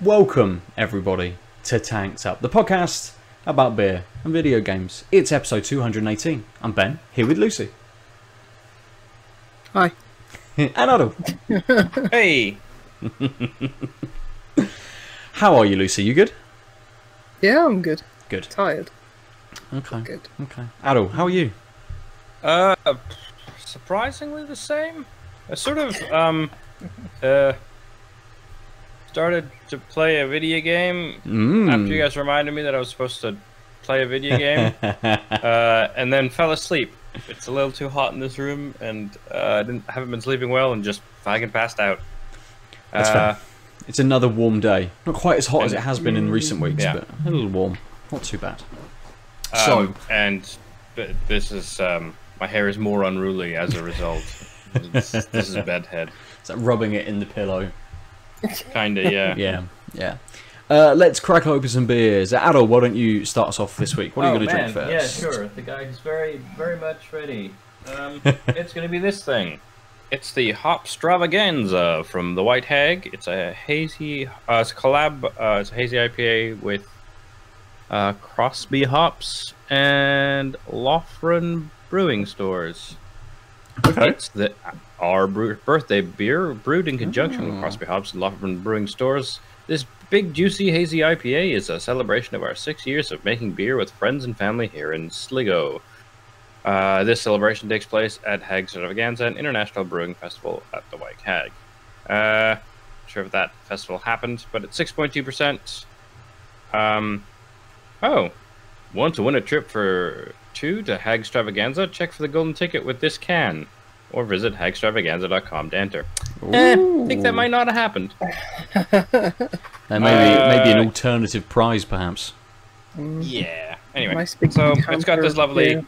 Welcome, everybody, to Tanked Up, the podcast about beer and video games. It's episode 218. I'm Ben, here with Lucy. Hi. And Aadil. Hey! How are you, Lucy? You good? Yeah, I'm good. Good. Tired. Okay. Good. Okay. Aadil, how are you? Surprisingly the same. I sort of, started to play a video game after you guys reminded me that I was supposed to play a video game, and then fell asleep. It's a little too hot in this room, and I haven't been sleeping well, and just fucking passed out. That's fair. It's another warm day. Not quite as hot as it has been in recent weeks, but a little warm. Not too bad. This is, my hair is more unruly as a result. This is bedhead. Is that rubbing it in the pillow? Kinda, yeah. Yeah. Let's crack open some beers. Aadil, why don't you start us off this week? What are you going to drink first? Yeah, sure. The guy who's very much ready. It's going to be this thing. It's the Hopstravaganza from the White Hag. It's a hazy, it's a collab. It's a hazy IPA with Crosby hops and Loughran brewing stores. Okay. It's our birthday beer brewed in conjunction with Crosby hops and Loughran brewing stores. This big, juicy, hazy IPA is a celebration of our 6 years of making beer with friends and family here in Sligo. This celebration takes place at Hexcells, an international brewing festival at the White Hag. Not sure if that festival happened, but it's 6.2%. Want to win a trip for two to Hexcells? Check for the golden ticket with this can, or visit hexcells.com to enter. I think that might not have happened. Maybe an alternative prize, perhaps. Yeah. Anyway, Nice so big it's got this lovely,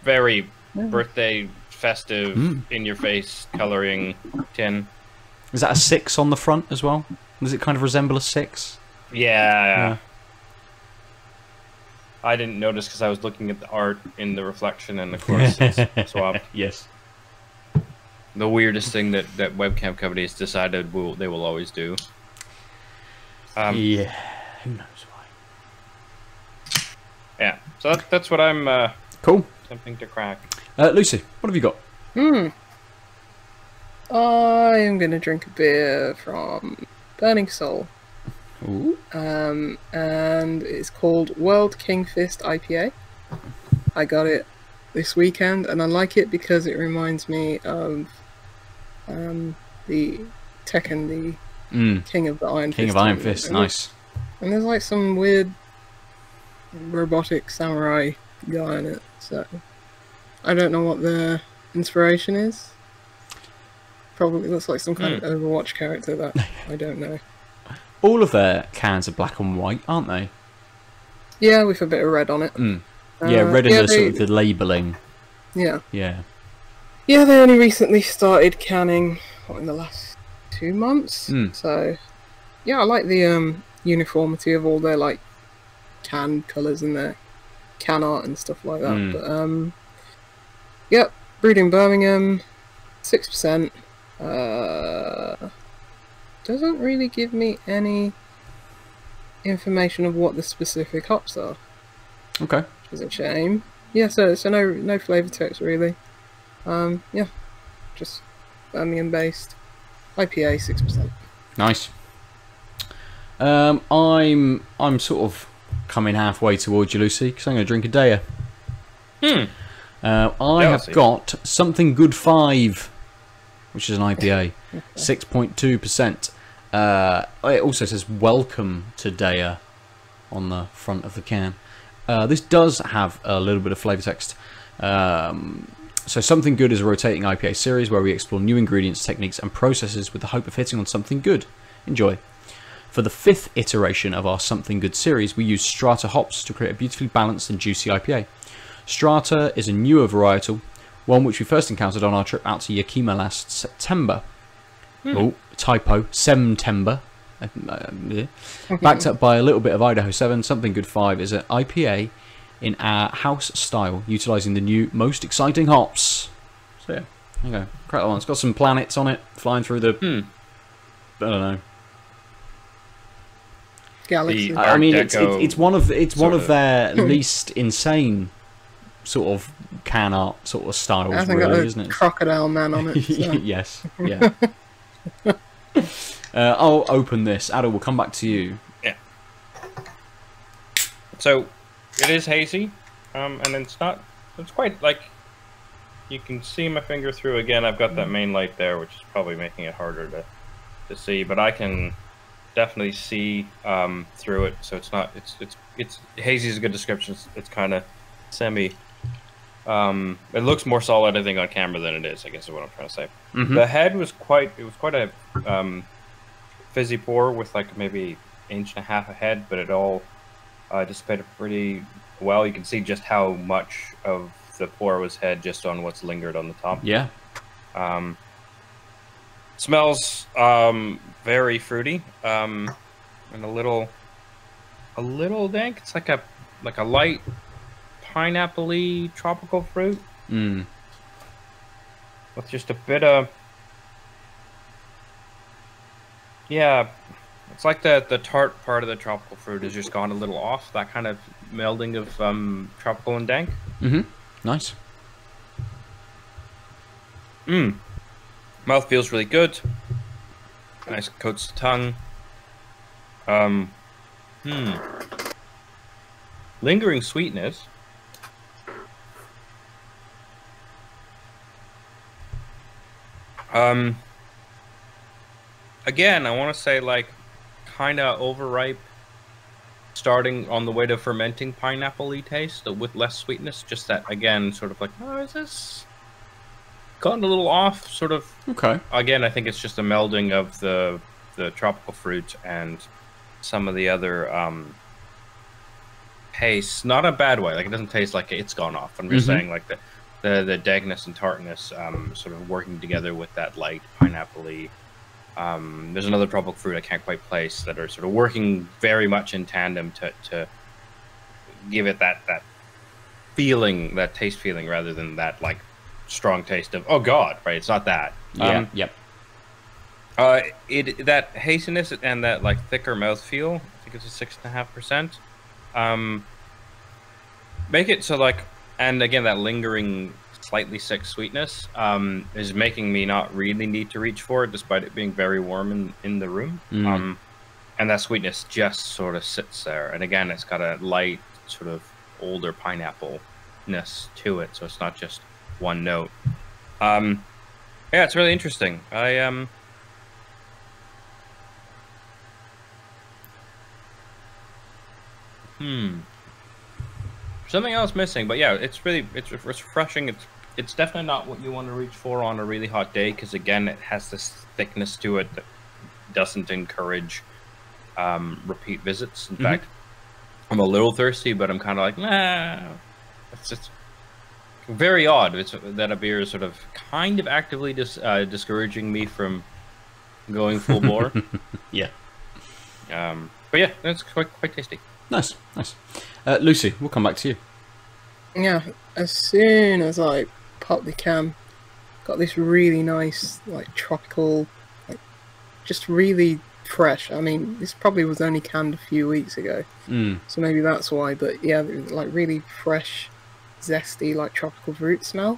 very birthday festive, in-your-face coloring tin. Is that a 6 on the front as well? Does it kind of resemble a 6? Yeah. I didn't notice because I was looking at the art in the reflection, and of course it's swapped. Yes. The weirdest thing that webcam companies decided they will always do. Yeah, who knows why. Yeah, so that's what I'm Cool. attempting to crack. Lucy, what have you got? I am going to drink a beer from Burning Soul. Ooh. And it's called World King Fist IPA. I got it this weekend, and I like it because it reminds me of the Tekken, the King of the Iron Fist. King of Iron Fist, nice. And there's like some weird robotic samurai guy in it, so I don't know what the inspiration is. Probably looks like some kind of Overwatch character that I don't know. All of their cans are black and white, aren't they? Yeah, with a bit of red on it. Yeah, red in the sort of the labelling. Yeah. Yeah. Yeah, they only recently started canning, in the last 2 months? So, yeah, I like the uniformity of all their, like, can colours and their can art and stuff like that. But, yep, brewed in Birmingham, 6%. Doesn't really give me any information of what the specific hops are. Okay. Which is a shame. Yeah, so no flavour text really. Yeah, just Birmingham based IPA, 6%. Nice. I'm sort of coming halfway towards you, Lucy, because I'm going to drink a Deya. I have got Something Good 5, which is an IPA, 6.2%. It also says "Welcome to Deya" on the front of the can. This does have a little bit of flavour text. So Something Good is a rotating IPA series where we explore new ingredients, techniques and processes with the hope of hitting on something good. Enjoy. For the 5th iteration of our Something Good series, we use Strata hops to create a beautifully balanced and juicy IPA. Strata is a newer varietal, one which we first encountered on our trip out to Yakima last September. Oh, typo, September. Backed up by a little bit of Idaho 7, Something Good 5 is an IPA in our house style, utilising the new, most exciting hops. So yeah, there you go. Crack that one. It's got some planets on it, flying through the don't know. Galaxy. I mean, it's one of their Hmm. least insane sort of can art sort of styles, I think really, got a isn't it? crocodile man on it. So. Yes, yeah. I'll open this. Aadil, we'll come back to you. Yeah. So, it is hazy, and it's not. It's quite like you can see my finger through. Again, I've got that main light there, which is probably making it harder to see, but I can definitely see through it. So it's not. It's hazy is a good description. It's kind of semi. It looks more solid, I think, on camera than it is, I guess is what I'm trying to say. Mm-hmm. The head was quite a fizzy pour with like maybe 1.5 inches of head, but it all dissipated pretty well. You can see just how much of the pour was head just on what's lingered on the top. Yeah. Smells very fruity, and a little dank. It's like a light pineapple-y tropical fruit with just a bit of it's like the tart part of the tropical fruit has just gone a little off, that kind of melding of tropical and dank. Nice. Mouth feels really good, nice, coats the tongue. Lingering sweetness. Again, I want to say like kind of overripe, starting on the way to fermenting pineapple-y taste with less sweetness. Just that, again, sort of like, oh, is this gotten a little off? Sort of. Okay. Again, I think it's just a melding of the tropical fruit and some of the other tastes. Not a bad way. Like, it doesn't taste like it's gone off. I'm just saying like the dankness and tartness sort of working together with that light pineapple-y. There's another tropical fruit I can't quite place that are sort of working very much in tandem to give it that feeling, that taste feeling, rather than that like strong taste of, oh god, right? It's not that. Yep. That haziness and that like thicker mouthfeel, I think it's a 6.5%. Make it so like, and again that lingering slightly sick sweetness is making me not really need to reach for it, despite it being very warm in the room. And that sweetness just sort of sits there. And again, it's got a light sort of older pineapple-ness to it, so it's not just one note. Yeah, it's really interesting. Something else missing, but yeah, it's refreshing. It's definitely not what you want to reach for on a really hot day, because again, it has this thickness to it that doesn't encourage repeat visits. In fact, I'm a little thirsty, but I'm kind of like, nah. It's just very odd. It's that a beer is sort of kind of actively discouraging me from going full bore. Yeah. But yeah, it's quite tasty. Nice. Lucy, we'll come back to you. Yeah, as soon as I popped the can, got this really nice, like, tropical, like, just really fresh. I mean, this probably was only canned a few weeks ago, so maybe that's why, but yeah, like, really fresh, zesty, like, tropical fruit smell.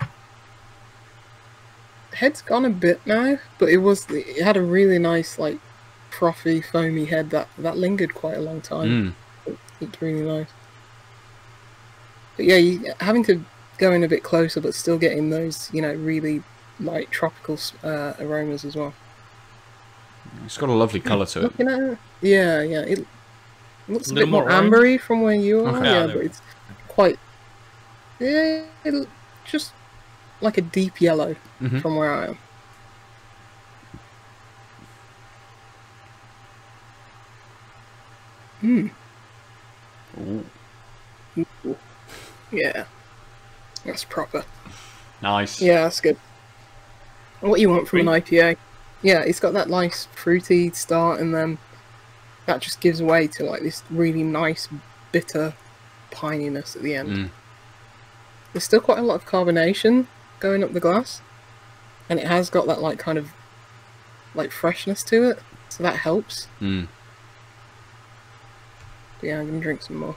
Head's gone a bit now, but it had a really nice, like, frothy, foamy head that lingered quite a long time. It's really nice. But yeah, having to go in a bit closer, but still getting those, really light tropical aromas as well. It's got a lovely colour to it. Looking at it, yeah, it looks a bit more ambery from where you are. Okay. Yeah, but it's quite, just like a deep yellow from where I am. Ooh. Yeah, that's proper. Nice. Yeah, that's good. What you want from an IPA. Yeah, it's got that nice fruity start, and then that just gives way to like this really nice bitter pininess at the end. There's still quite a lot of carbonation going up the glass, and it has got that like kind of like freshness to it. so that helps. Mm. But yeah, I'm gonna drink some more.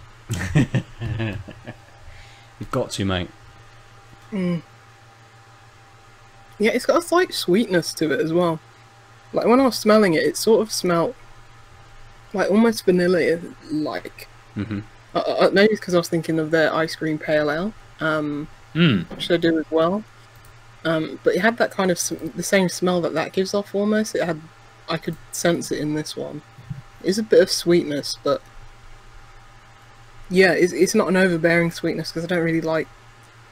You've got to, mate. Mm. Yeah, it's got a slight sweetness to it as well. Like when I was smelling it, it sort of smelled like almost vanilla-like. Mm-hmm. Maybe it's because I was thinking of their ice cream pale ale, which they do as well. But it had that kind of the same smell that gives off almost. It had, I could sense it in this one. It's a bit of sweetness, but yeah, it's not an overbearing sweetness because I don't really like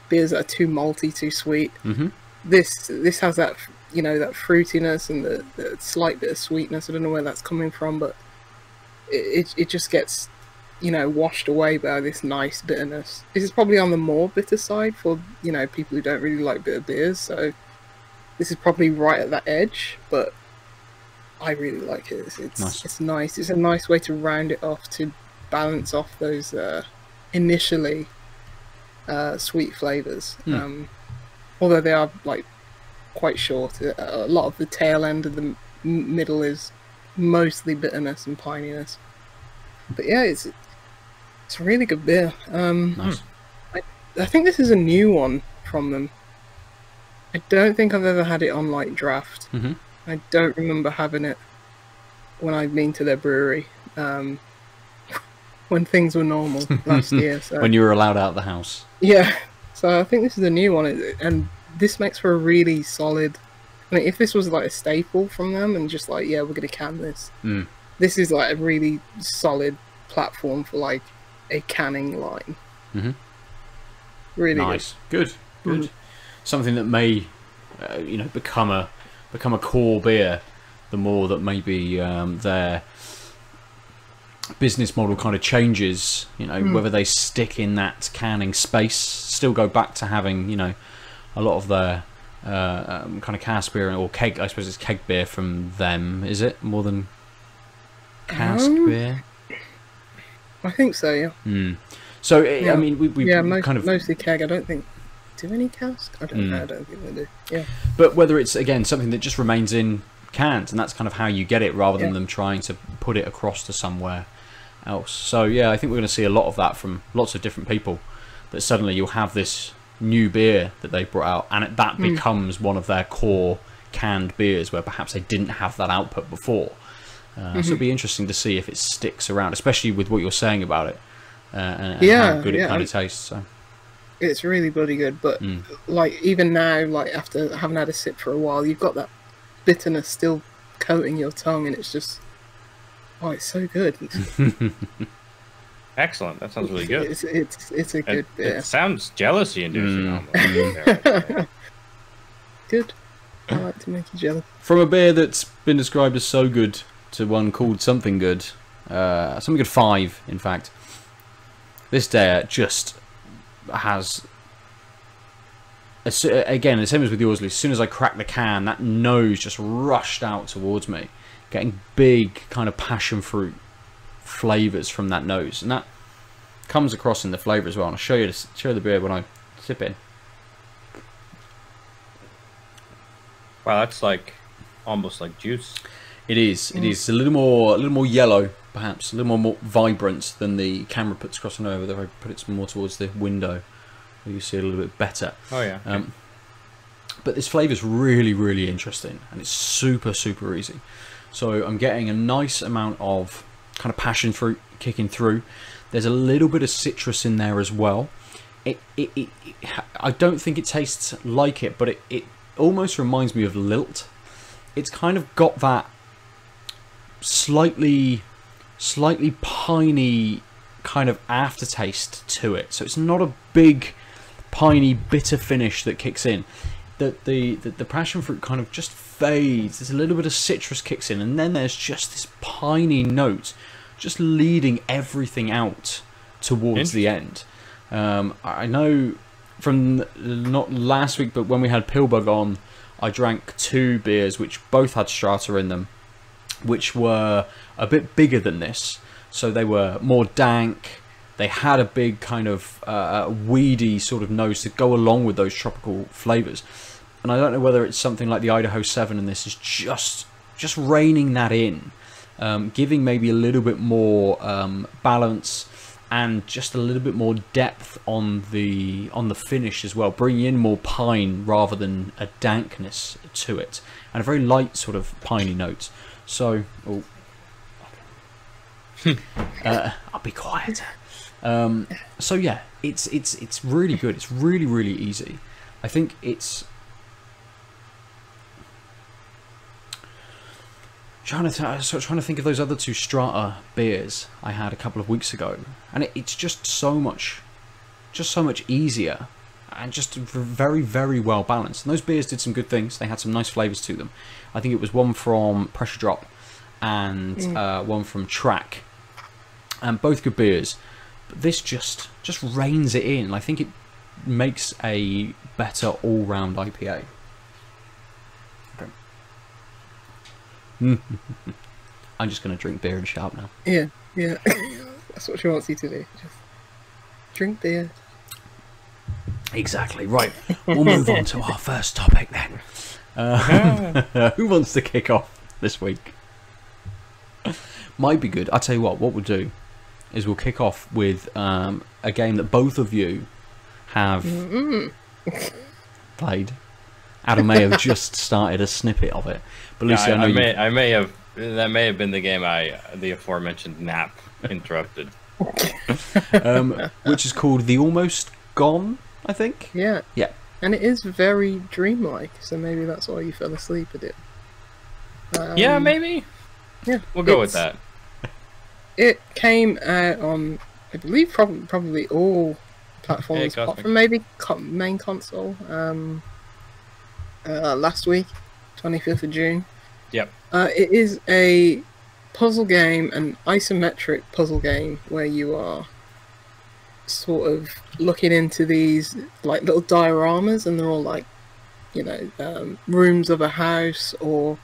beers that are too malty, too sweet. Mm-hmm. This has that, you know, that fruitiness and the slight bit of sweetness. I don't know where that's coming from, but it just gets, you know, washed away by this nice bitterness. This is probably on the more bitter side for, you know, people who don't really like bitter beers, so this is probably right at that edge, but I really like it. It's nice. It's nice. It's a nice way to round it off, to balance off those initially sweet flavours. Although they are like quite short. A lot of the tail end of the middle is mostly bitterness and pininess. But yeah, it's a really good beer. Nice. I think this is a new one from them. I don't think I've ever had it on like draft. Mm-hmm. I don't remember having it when I've been to their brewery. When things were normal last year. So. When you were allowed out of the house. Yeah. So I think this is a new one, and this makes for a really solid. I mean, if this was like a staple from them, and just like, yeah, we're gonna can this. This is like a really solid platform for like a canning line. Mm-hmm. Really nice, good. Something that may, you know, become a core beer. The more that maybe their business model kind of changes, you know, whether they stick in that canning space, still go back to having, you know, a lot of their kind of cask beer or keg. I suppose it's keg beer from them. Is it more than cask beer? I think so. Yeah. So yeah. I mean, we kind of mostly keg. I don't think do any cask. I don't know. I don't think they do. Yeah. But whether it's again something that just remains in cans, and that's kind of how you get it, rather than them trying to put it across to somewhere else. So yeah, I think we're going to see a lot of that from lots of different people. That suddenly you'll have this new beer that they brought out, and that becomes one of their core canned beers, where perhaps they didn't have that output before. So it'll be interesting to see if it sticks around, especially with what you're saying about it, and how good it kind of tastes. So it's really bloody good, but like even now, like after having had a sip for a while, you've got that bitterness still coating your tongue, and it's just, oh, it's so good. Excellent. That sounds really good. It's a good beer. It sounds jealousy inducing almost. Good. I like to make you jealous. From a beer that's been described as so good to one called something good, 5 in fact. This Deya just has, again, the same as with yours, Lucy. As soon as I cracked the can, that nose just rushed out towards me, getting big kind of passion fruit flavours from that nose, and that comes across in the flavour as well. And I'll show you the beer when I sip it. Wow, that's like almost like juice. It is. It is a little more yellow, perhaps a little more vibrant than the camera puts across. And over there, I put it more towards the window, where you see it a little bit better. Oh yeah. But this flavour is really, really interesting, and it's super, super easy. So I'm getting a nice amount of kind of passion fruit kicking through. There's a little bit of citrus in there as well. I don't think it tastes like it, but it almost reminds me of Lilt. It's kind of got that slightly piney kind of aftertaste to it. So it's not a big piney bitter finish that kicks in. The passion fruit kind of just fades. There's a little bit of citrus kicks in, and then there's just this piney note just leading everything out towards the end. I know from not last week, but when we had Pillbug on, I drank 2 beers which both had strata in them, which were a bit bigger than this. So they were more dank. They had a big kind of weedy sort of nose to go along with those tropical flavours. And I don't know whether it's something like the Idaho 7 and this is just just reining that in, giving maybe a little bit more balance and just a little bit more depth on the finish as well, bringing in more pine rather than a dankness to it, and a very light sort of piney note. So, I'll be quiet. So yeah, it's really good. It's really, really easy. I think it's trying to think of those other two strata beers I had a couple of weeks ago, and it's just so much easier and just very, very well balanced. And those beers did some good things. They had some nice flavors to them. I think it was one from Pressure Drop and one from Track, and both good beers. But this just reins it in. I think it makes a better all-round IPA. I'm just going to drink beer and shout now. Yeah. That's what she wants you to do. Just drink beer. Exactly. Right. We'll move on to our first topic then. Who wants to kick off this week? Might be good. I'll tell you what we'll do is we'll kick off with a game that both of you have played. Adam may have just started a snippet of it, but Lucy, yeah, I may have. That may have been the game the aforementioned nap interrupted. Which is called The Almost Gone, I think. Yeah. Yeah. And it is very dreamlike, so maybe that's why you fell asleep at it. Yeah, maybe. Yeah, we'll go with that. It came out on, I believe, probably all platforms, apart from maybe main console. Last week, 25th of June. Yep. It is a puzzle game, an isometric puzzle game, where you are sort of looking into these like little dioramas, and they're all like, you know, rooms of a house, or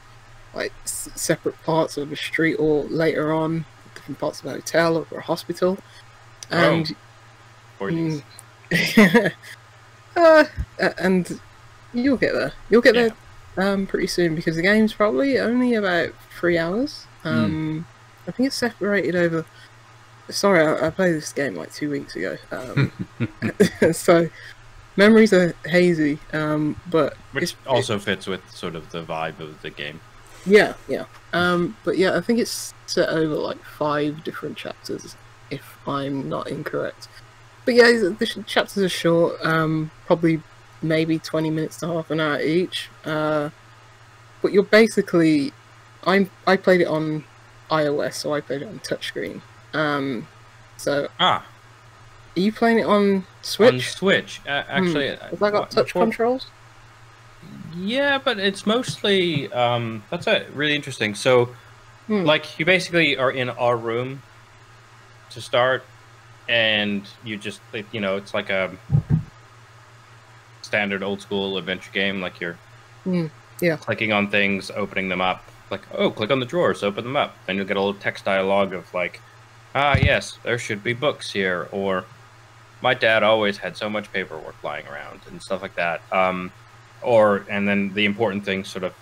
like separate parts of a street, or later on different parts of a hotel or a hospital. And and you'll get there. You'll get there pretty soon, because the game's probably only about 3 hours. I think it's separated over. Sorry, I played this game like 2 weeks ago, so memories are hazy. But which also fits with sort of the vibe of the game. Yeah. But yeah, I think it's set over like 5 different chapters, if I'm not incorrect. But yeah, the chapters are short, probably maybe 20 minutes to half an hour each. But you're basically, I played it on iOS, so I played it on touchscreen. Are you playing it on Switch? On Switch, actually. Have I got touch controls? Yeah, but it's mostly that's really interesting. So, like, you basically are in our room to start, and you just, you know, it's like a standard old school adventure game. Like you're clicking on things, opening them up. Like, oh, click on the drawers, open them up. Then you'll get a little text dialogue of like, yes, there should be books here, or my dad always had so much paperwork lying around, and stuff like that. And then the important things sort of,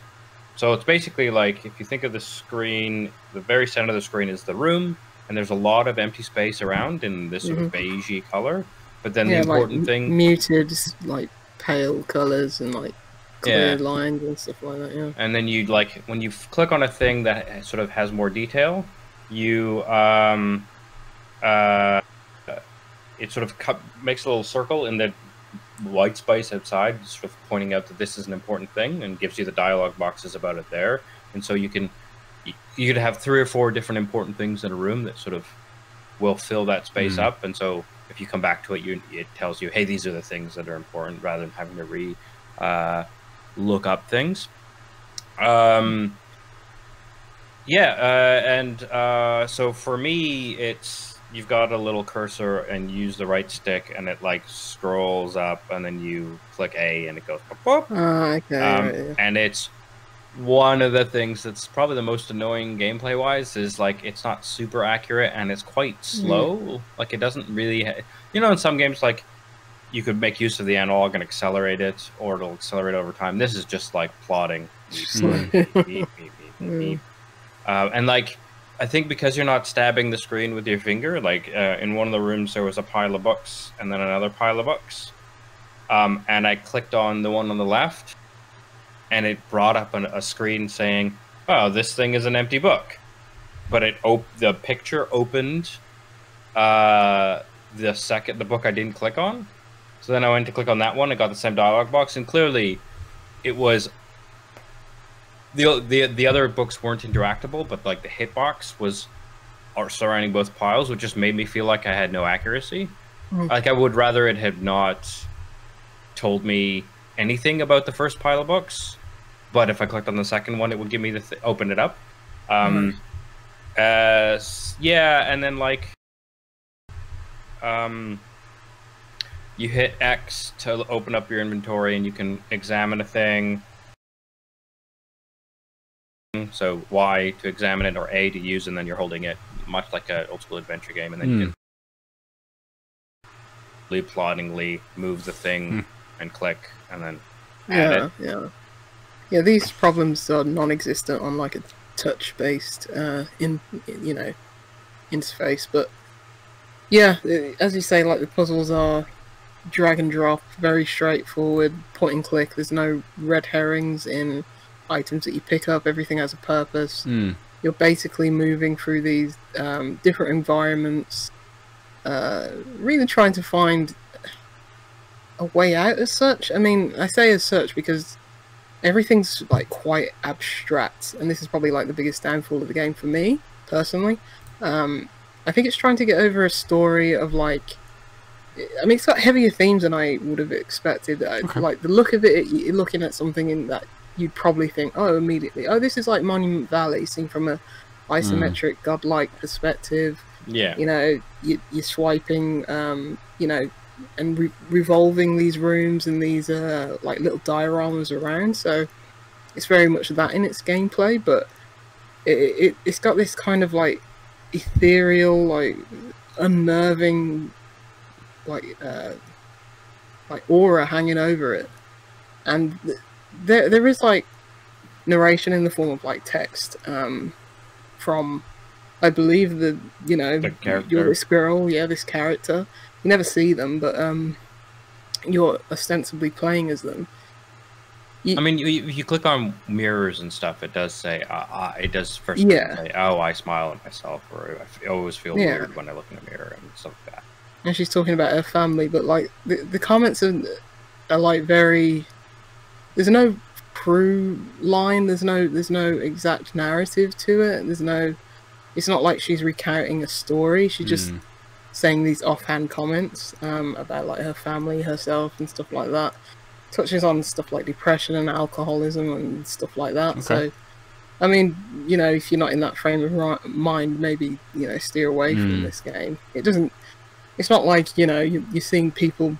so it's basically like, if you think of the screen, the very center of the screen is the room, and there's a lot of empty space around in this sort of beigey color. But then the important thing, muted, like pale colors and like clear lines and stuff like that. Yeah. And then you like, when you click on a thing that sort of has more detail, you it sort of makes a little circle in the white space outside, sort of pointing out that this is an important thing, and gives you the dialogue boxes about it there. And so you could have 3 or 4 different important things in a room that sort of will fill that space up. And so if you come back to it, it tells you, hey, these are the things that are important, rather than having to look up things. So for me, it's, you've got a little cursor and use the right stick, and it like scrolls up, and then you click A and it goes pop, pop. Okay. And it's one of the things that's probably the most annoying gameplay wise, is like, it's not super accurate, and it's quite slow. Like, it doesn't really you know, in some games, like, you could make use of the analog and accelerate it, or it'll accelerate over time. This is just like plotting. Beep, beep, beep, beep, beep. And like, I think because you're not stabbing the screen with your finger, like in one of the rooms there was a pile of books and then another pile of books, and I clicked on the one on the left, and it brought up a screen saying, "Oh, this thing is an empty book," but the picture opened the book I didn't click on. So then I went to click on that one. I got the same dialog box, and clearly, it was the other books weren't interactable, but like the hitbox was surrounding both piles, which just made me feel like I had no accuracy. Like I would rather it had not told me anything about the first pile of books, but if I clicked on the second one, it would give me open it up. Yeah, and then like you hit X to open up your inventory, and you can examine a thing. So Y to examine it, or A to use, and then you're holding it, much like an old school adventure game, and then you can ploddingly move the thing and click, and then add it. Yeah. These problems are non-existent on like a touch-based interface, but yeah, as you say, like the puzzles are drag and drop, very straightforward, point and click. There's no red herrings in items that you pick up. Everything has a purpose. You're basically moving through these different environments, really trying to find a way out as such. I mean, I say as such because everything's like quite abstract, and this is probably like the biggest downfall of the game for me personally. I think it's trying to get over a story of like, I mean, it's got heavier themes than I would have expected. Like the look of it, you're looking at something in that you'd probably think, immediately, this is like Monument Valley, seen from a isometric, godlike perspective. Yeah, you know, you're swiping, and revolving these rooms and these like little dioramas around. So it's very much that in its gameplay, but it's got this kind of like ethereal, like unnerving, like aura hanging over it, and there is like narration in the form of like text from, I believe, you're this girl, this character. You never see them, but you're ostensibly playing as them. I mean, you click on mirrors and stuff, it does say, it does first say, I smile at myself, or I always feel weird when I look in a mirror and stuff like that. And she's talking about her family, but like the comments are like very. There's no through line. There's no exact narrative to it. It's not like she's recounting a story. She's just saying these offhand comments about like her family, herself, and stuff like that. Touches on stuff like depression and alcoholism and stuff like that. Okay. So, I mean, if you're not in that frame of mind, maybe steer away from this game. It doesn't. It's not like you're seeing people's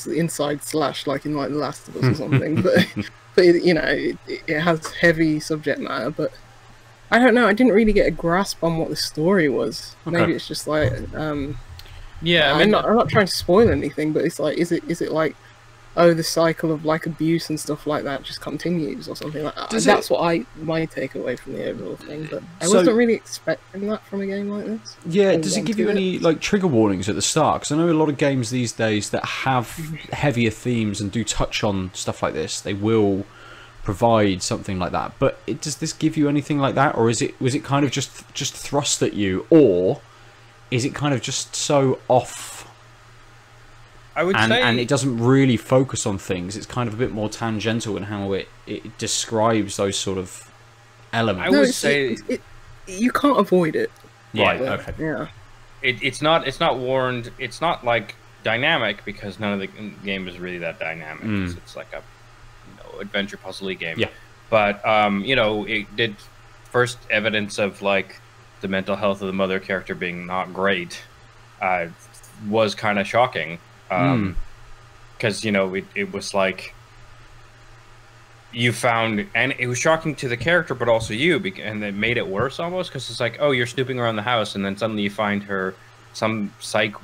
inside slash like in like The Last of Us or something. but it has heavy subject matter. But I don't know. I didn't really get a grasp on what the story was. Okay. Maybe it's just like yeah. I'm not trying to spoil anything, but it's like is it like, the cycle of like abuse and stuff like that just continues or something like that. That's what my takeaway from the overall thing. But I wasn't really expecting that from a game like this. Yeah, does it give you any like trigger warnings at the start? Because I know a lot of games these days that have heavier themes and do touch on stuff like this, they will provide something like that. But does this give you anything like that, or was it kind of just thrust at you, or is it kind of just so off? I would say, and it doesn't really focus on things. It's kind of a bit more tangential in how it describes those sort of elements. I would say you can't avoid it. Right. Okay. Yeah. It's not warned. It's not like dynamic, because none of the game is really that dynamic. It's like a adventure puzzle-y game. Yeah. But it did first evidence of like the mental health of the mother character being not great. Was kind of shocking. Because it was like you found, and it was shocking to the character, but also you, and it made it worse almost, because it's like, you're snooping around the house, and then suddenly you find some psych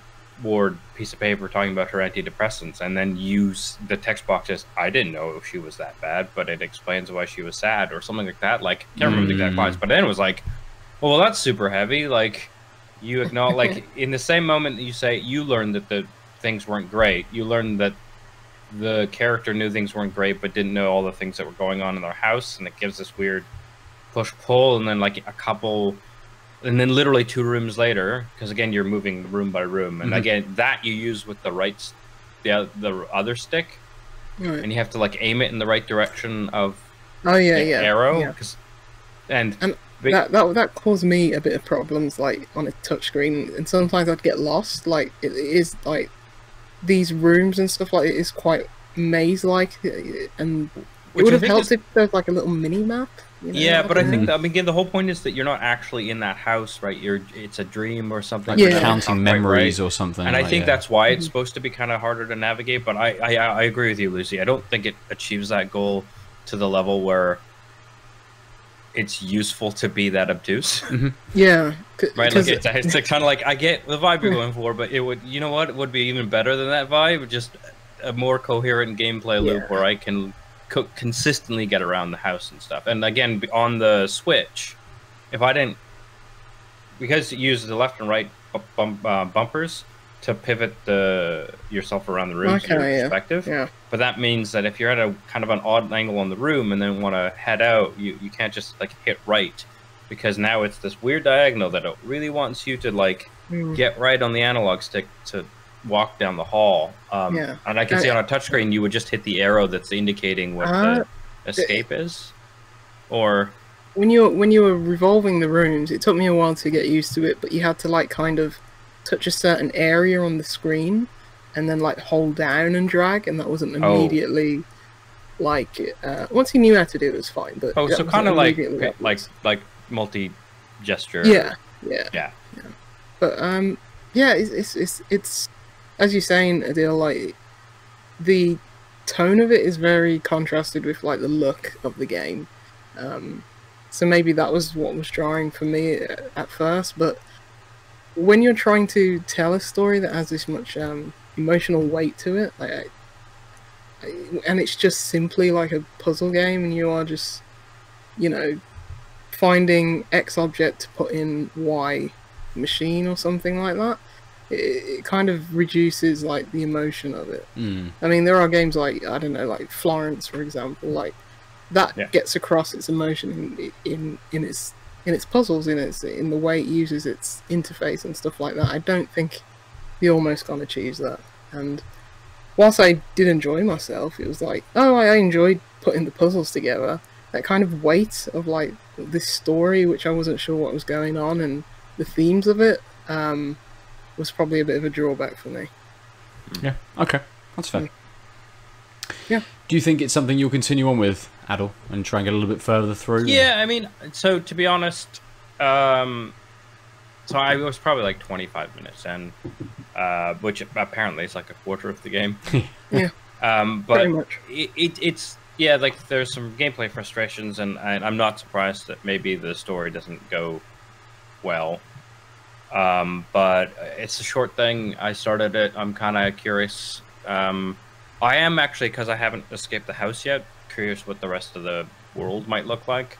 ward piece of paper talking about her antidepressants, and then use the text box as, I didn't know she was that bad, but it explains why she was sad, or something like that. Like, can't remember the exact lines, but then it was like, well, that's super heavy. Like, you acknowledge, like, in the same moment that you say, you learned that the things weren't great, you learned that the character knew things weren't great, but didn't know all the things that were going on in their house, and it gives this weird push-pull, and then, like, a couple... And then literally 2 rooms later, because again you're moving room by room, and again that you use with the the other stick, and you have to like aim it in the right direction of arrow. Yeah. And that caused me a bit of problems, like on a touchscreen, and sometimes I'd get lost. Like it is like these rooms and stuff like it is quite maze-like, and it would have helped if there was like a little mini map. You know, yeah, but I think that, I mean, again, the whole point is that you're not actually in that house, right? It's a dream or something. Like counting memories or something. And I think that's why it's supposed to be kind of harder to navigate. But I agree with you, Lucy. I don't think it achieves that goal to the level where it's useful to be that obtuse. Yeah, right. Like it's kind of like, I get the vibe you're going for, but it would, you know what, it would be even better than that vibe. Just a more coherent gameplay loop where I can consistently get around the house and stuff. And again, on the Switch, if I didn't, because you use the left and right bumpers to pivot yourself around the room to your perspective. Yeah. But that means that if you're at a kind of an odd angle on the room and then want to head out, you can't just like hit right, because now it's this weird diagonal that it really wants you to like get right on the analog stick to walk down the hall. And I can see on a touchscreen you would just hit the arrow that's indicating what the escape is. Or when you were revolving the rooms, it took me a while to get used to it, but you had to like kind of touch a certain area on the screen and then like hold down and drag, and that wasn't immediately like once you knew how to do it, it was fine. But so kind of like multi gesture. Yeah. But it's as you're saying, Aadil, like the tone of it is very contrasted with like the look of the game. So maybe that was what was drawing for me at first. But when you're trying to tell a story that has this much emotional weight to it, like, and it's just simply like a puzzle game, and you are just, you know, finding X object to put in Y machine or something like that, it kind of reduces like the emotion of it. I mean, there are games like, I don't know, like Florence, for example, like that gets across its emotion in its puzzles, in the way it uses its interface and stuff like that. I don't think the Almost Gone achieves that. And whilst I did enjoy myself, it was like, oh, I enjoyed putting the puzzles together. That kind of weight of like this story, which I wasn't sure what was going on, and the themes of it was probably a bit of a drawback for me. Yeah, okay, that's fair. Yeah. Do you think it's something you'll continue on with, Aadil, and try and get a little bit further through? Yeah, I mean, so to be honest, so I was probably like 25 minutes in, which apparently is like a quarter of the game. Yeah. But pretty much. It's yeah, like there's some gameplay frustrations, and I'm not surprised that maybe the story doesn't go well. But it's a short thing. I started it. I'm kind of curious. I am actually, because I haven't escaped the house yet, curious what the rest of the world might look like.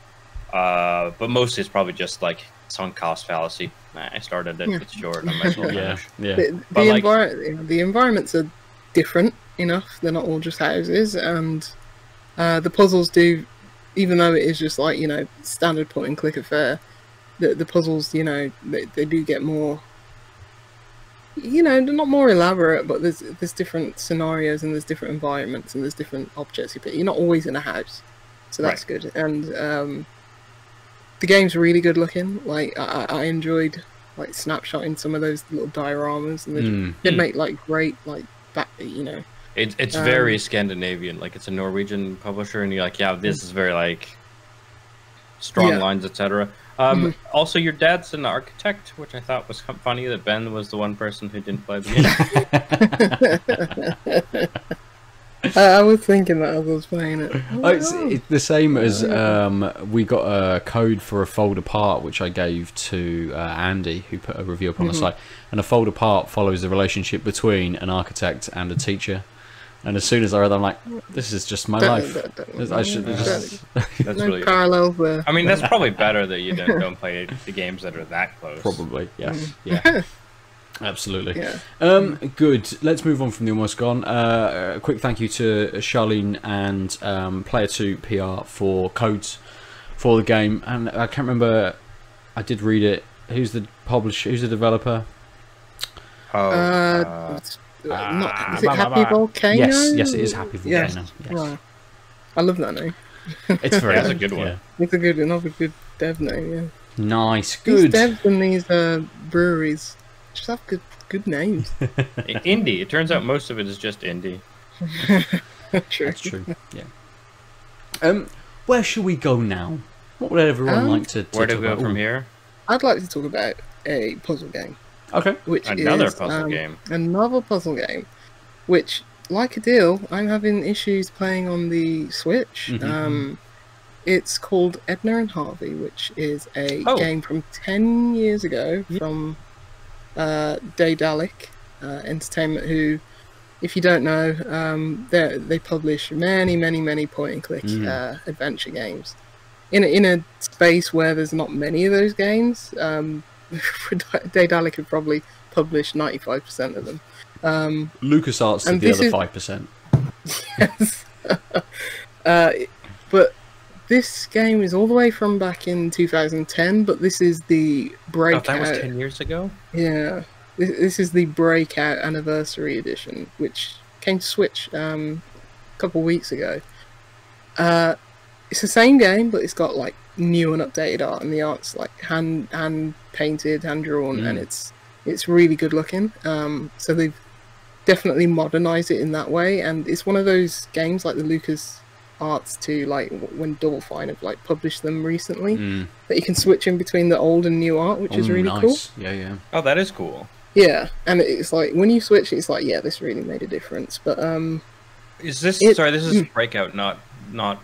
But mostly it's probably just like sunk cost fallacy. I started it. It's short. I might as well finish. The environments are different enough. They're not all just houses, and the puzzles do, even though it is just like, you know, standard point and click affair, the puzzles, you know, they do get more, you know, they're not more elaborate, but there's different scenarios, and there's different environments, and there's different objects you pick. You're not always in a house, so that's good. And the game's really good looking. Like I enjoyed like snapshotting some of those little dioramas, and they make like great like back, you know. It's very Scandinavian. Like it's a Norwegian publisher, and you're like, yeah, this is very like strong lines, etc. Also, your dad's an architect, which I thought was funny that Ben was the one person who didn't play the I was thinking that as I was playing it. It's the same as we got a code for a fold apart, which I gave to Andy, who put a review up on the site. And a fold apart follows the relationship between an architect and a teacher. And as soon as I read that, I'm like, this is just my life. I should just... That's no really parallels there. I mean, that's probably better that you don't play the games that are that close. Probably, yes. Yeah. Absolutely. Yeah. Good. Let's move on from the Almost Gone. A quick thank you to Charlene and Player 2 PR for codes for the game. And I can't remember, I did read it. Who's the publisher? Who's the developer? Is it Happy Volcano? Yes, it is Happy Volcano. Yes. Right. I love that name. It's very That's a good one. Yeah. It's another good dev name, yeah. Nice, good. These devs and these breweries just have good names. Indie. It turns out most of it is just indie. True. That's true, yeah. Where should we go now? What would everyone like to Where do talk we go about? from here? I'd like to talk about a puzzle game. Okay. Which Another is, puzzle game. Another puzzle game. Which, like Aadil, I'm having issues playing on the Switch. It's called Edna and Harvey, which is a game from 10 years ago from Deya Entertainment, who, if you don't know, they publish many point-and-click adventure games. In a space where there's not many of those games, Deya could probably publish 95% of them. LucasArts did the other 5%. Yes. But this game is all the way from back in 2010, but this is the Breakout. Oh, that was 10 years ago? Yeah. This is the Breakout Anniversary Edition, which came to Switch a couple of weeks ago. It's the same game, but it's got like new and updated art, and the art's like hand painted, hand drawn, and it's really good looking. So they've definitely modernized it in that way, and it's one of those games like the Lucas Arts to like when Double Fine have like published them recently that you can switch in between the old and new art, which is really cool. Yeah. Oh, that is cool. Yeah, and it's like when you switch, it's like this really made a difference. But is this sorry? This is Breakout, not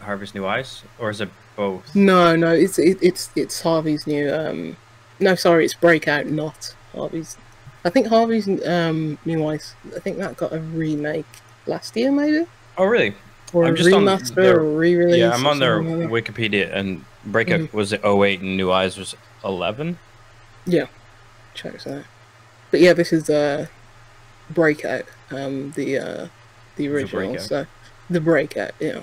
Harvey's New Eyes, or is it both? No, it's Harvey's new. No, sorry, it's Breakout, not Harvey's. I think Harvey's New Eyes. I think that got a remake last year, maybe. Oh, really? Or I'm a just remaster on their, or re-release. Yeah, I'm on their like Wikipedia, and Breakout was 08 and New Eyes was 11. Yeah, checks out. But yeah, this is Breakout, the original. So the Breakout, yeah.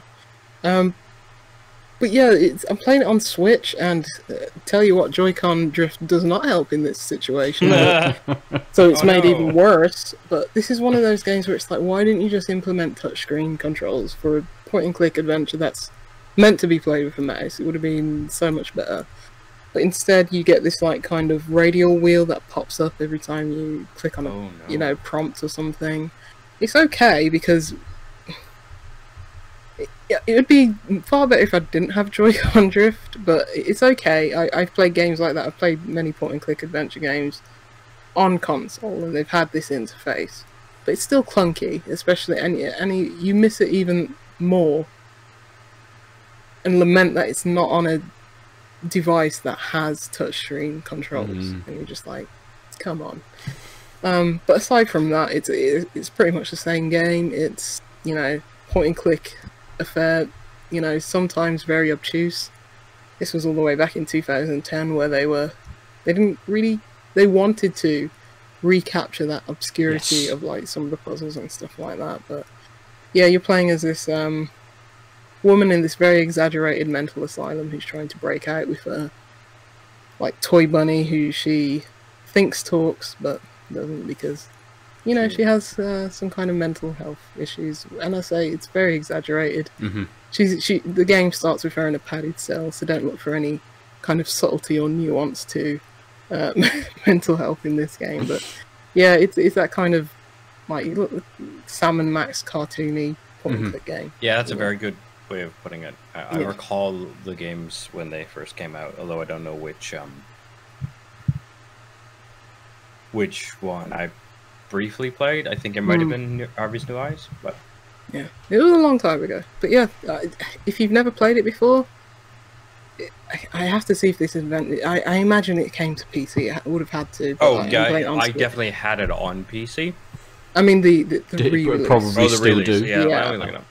But yeah, I'm playing it on Switch, and tell you what, Joy-Con drift does not help in this situation. So it's made even worse. But this is one of those games where it's like, why didn't you just implement touchscreen controls for a point-and-click adventure that's meant to be played with a mouse? It would have been so much better. But instead, you get this like kind of radial wheel that pops up every time you click on a prompt or something. It's okay because it would be far better if I didn't have Joy-Con drift, but it's okay. I've played games like that. I've played many point-and-click adventure games on console, and they've had this interface. But it's still clunky, especially, and you miss it even more and lament that it's not on a device that has touchscreen controls, and you're just like, come on. But aside from that, it's pretty much the same game. It's, point-and-click affair, sometimes very obtuse. This was all the way back in 2010 where they wanted to recapture that obscurity of like some of the puzzles and stuff like that. But yeah, you're playing as this woman in this very exaggerated mental asylum who's trying to break out with a like toy bunny who she thinks talks but doesn't, because she has some kind of mental health issues, and I say it's very exaggerated. The game starts with her in a padded cell, so don't look for any kind of subtlety or nuance to mental health in this game. But yeah, it's that kind of like Sam and Max cartoony point-and-click game. Yeah, that's a very good way of putting it. I recall the games when they first came out, although I don't know which one I briefly played. I think it might have been Harvey's New Eyes, but Yeah, it was a long time ago. But yeah, if you've never played it before, I have to see if this event. I imagine it came to PC. It would have had to. But Oh, I yeah, played it on I Switch. definitely had it on PC. I mean the re-release. Probably the still release, do. Yeah, Yeah. let me look it up.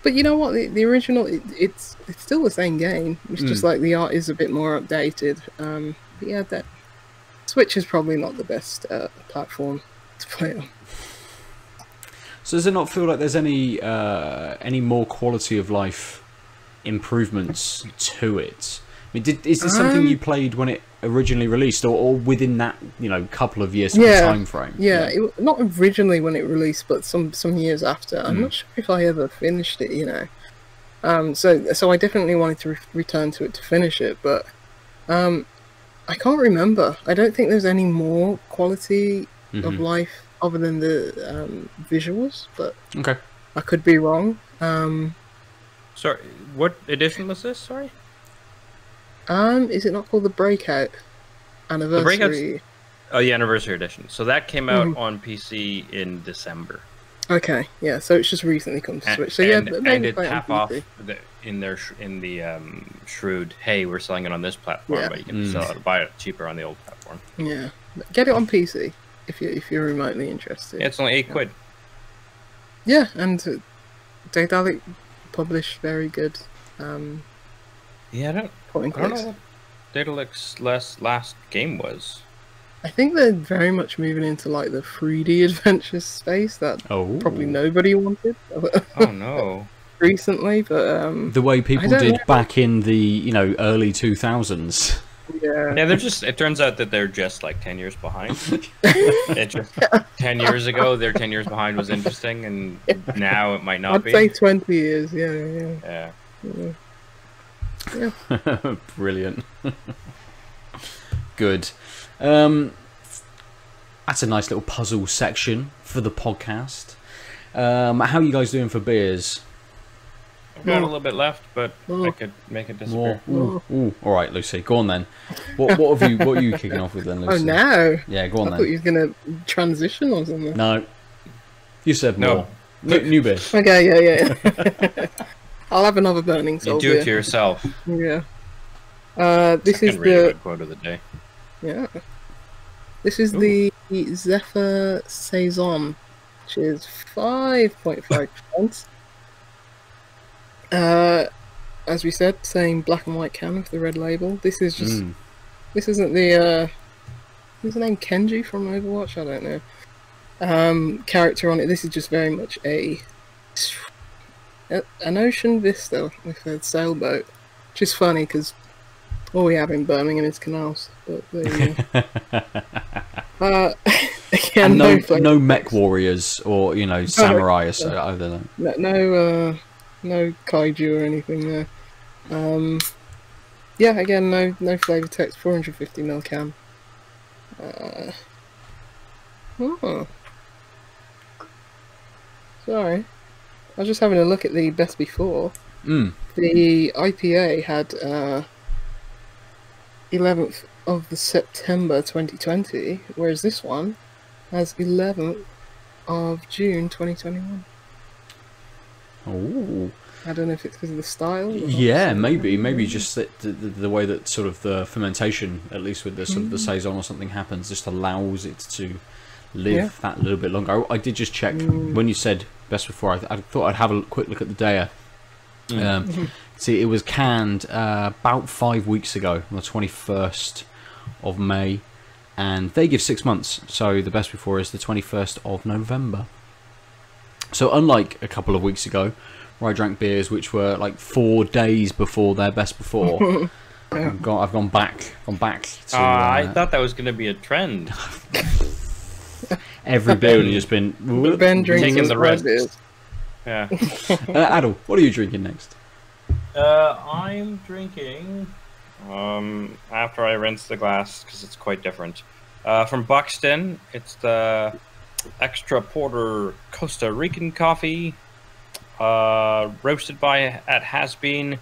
But you know what? The original, it's still the same game. It's just like the art is a bit more updated. But yeah, that Switch is probably not the best platform to play on. So does it not feel like there's any more quality of life improvements to it? I mean, is this something you played when it originally released, or within that couple of years time frame? Yeah, not originally when it released, but some years after. I'm not sure if I ever finished it. So I definitely wanted to return to it to finish it, but I can't remember. I don't think there's any more quality of life other than the visuals, but Okay. I could be wrong. Sorry, what edition was this? Sorry. Is it not called the Breakout Anniversary? The anniversary edition. So that came out on PC in December. Okay, yeah. So it's just recently come to Switch. So yeah, and maybe it's play it on half off PC. in the shrewd. Hey, we're selling it on this platform, Yeah. but you can buy it cheaper on the old platform. Yeah, get it on PC if you're remotely interested. Yeah, it's only £8. Yeah, and Daedalic published very good. Yeah, I don't know what Daedalic's last game was. I think they're very much moving into like the 3D adventure space that probably nobody wanted. Oh no! Recently, but the way people did back in the early 2000s. Yeah. Yeah, it turns out that they're just like 10 years behind. It's just 10 years ago, their 10 years behind was interesting, and now it might not be. I'd say 20 years. Yeah. Brilliant. Good. That's a nice little puzzle section for the podcast. How are you guys doing for beers? I've got a little bit left, but I could make it disappear. Ooh. All right, Lucy, go on then. What are you kicking off with then, Lucy? Oh, now? Yeah, go on then. I thought you were going to transition or something. No. You said more. New beer. Okay, yeah. I'll have another burning soul. You do it to yourself. Yeah. This is the quote of the day. Yeah. This is the Zephyr Saison, which is 5.5%. As we said, same black and white can with the red label. This is just. This isn't the. Who's the name? Kenji from Overwatch? I don't know. Character on it. This is just very much an ocean vista with a sailboat, which is funny because all we have in Birmingham is canals. But there you go. Again, no mech warriors or samurai or either. No kaiju or anything there. Yeah, again, no flavor text. 450ml can. Sorry, I was just having a look at the best before. The IPA had 11th of September 2020, whereas this one has 11th of June 2021. Oh. I don't know if it's because of the style. Yeah, maybe just the way that sort of the fermentation, at least with the sort of the saison or something, happens, just allows it to live that little bit longer. I did just check when you said best before. I thought I'd have a quick look at the Deya. See, it was canned about 5 weeks ago, on the 21st of May, and they give 6 months. So the best before is the 21st of November. So unlike a couple of weeks ago, where I drank beers which were like 4 days before their best before, I've gone back to. I thought that was going to be a trend. Every beer would have just been Ben drinks taking the rest. beers. Yeah. Aadil, what are you drinking next? I'm drinking after I rinse the glass because it's quite different. From Buxton, it's the extra porter Costa Rican coffee, roasted at Has Been,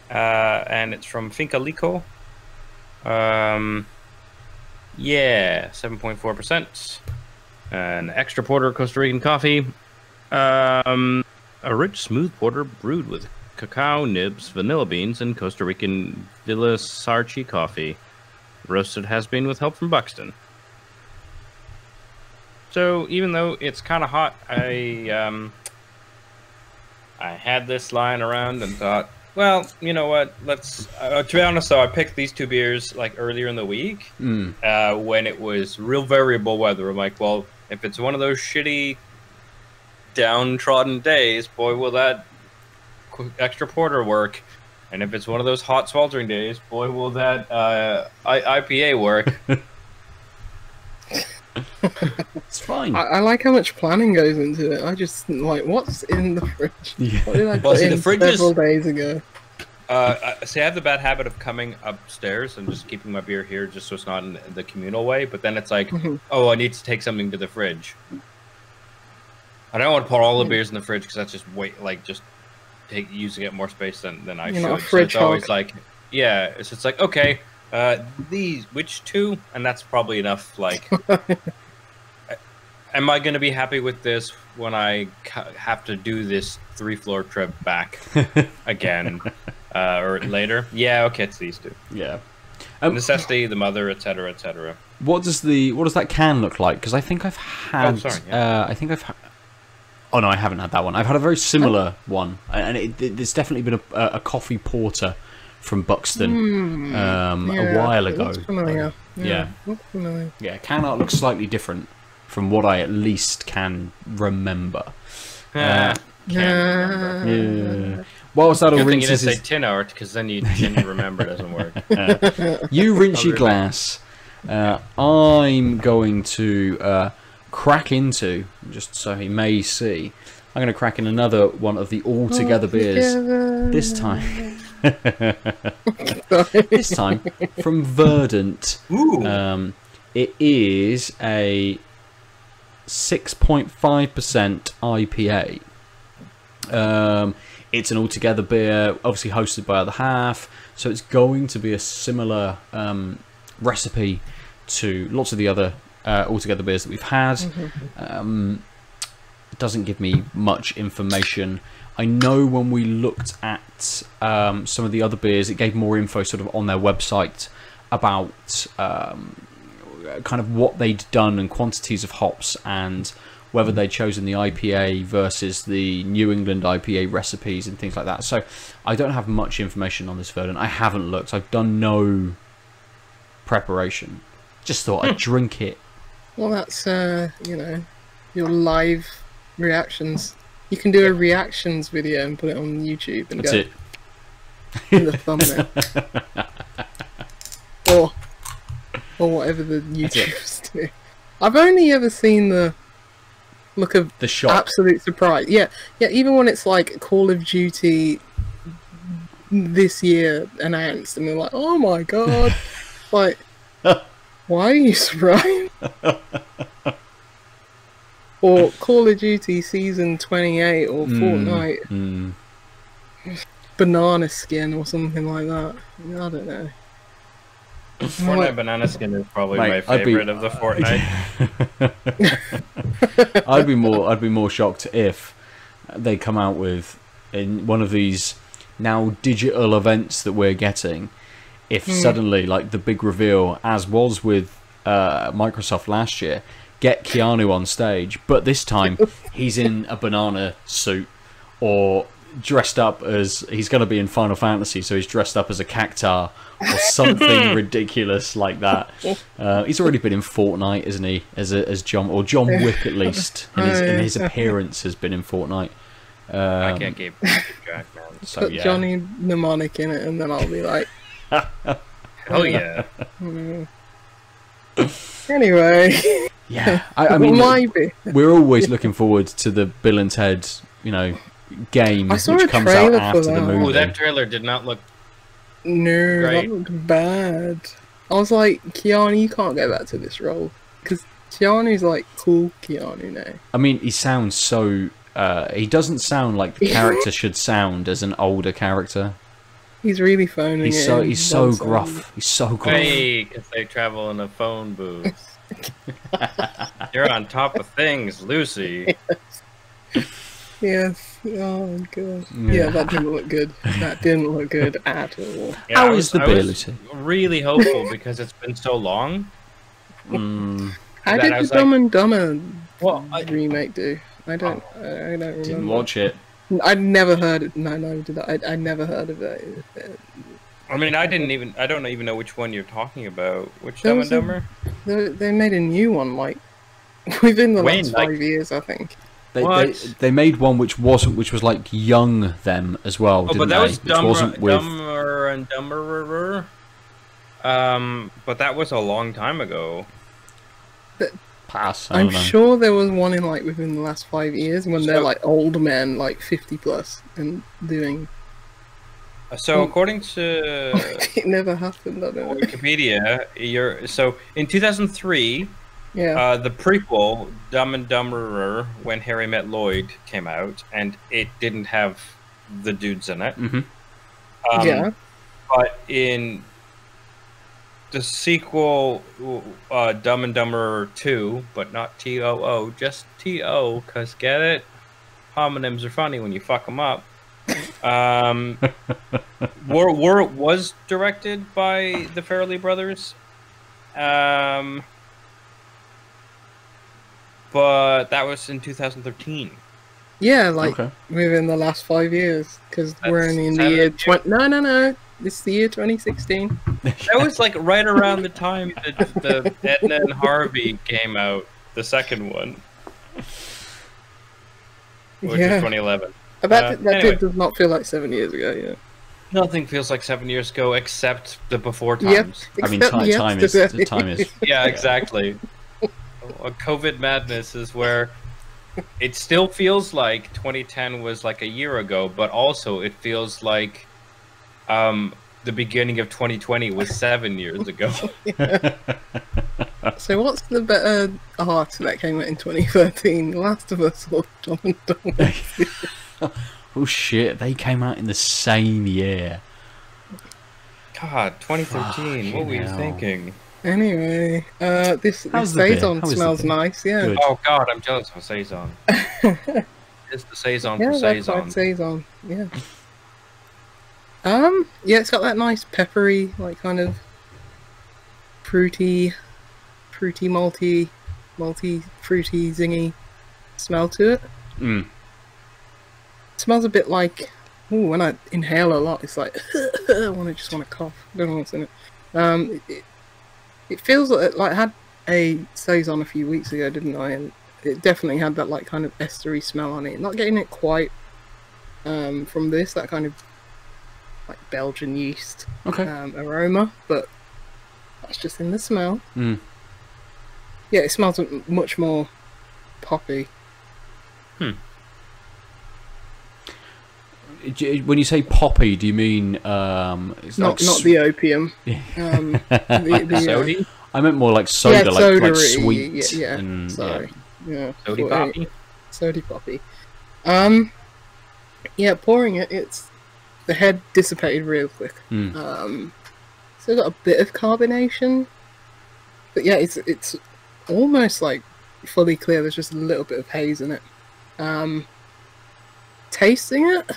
and it's from Finca Lico. 7.4%. An extra porter Costa Rican coffee. A rich, smooth porter brewed with cacao nibs, vanilla beans, and Costa Rican Villa Sarchi coffee. Roasted has been with help from Buxton. So even though it's kind of hot, I had this lying around and thought, well, you know what? Let's. To be honest, though, I picked these two beers like earlier in the week when it was real variable weather. I'm like, well, if it's one of those shitty, downtrodden days, boy, will that extra porter work. And if it's one of those hot, sweltering days, boy, will that IPA work. It's fine. I like how much planning goes into it. I just like, what's in the fridge? Yeah. What did I put in several days ago? See, I have the bad habit of coming upstairs and just keeping my beer here just so it's not in the communal way. But then it's like, oh, I need to take something to the fridge. I don't want to put all the beers in the fridge because that's just using up more space than I should. So it's always like, yeah, it's just like, okay, which two? And that's probably enough. Like, am I going to be happy with this when I have to do this 3-floor trip back again or later? Yeah, okay, it's these two. Yeah. Necessity, the mother, etc., etc. What does that can look like? Because I think I've had. Oh, sorry, yeah. Oh no, I haven't had that one. I've had a very similar one, and it's definitely been a coffee porter from Buxton a while ago. Looks familiar. Yeah. Looks familiar. Yeah, can art looks slightly different from what I at least can remember. Can't remember. Yeah. Whilst that all Good thing you rinses didn't say tin art, because then you didn't remember doesn't work. you rinse your glass. I'm going to crack into, just so he may see, I'm going to crack in another one of the all-together beers. This time. This time from Verdant. It is a 6.5% IPA. It's an all-together beer, obviously hosted by Other Half, so it's going to be a similar recipe to lots of the other all-together beers that we've had. It doesn't give me much information. I know when we looked at some of the other beers, it gave more info sort of on their website about kind of what they'd done and quantities of hops and whether they'd chosen the IPA versus the New England IPA recipes and things like that. So I don't have much information on this Verdant. I haven't looked. I've done no preparation. Just thought I'd drink it. Well, that's, you know, your live reactions. You can do a reactions video and put it on YouTube and That's go it. in the thumbnail. or whatever the YouTubers do. I've only ever seen the look of the shock. Absolute surprise. Yeah, even when it's like Call of Duty this year announced and they're like, oh my god. Like, why are you surprised? Or Call of Duty Season 28 or Fortnite banana skin or something like that. I don't know. Fortnite banana skin is probably my favorite of the Fortnite. I'd be more shocked if they come out with, in one of these now digital events that we're getting, if suddenly, like the big reveal, as was with Microsoft last year, get Keanu on stage, but this time he's in a banana suit or dressed up as, he's going to be in Final Fantasy, so he's dressed up as a cactuar or something ridiculous like that. He's already been in Fortnite, isn't he? As John Wick at least, in his appearance has been in Fortnite. I can't keep track, man. So, put Johnny Mnemonic in it, and then I'll be like, hell yeah. Anyway. Yeah, I mean, we're always looking forward to the Bill and Ted, you know, game which comes out after the movie. Ooh, that trailer did not look great. That looked bad. I was like, Keanu, you can't go back to this role because Keanu's like cool Keanu now. I mean, he sounds so. He doesn't sound like the character should sound as an older character. He's really phoning it. He's so gruff. He's so gruff. Hey, because they travel in a phone booth. You're on top of things, Lucy. Yes. Oh god. Yeah, that didn't look good. That didn't look good at all. Yeah, How is the beer, Lucy? Really hopeful because it's been so long. How That did I the was Dumb like- and Dumber Well, remake do? I don't remember. Didn't watch it. I never heard it. No, did I never heard of it. I mean, I don't even know which one you're talking about. Which There Dumb was and Dumber? They made a new one like within the When? last Like- 5 years, I think. They made one which was like young them as well. Oh, didn't but that they? was Which wasn't with. Dumber and Dumberer. But that was a long time ago. Pass. I I'm don't know. sure there was one in like within the last 5 years when they're So- like old men, like 50 plus, and doing. So according to It never happened. I don't know. Wikipedia, so in 2003, Yeah. the prequel Dumb and Dumberer, When Harry Met Lloyd, came out, and it didn't have the dudes in it. Mhm. Yeah. But in the sequel, Dumb and Dumberer 2, but not TOO, just TO, because get it? Homonyms are funny when you fuck them up. Was directed by the Farrelly brothers. But that was in 2013. Yeah, like Okay. within the last 5 years, because we're That's only in the 7 year years. 20. No. This is the year 2016. That was like right around the time that the Edna and Harvey came out, the second one, which Yeah. is 2011. That Anyway. does not feel like 7 years ago. Yeah. Nothing feels like 7 years ago except the before Yep. times. I mean, Except time yesterday. is. Yeah, exactly. A COVID madness is where it still feels like 2010 was like a year ago, but also it feels like the beginning of 2020 was 7 years ago. So what's the better art that came out in 2013? Last of Us or Dumb and Dumber? Oh shit! They came out in the same year. God, 2013. What were you hell. thinking? Anyway, this How's the beer? Saison How is the smells beer? nice, yeah. Good. Oh God, I'm jealous of a Saison. It's the Saison Yeah, for that's Saison. White Saison, yeah. Yeah, it's got that nice peppery, like kind of fruity, malty, fruity, zingy smell to it. Mm. It smells a bit like, ooh, when I inhale a lot, it's like I just want to cough. I don't know what's in it. It feels like I had a Saison a few weeks ago, didn't I? And it definitely had that like kind of estery smell on it. Not getting it quite from this, that kind of like Belgian yeast Okay. aroma, but that's just in the smell. Mm. Yeah, it smells much more poppy. When you say poppy, do you mean it's Not like not the opium. The Sody? I meant more like soda, yeah, like soda-y, sweet. Yeah, and, sorry. Yeah, Sody pouring poppy? it- Sody poppy. Yeah, pouring it, the head dissipated real quick. Mm. Still got a bit of carbonation, but yeah, it's almost like fully clear. There's just a little bit of haze in it. Tasting it,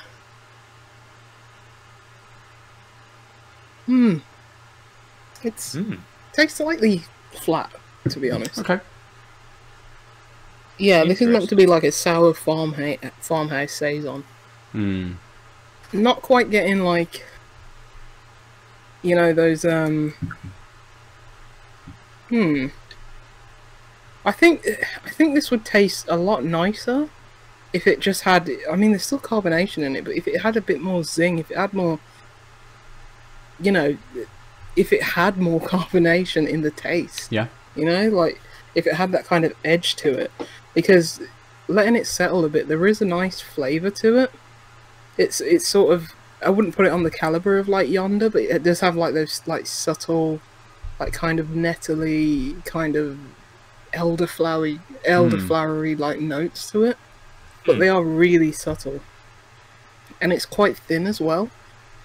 it's tastes slightly flat, to be honest. Okay. Yeah, this is meant to be like a sour farmhouse saison. Mm. Not quite getting like, you know, those I think this would taste a lot nicer if it just had, I mean, there's still carbonation in it, but if it had a bit more zing, if it had more, you know, if it had more carbonation in the taste. Yeah. You know, like if it had that kind of edge to it, because letting it settle a bit, there is a nice flavour to it. It's sort of, I wouldn't put it on the caliber of like Yonder, but it does have like those like subtle, like kind of nettly, kind of elderflowery like notes to it, but they are really subtle, and it's quite thin as well.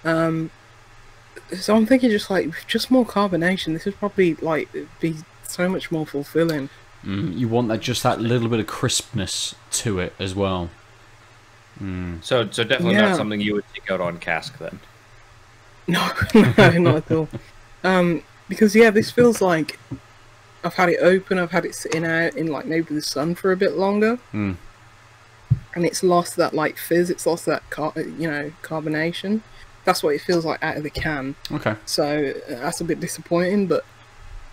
So I'm thinking just more carbonation. This would probably like be so much more fulfilling. You want that little bit of crispness to it as well. So definitely not something you would take out on cask then. No, no, not at all. Because this feels like I've had it open, I've had it sitting out in like maybe the sun for a bit longer, and it's lost that like fizz, it's lost that carbonation. That's what it feels like out of the can. Okay. So that's a bit disappointing, but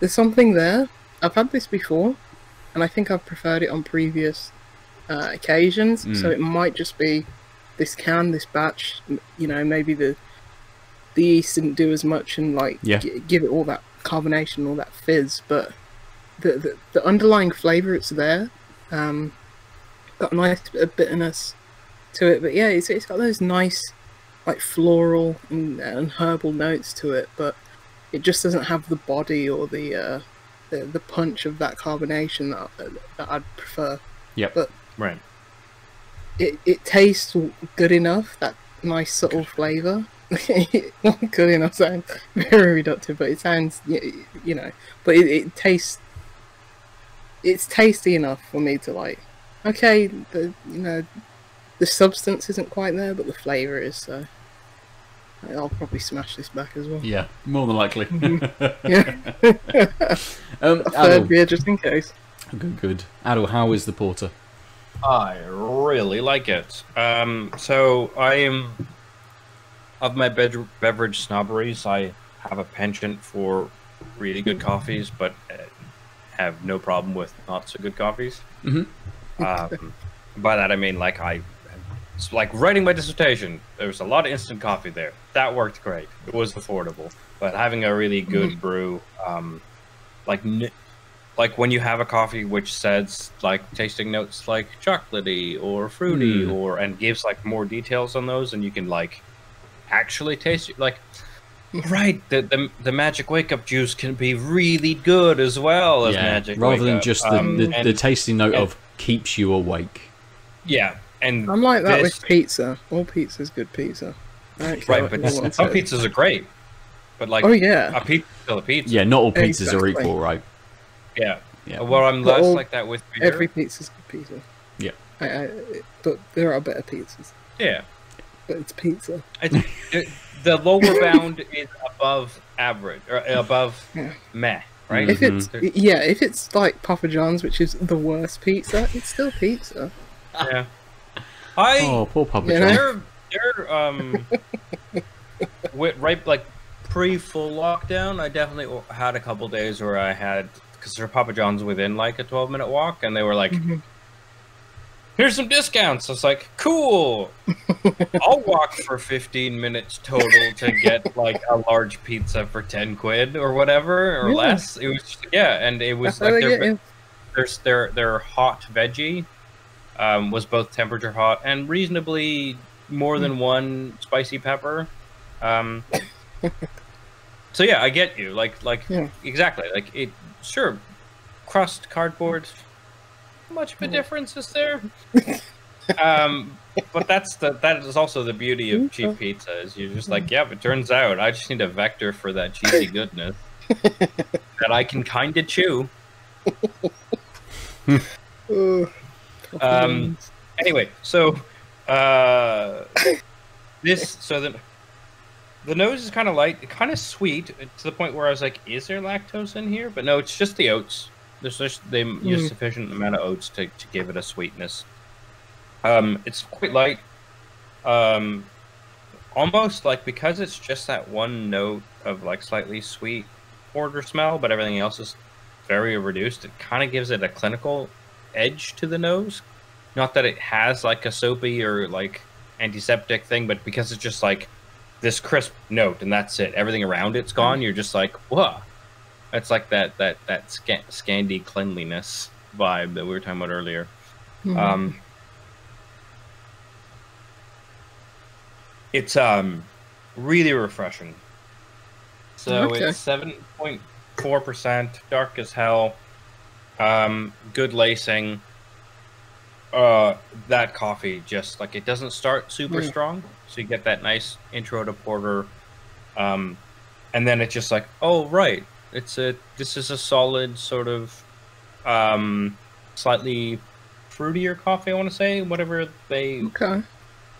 there's something there. I've had this before, and I think I've preferred it on previous occasions. So it might just be this batch. Maybe the yeast didn't do as much and like give it all that carbonation, all that fizz, but the underlying flavour, it's there. Got a nice bit of bitterness to it, but it's got those nice like floral and herbal notes to it, but it just doesn't have the body or the punch of that carbonation that I'd prefer. Yep. But right. It tastes good enough, that nice subtle flavour. Good enough sounds very reductive, but it sounds, but it tastes, it's tasty enough for me to like, okay, the substance isn't quite there, but the flavour is, so I'll probably smash this back as well. Yeah, more than likely. Yeah. A third beer just in case. Good. Aadil, how is the porter? I really like it. So I am, of my beverage snobberies, I have a penchant for really good coffees, but have no problem with not so good coffees. By that I mean, like, it's like writing my dissertation. There was a lot of instant coffee there. That worked great. It was affordable, but having a really good brew, like when you have a coffee which says like tasting notes like chocolatey or fruity and gives like more details on those, and you can like actually taste it, like the magic wake up juice can be really good as well as magic rather than wake just up. the tasty note of keeps you awake. And I'm like that with pizza. All pizza's good pizza. Right, but some pizzas are great, but like a pizza still a pizza. Yeah, not all pizzas are equal, right? Yeah. Well, I'm less like that with beer. Every pizza's good pizza. Yeah. But there are better pizzas. Yeah. But it's pizza. The lower bound is above average, or above meh, right? If it's like Papa John's, which is the worst pizza, it's still pizza. Yeah. Poor Papa John. Right, like pre-full lockdown, I definitely had a couple days where I had, because there are Papa John's within like a 12-minute walk, and they were like, here's some discounts. I was like, cool. I'll walk for 15 minutes total to get like a large pizza for 10 quid or whatever, or less. It was and it was like their hot veggie was both temperature hot and reasonably more than one spicy pepper. So yeah, I get you. Like exactly. Like it. Sure, crust, cardboard. How much of a difference is there? But that is also the beauty of cheap pizza. Is you're just like, it turns out I just need a vector for that cheesy goodness that I can kind of chew. Anyway, so the nose is kind of light, kind of sweet, to the point where I was like, is there lactose in here? But no, it's just the oats. They use sufficient amount of oats to give it a sweetness. It's quite light. Almost like, because it's just that one note of like slightly sweet porter smell, but everything else is very reduced, it kind of gives it a clinical edge to the nose. Not that it has like a soapy or like antiseptic thing, but because it's just like this crisp note and that's it. Everything around it's gone. You're just like, whoa. It's like that Scandi cleanliness vibe that we were talking about earlier. It's really refreshing. So it's 7.4%, dark as hell. Good lacing. That coffee just like, it doesn't start super strong, so you get that nice intro to porter, and then it's just like, oh right, this is a solid sort of slightly fruitier coffee, I want to say, whatever they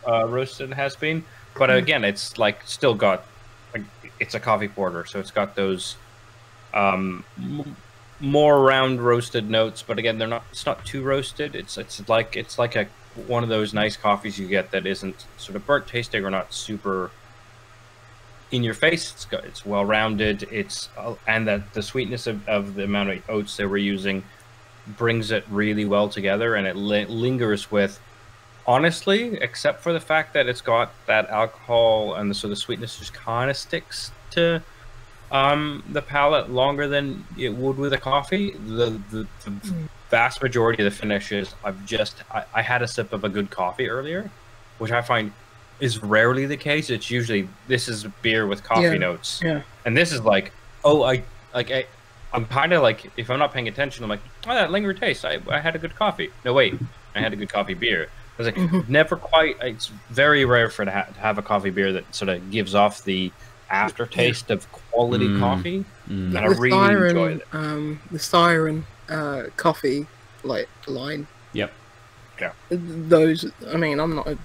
roasted it has been. But again, it's like still got, like, it's a coffee porter, so it's got those more round roasted notes. But again, they're not. It's not too roasted. It's like a one of those nice coffees you get that isn't sort of burnt tasting or not super in your face. It's well rounded. And that the sweetness of the amount of oats they were using brings it really well together, and it lingers with. Honestly, except for the fact that it's got that alcohol and so the sweetness just kind of sticks to the palate longer than it would with a coffee. The vast majority of the finishes, I had a sip of a good coffee earlier, which I find is rarely the case. It's usually, this is beer with coffee notes. Yeah. And this is like, I'm kind of like, if I'm not paying attention, I'm like, oh, that lingering taste. I had a good coffee. No, wait, I had a good coffee beer. I was like, never quite. It's very rare to have a coffee beer that sort of gives off the aftertaste of quality coffee. And I really enjoy it. The Siren coffee line. Yep. Yeah. Those. I mean, I'm not a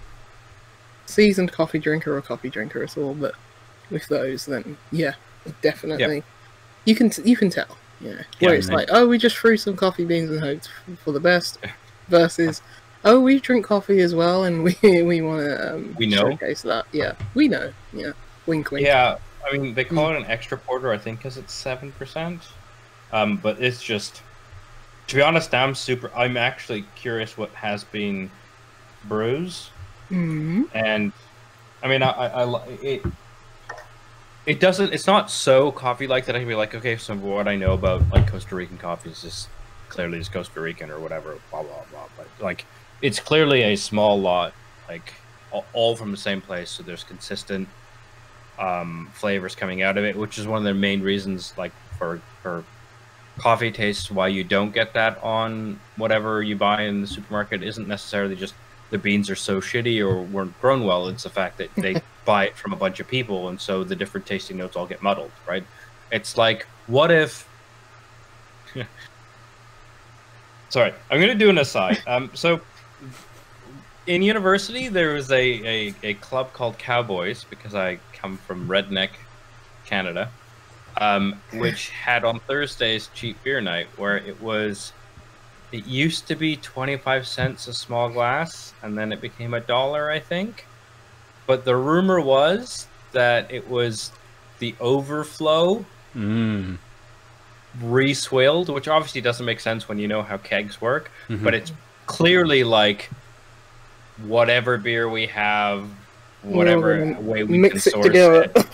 seasoned coffee drinker or coffee drinker at all, but with those, then yeah, definitely. Yep. You can tell. Yeah. Where it's like, oh, we just threw some coffee beans and hoped for the best, versus. Oh, we drink coffee as well, and we want to showcase that. Yeah, we know. Yeah, wink, wink. Yeah, I mean, they call it an extra porter, I think, because it's 7%. But it's just, to be honest, I'm actually curious what has been brews. And I mean, it doesn't. It's not so coffee-like that I can be like, okay, so what I know about like Costa Rican coffee is just clearly is Costa Rican or whatever, blah blah blah. But like. It's clearly a small lot, like all from the same place, so there's consistent flavors coming out of it, which is one of the main reasons, like for coffee tastes, why you don't get that on whatever you buy in the supermarket. Isn't necessarily just the beans are so shitty or weren't grown well. It's the fact that they buy it from a bunch of people, and so the different tasting notes all get muddled, right? It's like, what if? Sorry, I'm gonna do an aside. So. In university, there was a club called Cowboys, because I come from redneck Canada, which had on Thursdays cheap beer night, where it used to be 25 cents a small glass, and then it became $1, I think. But the rumor was that it was the overflow re-swilled, which obviously doesn't make sense when you know how kegs work, but it's clearly like whatever beer we have, whatever way we can source it,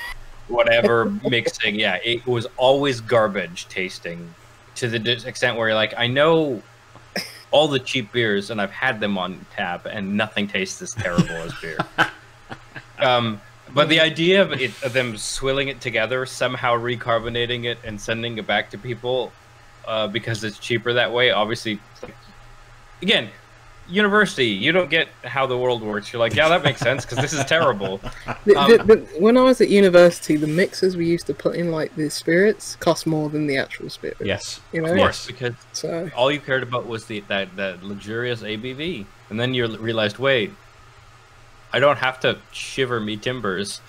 whatever mixing, it was always garbage tasting, to the extent where you're like, I know all the cheap beers and I've had them on tap and nothing tastes as terrible as beer. But the idea of them swilling it together, somehow recarbonating it and sending it back to people because it's cheaper that way, obviously, again, university, you don't get how the world works. You're like, yeah, that makes sense, because this is terrible. When I was at university, the mixers we used to put in like the spirits cost more than the actual spirits. Yes, you know, of course, because all you cared about was that luxurious ABV, and then you realized, wait, I don't have to shiver me timbers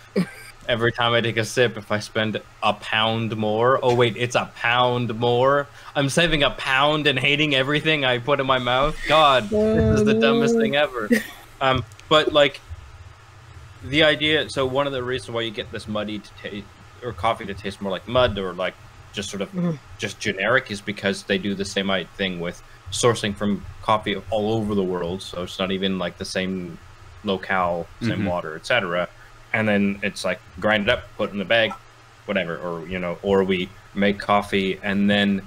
every time I take a sip if I spend £1 more. Oh wait, it's £1 more. I'm saving £1 and hating everything I put in my mouth. God, this is the dumbest thing ever. But like the idea. So one of the reasons why you get this muddy to taste, or coffee to taste more like mud, or like just sort of just generic, is because they do the same thing with sourcing from coffee all over the world. So it's not even like the same locale, same water, etc. And then it's like grind it up, put it in the bag, whatever, or or we make coffee and then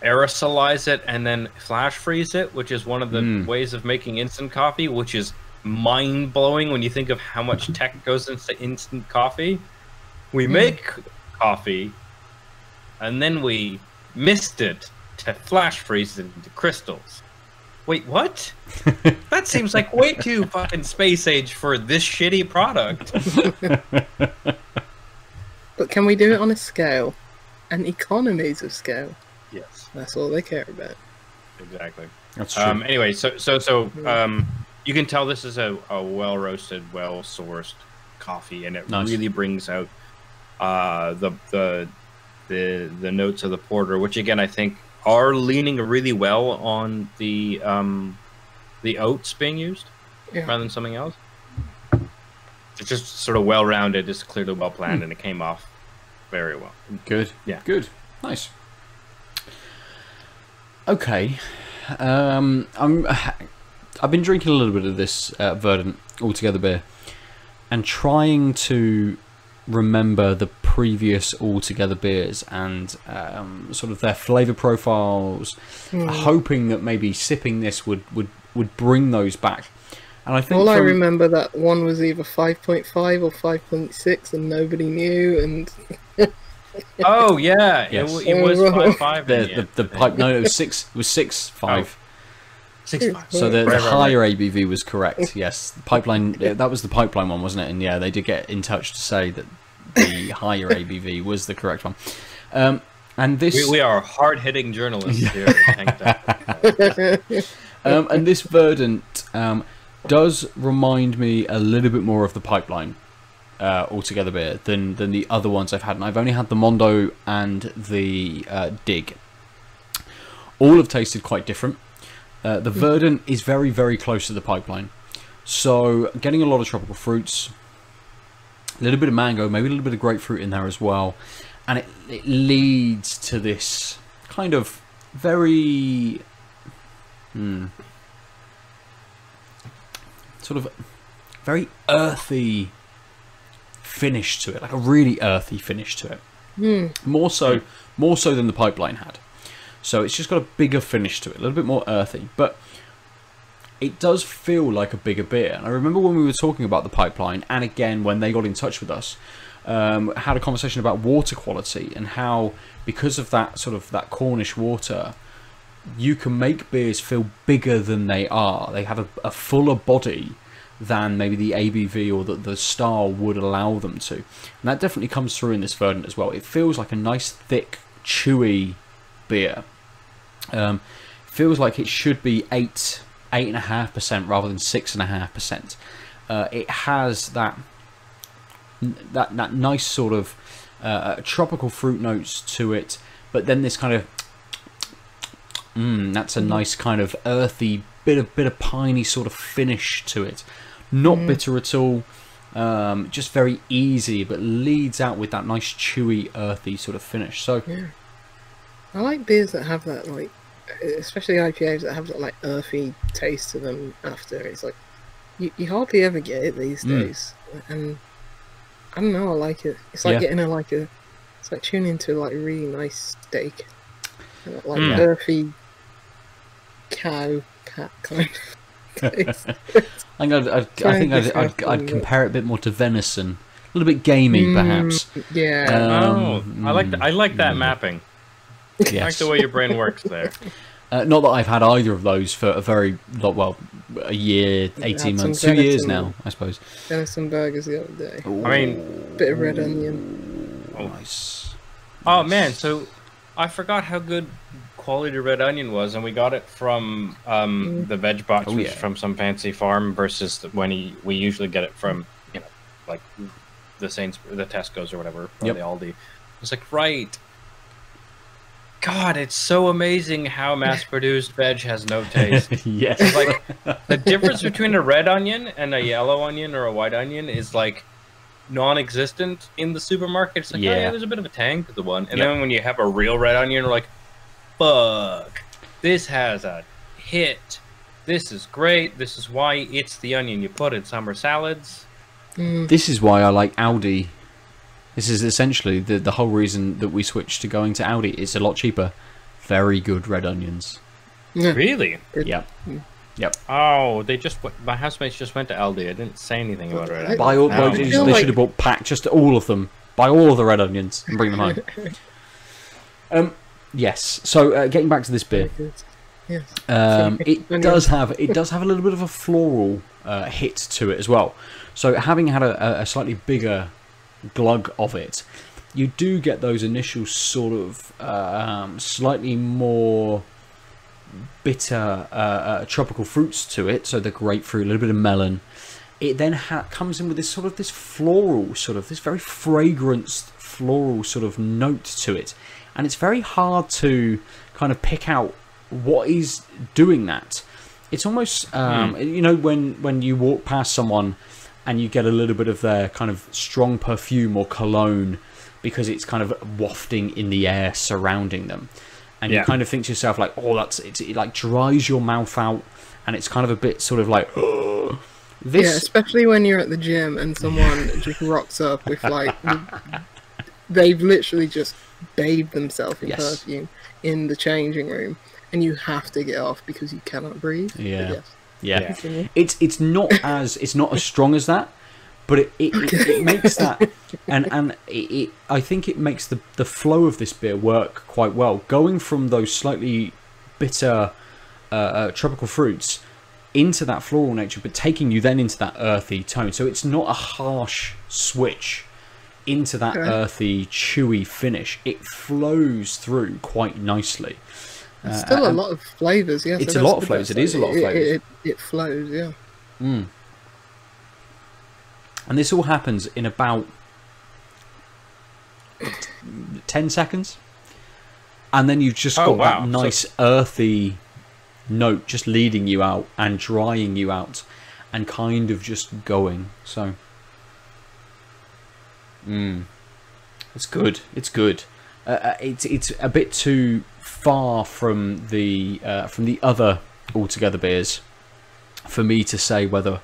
aerosolize it and then flash freeze it, which is one of the ways of making instant coffee, which is mind blowing when you think of how much tech goes into instant coffee. We make coffee and then we mist it to flash freeze it into crystals. Wait, what? That seems like way too fucking space age for this shitty product. But can we do it on a scale? And economies of scale? Yes. That's all they care about. Exactly. That's true. Anyway, so You can tell this is a well roasted, well sourced coffee, and it really brings out the notes of the porter, which again I think are leaning really well on the oats being used rather than something else. It's just sort of well rounded, it's clearly well planned, and it came off very well. Good. Yeah. Good. Nice. Okay. I've been drinking a little bit of this Verdant Altogether beer and trying to remember the previous Altogether beers and sort of their flavour profiles, hoping that maybe sipping this would bring those back. And I think I remember that one was either 5.5 or 5.6 and nobody knew, and oh yeah, yes. it was 5.5. The pipe, no, it was 6. It was 6.5. 6.5. So the higher ABV was correct. Yes, the pipeline. That was the pipeline one, wasn't it? And yeah, they did get in touch to say that the higher ABV was the correct one. And this we are hard hitting journalists here. And this Verdant does remind me a little bit more of the pipeline Altogether beer than the other ones I've had, and I've only had the Mondo and the Dig. All have tasted quite different. The Verdant is very, very close to the pipeline, so getting a lot of tropical fruits, a little bit of mango, maybe a little bit of grapefruit in there as well, and it leads to this kind of very sort of very earthy finish to it, like a really earthy finish to it. More so than the pipeline had. So it's just got a bigger finish to it, a little bit more earthy, but it does feel like a bigger beer. And I remember when we were talking about the pipeline, and again when they got in touch with us, had a conversation about water quality and how, because of that sort of that Cornish water, you can make beers feel bigger than they are. They have a fuller body than maybe the ABV or the style would allow them to. And that definitely comes through in this Verdant as well. It feels like a nice, thick, chewy beer. Feels like it should be 8.5% rather than 6.5%. It has that nice sort of tropical fruit notes to it, but then this kind of that's a nice kind of earthy bit of piney sort of finish to it. Not bitter at all, just very easy, but leads out with that nice chewy earthy sort of finish. So I like beers that have that, like, especially IPAs that have that like earthy taste to them after. It's like you hardly ever get it these days, and I don't know, I like it. It's like getting it's like tuning into like a really nice steak, like earthy cow pat kind of taste. I think I'd compare it a bit more to venison, a little bit gamey perhaps. Yeah. I like that mapping. Yes. I like the way your brain works there. Not that I've had either of those for a year, 18 months, 2 years now, I suppose. Venison burgers the other day. Ooh. I mean, bit of red onion. Oh, nice. Oh man, so I forgot how good quality red onion was, and we got it from the veg box, which is from some fancy farm, versus we usually get it from like the Tesco's or whatever, or the Aldi. It's like, right. God, it's so amazing how mass-produced veg has no taste. Yes. It's like the difference between a red onion and a yellow onion or a white onion is like non-existent in the supermarket. It's like, oh, yeah, there's a bit of a tang to the one. And then when you have a real red onion, you're like, fuck, this has a hit. This is great. This is why it's the onion you put in summer salads. This is why I like Aldi. This is essentially the whole reason that we switched to going to Aldi. It's a lot cheaper. Very good red onions. Yeah. Really? Yep. Yep. Oh, my housemates just went to Aldi. I didn't say anything about red onions. Buy all, they should have bought pack, just all of them. Buy all of the red onions and bring them home. Yes. So getting back to this beer, yes. It does have a little bit of a floral hit to it as well. So having had a slightly bigger glug of it, you do get those initial sort of slightly more bitter tropical fruits to it, so the grapefruit, a little bit of melon. It then comes in with this floral, this very fragrant floral sort of note to it, and it's very hard to kind of pick out what is doing that. It's almost you know, when you walk past someone and you get a little bit of their kind of strong perfume or cologne because it's kind of wafting in the air surrounding them, and you kind of think to yourself like, oh, it like dries your mouth out, and it's kind of a bit sort of like this. Yeah, especially when you're at the gym and someone just rocks up with like they've literally just bathed themselves in perfume in the changing room, and you have to get off because you cannot breathe. Yeah. It's not as strong as that, but it makes that, and I think it makes the flow of this beer work quite well, going from those slightly bitter tropical fruits into that floral nature, but taking you then into that earthy tone. So it's not a harsh switch into that earthy, chewy finish. It flows through quite nicely. It's still a lot of flavours, yeah. It's a lot of flavours. It is a lot of flavours. It flows, yeah. And this all happens in about 10 seconds. And then you've just got that nice earthy note just leading you out and drying you out and kind of just going. So it's good. It's good. It's a bit too far from the other altogether beers for me to say whether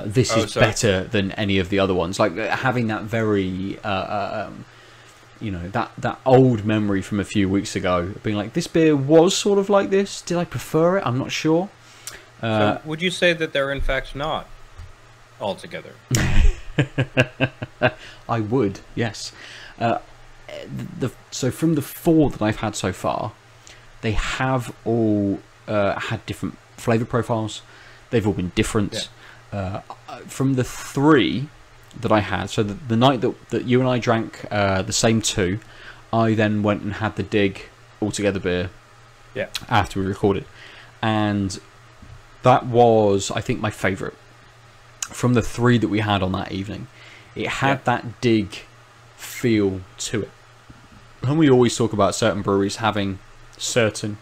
this is better than any of the other ones. Like having that very you know, that old memory from a few weeks ago, being like, this beer was sort of like this. Did I prefer it? I'm not sure. So would you say that they're in fact not altogether? I would, yes. So from the 4 that I've had so far, they have all had different flavour profiles. They've all been different. From the 3 that I had, so the night that you and I drank the same 2, I then went and had the Dig altogether beer after we recorded, and that was, I think, my favourite from the 3 that we had on that evening. It had that Dig feel to it, and we always talk about certain breweries having certain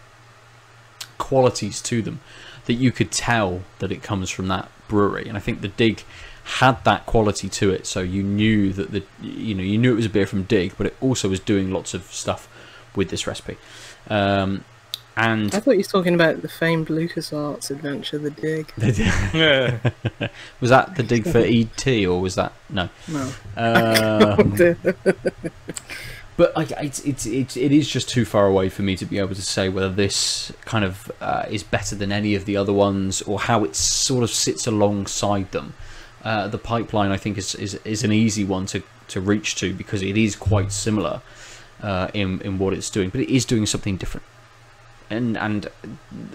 qualities to them that you could tell that it comes from that brewery, and I think the Dig had that quality to it, so you knew that you knew it was a beer from Dig, but it also was doing lots of stuff with this recipe. And I thought you were talking about the famed LucasArts adventure, the Dig. Was that the Dig for ET, or was that no? But it is just too far away for me to be able to say whether this kind of is better than any of the other ones, or how it sort of sits alongside them. The pipeline, I think, is an easy one to reach to, because it is quite similar in what it's doing, but it is doing something different. And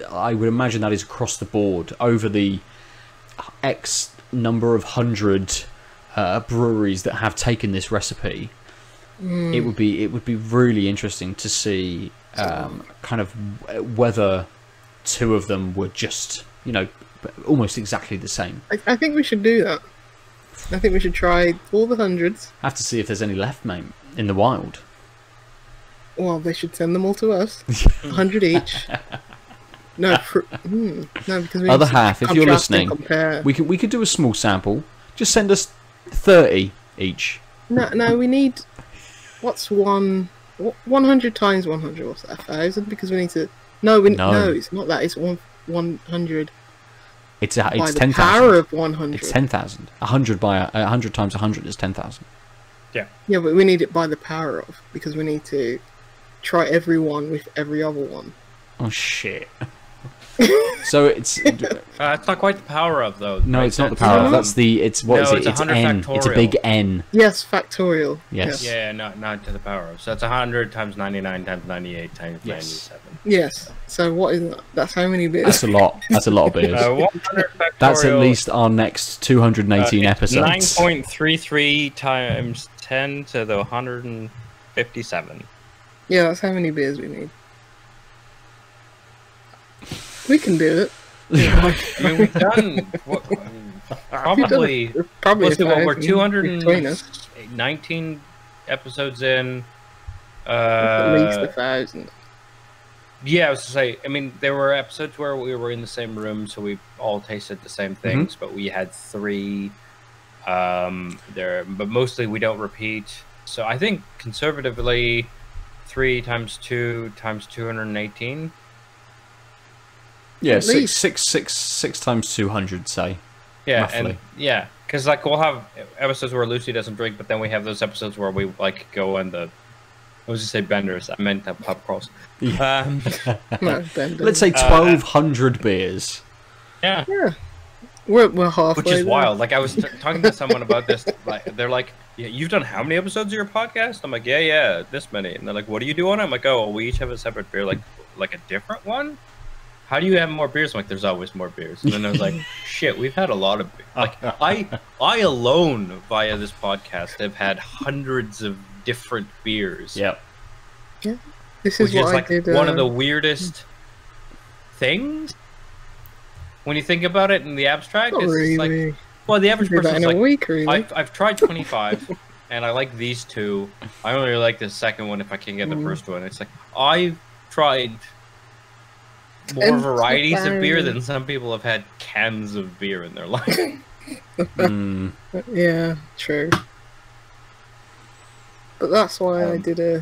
I would imagine that is across the board over the X number of 100 breweries that have taken this recipe. It would be really interesting to see kind of whether 2 of them were just, you know, almost exactly the same. I think we should do that. I think we should try all the 100s. I have to see if there's any left, mate, in the wild. Well, they should send them all to us. 100 each. No, no, because we other half, if you're listening, we could do a small sample. Just send us 30 each. No, we need. What's 100 times 100? What's that? 1,000? Because we need to. No, it's not that. It's 100. It's 10,000. The power of 100. It's 10,000. 100 by 100 times 100 is 10,000. Yeah. Yeah, but we need it by the power of, because we need to try every one with every other one. Oh shit. So it's not quite the power of, though. No, right? it's not the power of. That's the. It's what is it? It's N. Factorial. It's a big N. Yes, factorial. Yes. Yeah, not to the power of. So it's 100 times 99 times 98 times 97. Yes. So what is that? That's how many beers? That's a lot. That's a lot of beers. 100 factorial. That's at least our next 218 episodes. 9.33 times 10 to the 157. Yeah, that's how many beers we need. We can do it. I mean, we've done probably we're 219 episodes in. At least 1,000. Yeah, I was to say. I mean, there were episodes where we were in the same room, so we all tasted the same things, but we had 3 there. But mostly we don't repeat. So I think conservatively, 3 times 2 times 218. Yeah, six times 200, say. Yeah, roughly. and because like we'll have episodes where Lucy doesn't drink, but then we have those episodes where we like go on the. I was just say benders. I meant the pub crawls. No, Let's say 1,200 beers. Yeah. We're halfway. Which is there. wild. Like I was talking to someone about this. Like they're like, "Yeah, you've done how many episodes of your podcast?" I'm like, "Yeah, this many." And they're like, "What do you do on it?" I'm like, "Oh, we each have a separate beer, like a different one." How do you have more beers? I'm like, there's always more beers. And then I was like, shit, we've had a lot of beers. Like I alone via this podcast have had hundreds of different beers. Yep. Yeah. This is which what is like I did, one of the weirdest things when you think about it in the abstract. Not It's really. like, well, the average person is in a like, week, really. I've tried 25 and I like these 2. I only like the second one if I can get the first one. It's like I've tried more varieties of beer than some people have had cans of beer in their life. Yeah, true. But that's why I did a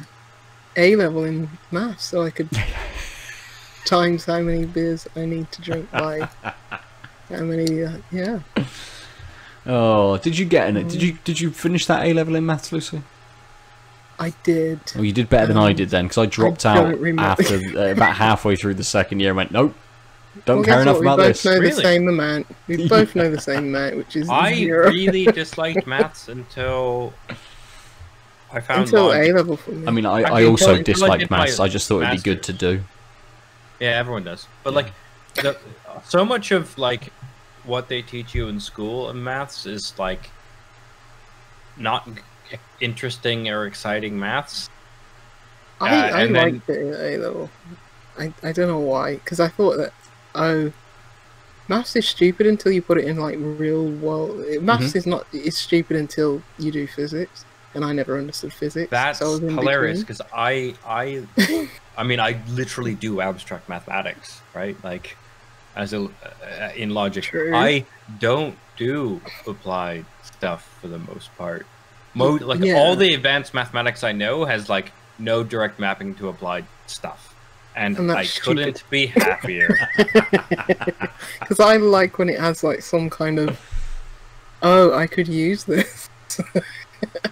A-level in maths, so I could times how many beers I need to drink by how many. Yeah. Oh, did you get in it? Did you finish that A-level in maths, Lucy? I did. Well, you did better than I did then, because I dropped out remember. after about halfway through the second year and went, nope, don't care guess enough what? about this. We both know Really? the same amount. We both know the same amount, which is I 0. really disliked maths until I found Until logic. A-level for me. I mean, I Actually, also until I did disliked my maths. I just thought it'd be good to masters. do. Yeah, everyone does. But like, so much of like what they teach you in school in maths is like not interesting or exciting maths. I and then- liked it at A-level. I don't know why, because I thought that, maths is stupid until you put it in like real world. Maths is not. It's stupid until you do physics, and I never understood physics. That's so I was in hilarious between. because I mean, I literally do abstract mathematics, right? Like, as a in logic, True. I don't do applied stuff for the most part. All the advanced mathematics I know has like no direct mapping to applied stuff, and I that's couldn't be happier. Because I like when it has like some kind of, I could use this.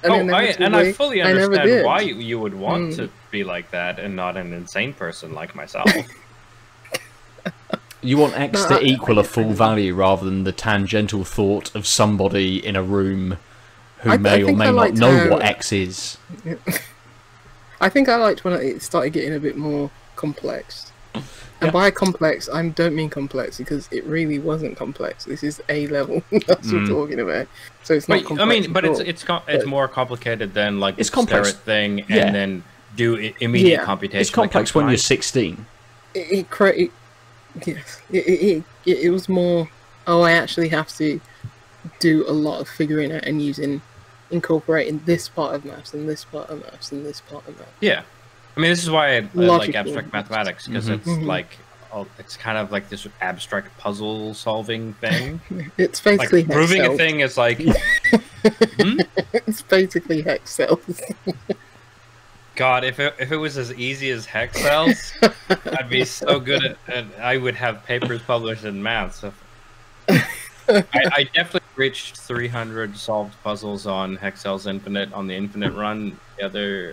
and I fully I never understand did. why you would want to be like that and not an insane person like myself. You want X to equal a full value rather than the tangential thought of somebody in a room who may or may not know what X is. I think I liked when it started getting a bit more complex. And by complex, I don't mean complex because it really wasn't complex. This is A-level. That's what we're talking about. So it's not complex. I mean, but at all. it's more complicated than like it's complex thing yeah. and then do immediate computation. It's complex when you're 16. It was more. Oh, I actually have to do a lot of figuring out and incorporating this part of maths and this part of maths and this part of maths. Yeah, I mean, this is why I like abstract mathematics because it's like it's kind of like this abstract puzzle solving thing. It's basically like proving Hexcells. a thing is like It's basically Hexcells. God, if it was as easy as Hexcells, I'd be so good at I would have papers published in maths. I definitely reached 300 solved puzzles on Hexcells Infinite on the Infinite run the other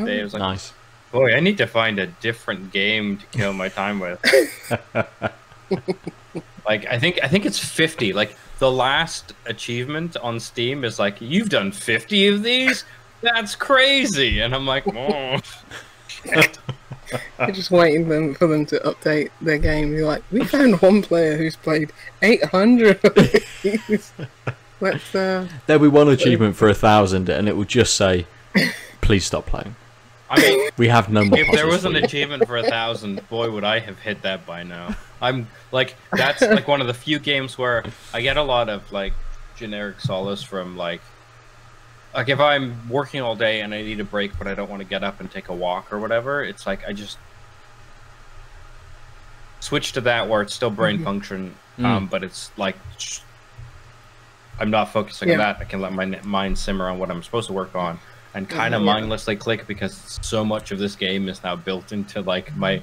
day. I was like, Nice. Boy, I need to find a different game to kill my time with. Like, I think it's 50. Like, the last achievement on Steam is like, you've done 50 of these? That's crazy! And I'm like, oh. You're just waiting for them to update their game. You're like, we found one player who's played 800 of these. Let's, There'll be one achievement for 1,000 and it will just say, please stop playing. I mean, we have no more if there puzzles was an for you. achievement for 1,000, boy, would I have hit that by now. I'm like, that's like one of the few games where I get a lot of like generic solace from like if I'm working all day and I need a break, but I don't want to get up and take a walk or whatever, it's like I just switch to that where it's still brain function, but it's like I'm not focusing on that. I can let my mind simmer on what I'm supposed to work on and kind of mindlessly click, because so much of this game is now built into like my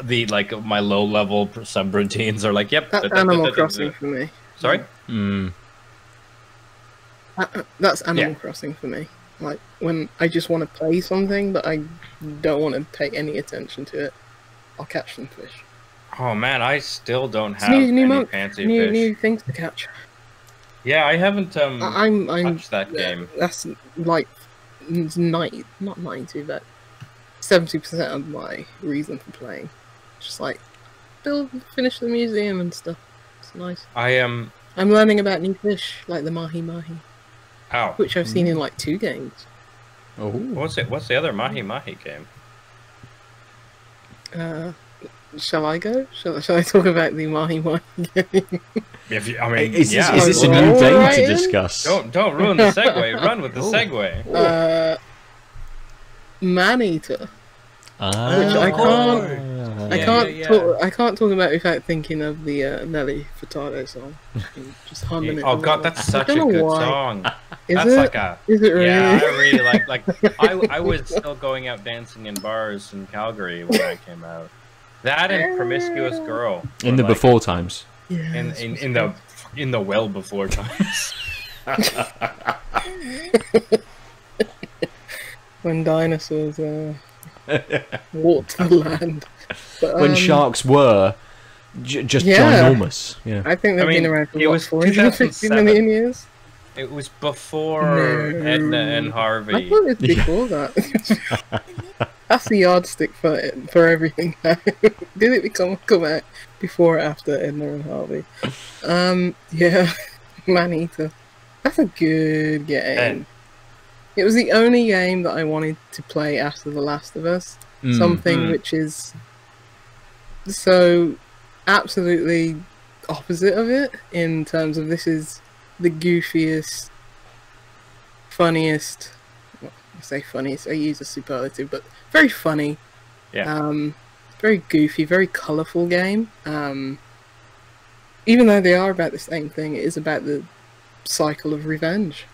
my low level subroutines are like, yep. That's Animal Crossing for me. Sorry? That's Animal Crossing for me. Like, when I just want to play something, but I don't want to pay any attention to it, I'll catch some fish. Oh man, I still don't have any fancy fish. New things to catch. Yeah, I haven't I'm touched that game. That's like 90, not 90, but 70% of my reason for playing. Just like finish the museum and stuff. It's nice. I'm learning about new fish, like the mahi mahi. Ow. Which I've seen in like 2 games. Oh. What's the other mahi mahi game? Shall I go? Shall I talk about the mahi mahi game? Is this a new game to discuss? Don't ruin the segue. Run with the segue. Maneater. Which I can't talk about without thinking of the Nelly Furtado song. Just humming it. Oh god, that's such a good song. Is it really? Yeah, I really like. I was still going out dancing in bars in Calgary when I came out. That and Promiscuous Girl. In the before times. Yeah. In the well before times. When dinosaurs walked the land. But, when sharks were just ginormous. Yeah. I think they've been around for 450 million years. It was before Edna and Harvey. I thought it was before that. That's the yardstick for everything. Did it come out before or after Edna and Harvey? Yeah, Maneater. That's a good game. It was the only game that I wanted to play after The Last of Us. Something which is so absolutely opposite of it in terms of this is the goofiest, funniest. I say funniest. I use a superlative, but very funny. Yeah. Very goofy, very colourful game. Even though they are about the same thing, it is about the cycle of revenge.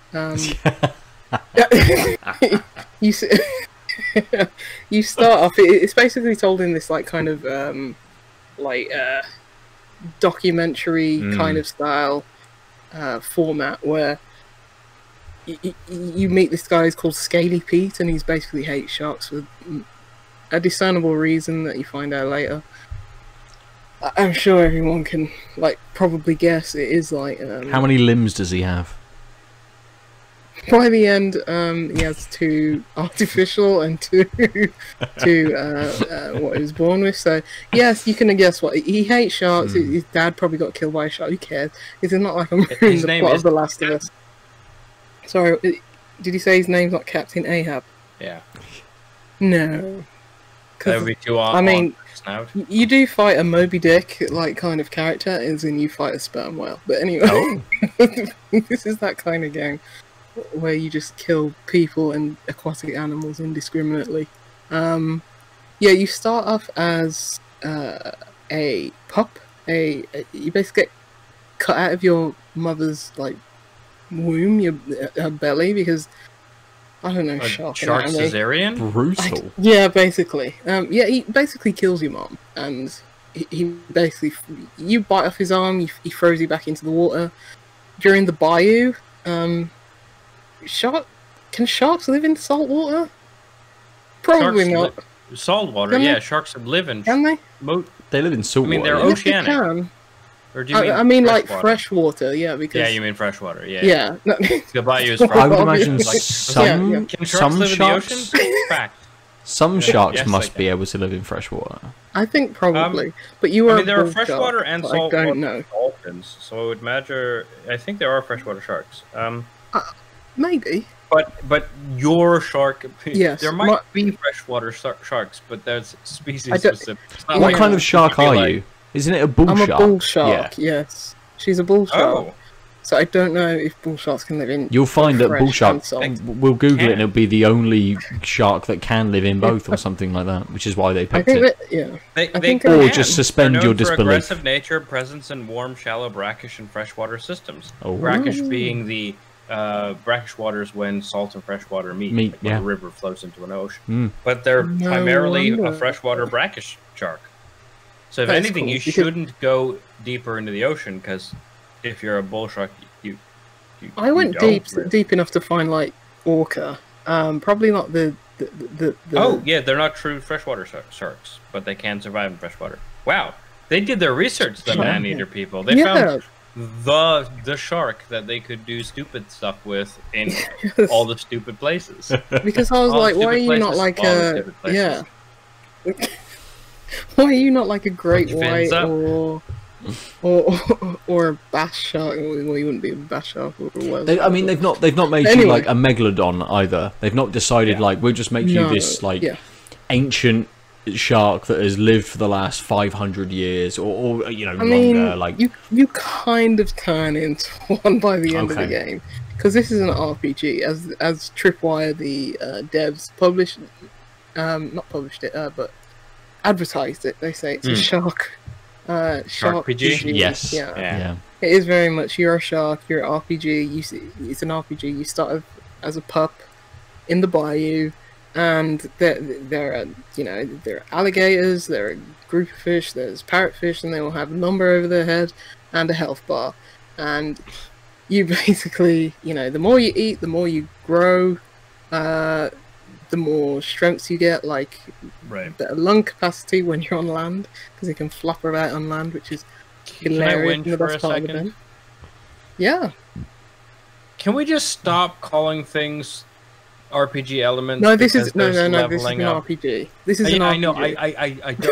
You you start off. It's basically told in this like kind of documentary kind of style format where you meet this guy who's called Scaly Pete, and he's basically hates sharks for a discernible reason that you find out later. I'm sure everyone can like probably guess. It is like how many limbs does he have? By the end, he has 2 artificial and 2 what he was born with. So yes, you can guess what he hates sharks. His dad probably got killed by a shark. Who cares? It's not like I'm ruining the plot of The Last of Us. Sorry, did you say his name's not Captain Ahab? Yeah. No. That would be too on. I mean, you do fight a Moby Dick like kind of character, as in you fight a sperm whale. But anyway, this is that kind of game where you just kill people and aquatic animals indiscriminately. Yeah, you start off as a pup. You basically get cut out of your mother's like womb, her belly, because I don't know, shark cesarean? Brutal. Yeah, basically. Yeah, he basically kills your mom, and he basically you bite off his arm, he throws you back into the water. During the bayou, can sharks live in salt water? Probably not. Salt water, yeah. Sharks live in. Can they? They live in salt water. I mean, they're oceanic. Yes, they can. Or do you mean I mean like freshwater, yeah. Because yeah, you mean freshwater, yeah. Yeah. The bayou is freshwater. I would imagine like, some sharks live sharks. In the ocean? Fact. Some sharks must be able to live in freshwater. I think probably, but you are. I mean, there are freshwater and saltwater dolphins, so I would imagine. I think there are freshwater sharks. Maybe. But your shark, Yes, there might be freshwater sharks, but there's species specific. What kind of shark are you? Isn't it a bull shark? I'm a bull shark. Yeah. Yes, she's a bull shark. Oh. So I don't know if bull sharks can live in. You'll find that bull shark. We'll Google it, and it'll be the only shark that can live in both, or something like that. Which is why they picked it. Or just suspend your disbelief. For aggressive nature, presence in warm, shallow, brackish, and freshwater systems. Oh. Brackish being the brackish waters when salt and freshwater meet, like when a river flows into an ocean. But they're primarily a freshwater brackish shark. So if anything, you shouldn't go deeper into the ocean, because if you're a bull shark, I went deep enough to find like orca. Probably not the. Oh yeah, they're not true freshwater sharks, but they can survive in freshwater. Wow, they did their research, the Maneater people. They found the shark that they could do stupid stuff with in all the stupid places. Because I was like, why are you not like a Why are you not like a great white or a bass shark? Well, you wouldn't be a bass shark or a whale. I mean, they've not made you like a megalodon either. They've not decided like we'll just make you this like ancient shark that has lived for the last 500 years or you know longer. Like you kind of turn into one by the end of the game, because this is an RPG. As Tripwire, the devs published, not published it, but advertised it. They say it's a shark RPG. Yes. Yeah. It is very much, you're a shark, you're an RPG. It's an RPG. You start as a pup in the bayou, and there are alligators, there are a group of fish, there's parrotfish, and they will have a number over their head and a health bar. And you basically, the more you eat, the more you grow. The more strengths you get, like better lung capacity when you're on land, because you can flop about on land, which is hilarious in the best part of the game. Yeah. Can we just stop calling things RPG elements? No, this is no. This is an RPG. This is an RPG. I know.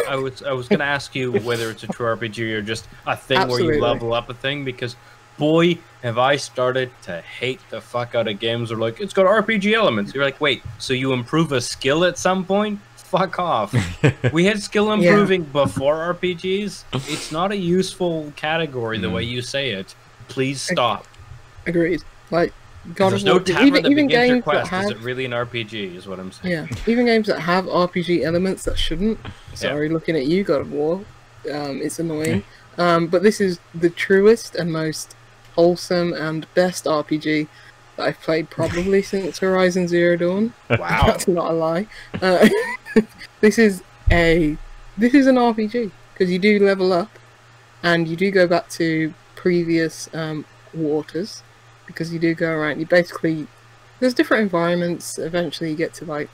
I was going to ask you whether it's a true RPG or just a thing where you level up a thing, because boy, have I started to hate the fuck out of games where like, it's got RPG elements. You're like, wait, so you improve a skill at some point? Fuck off. We had skill improving before RPGs. It's not a useful category the way you say it. Please stop. Agreed. Like, there's no tavern that begins your quest. Is it really an RPG, is what I'm saying. Yeah, even games that have RPG elements that shouldn't. Sorry, looking at you, God of War. It's annoying. But this is the truest and most wholesome and best RPG that I've played probably since Horizon Zero Dawn. Wow, that's not a lie. This is an RPG, because you do level up, and you do go back to previous waters, because you do go around. You basically, there's different environments. Eventually, you get to like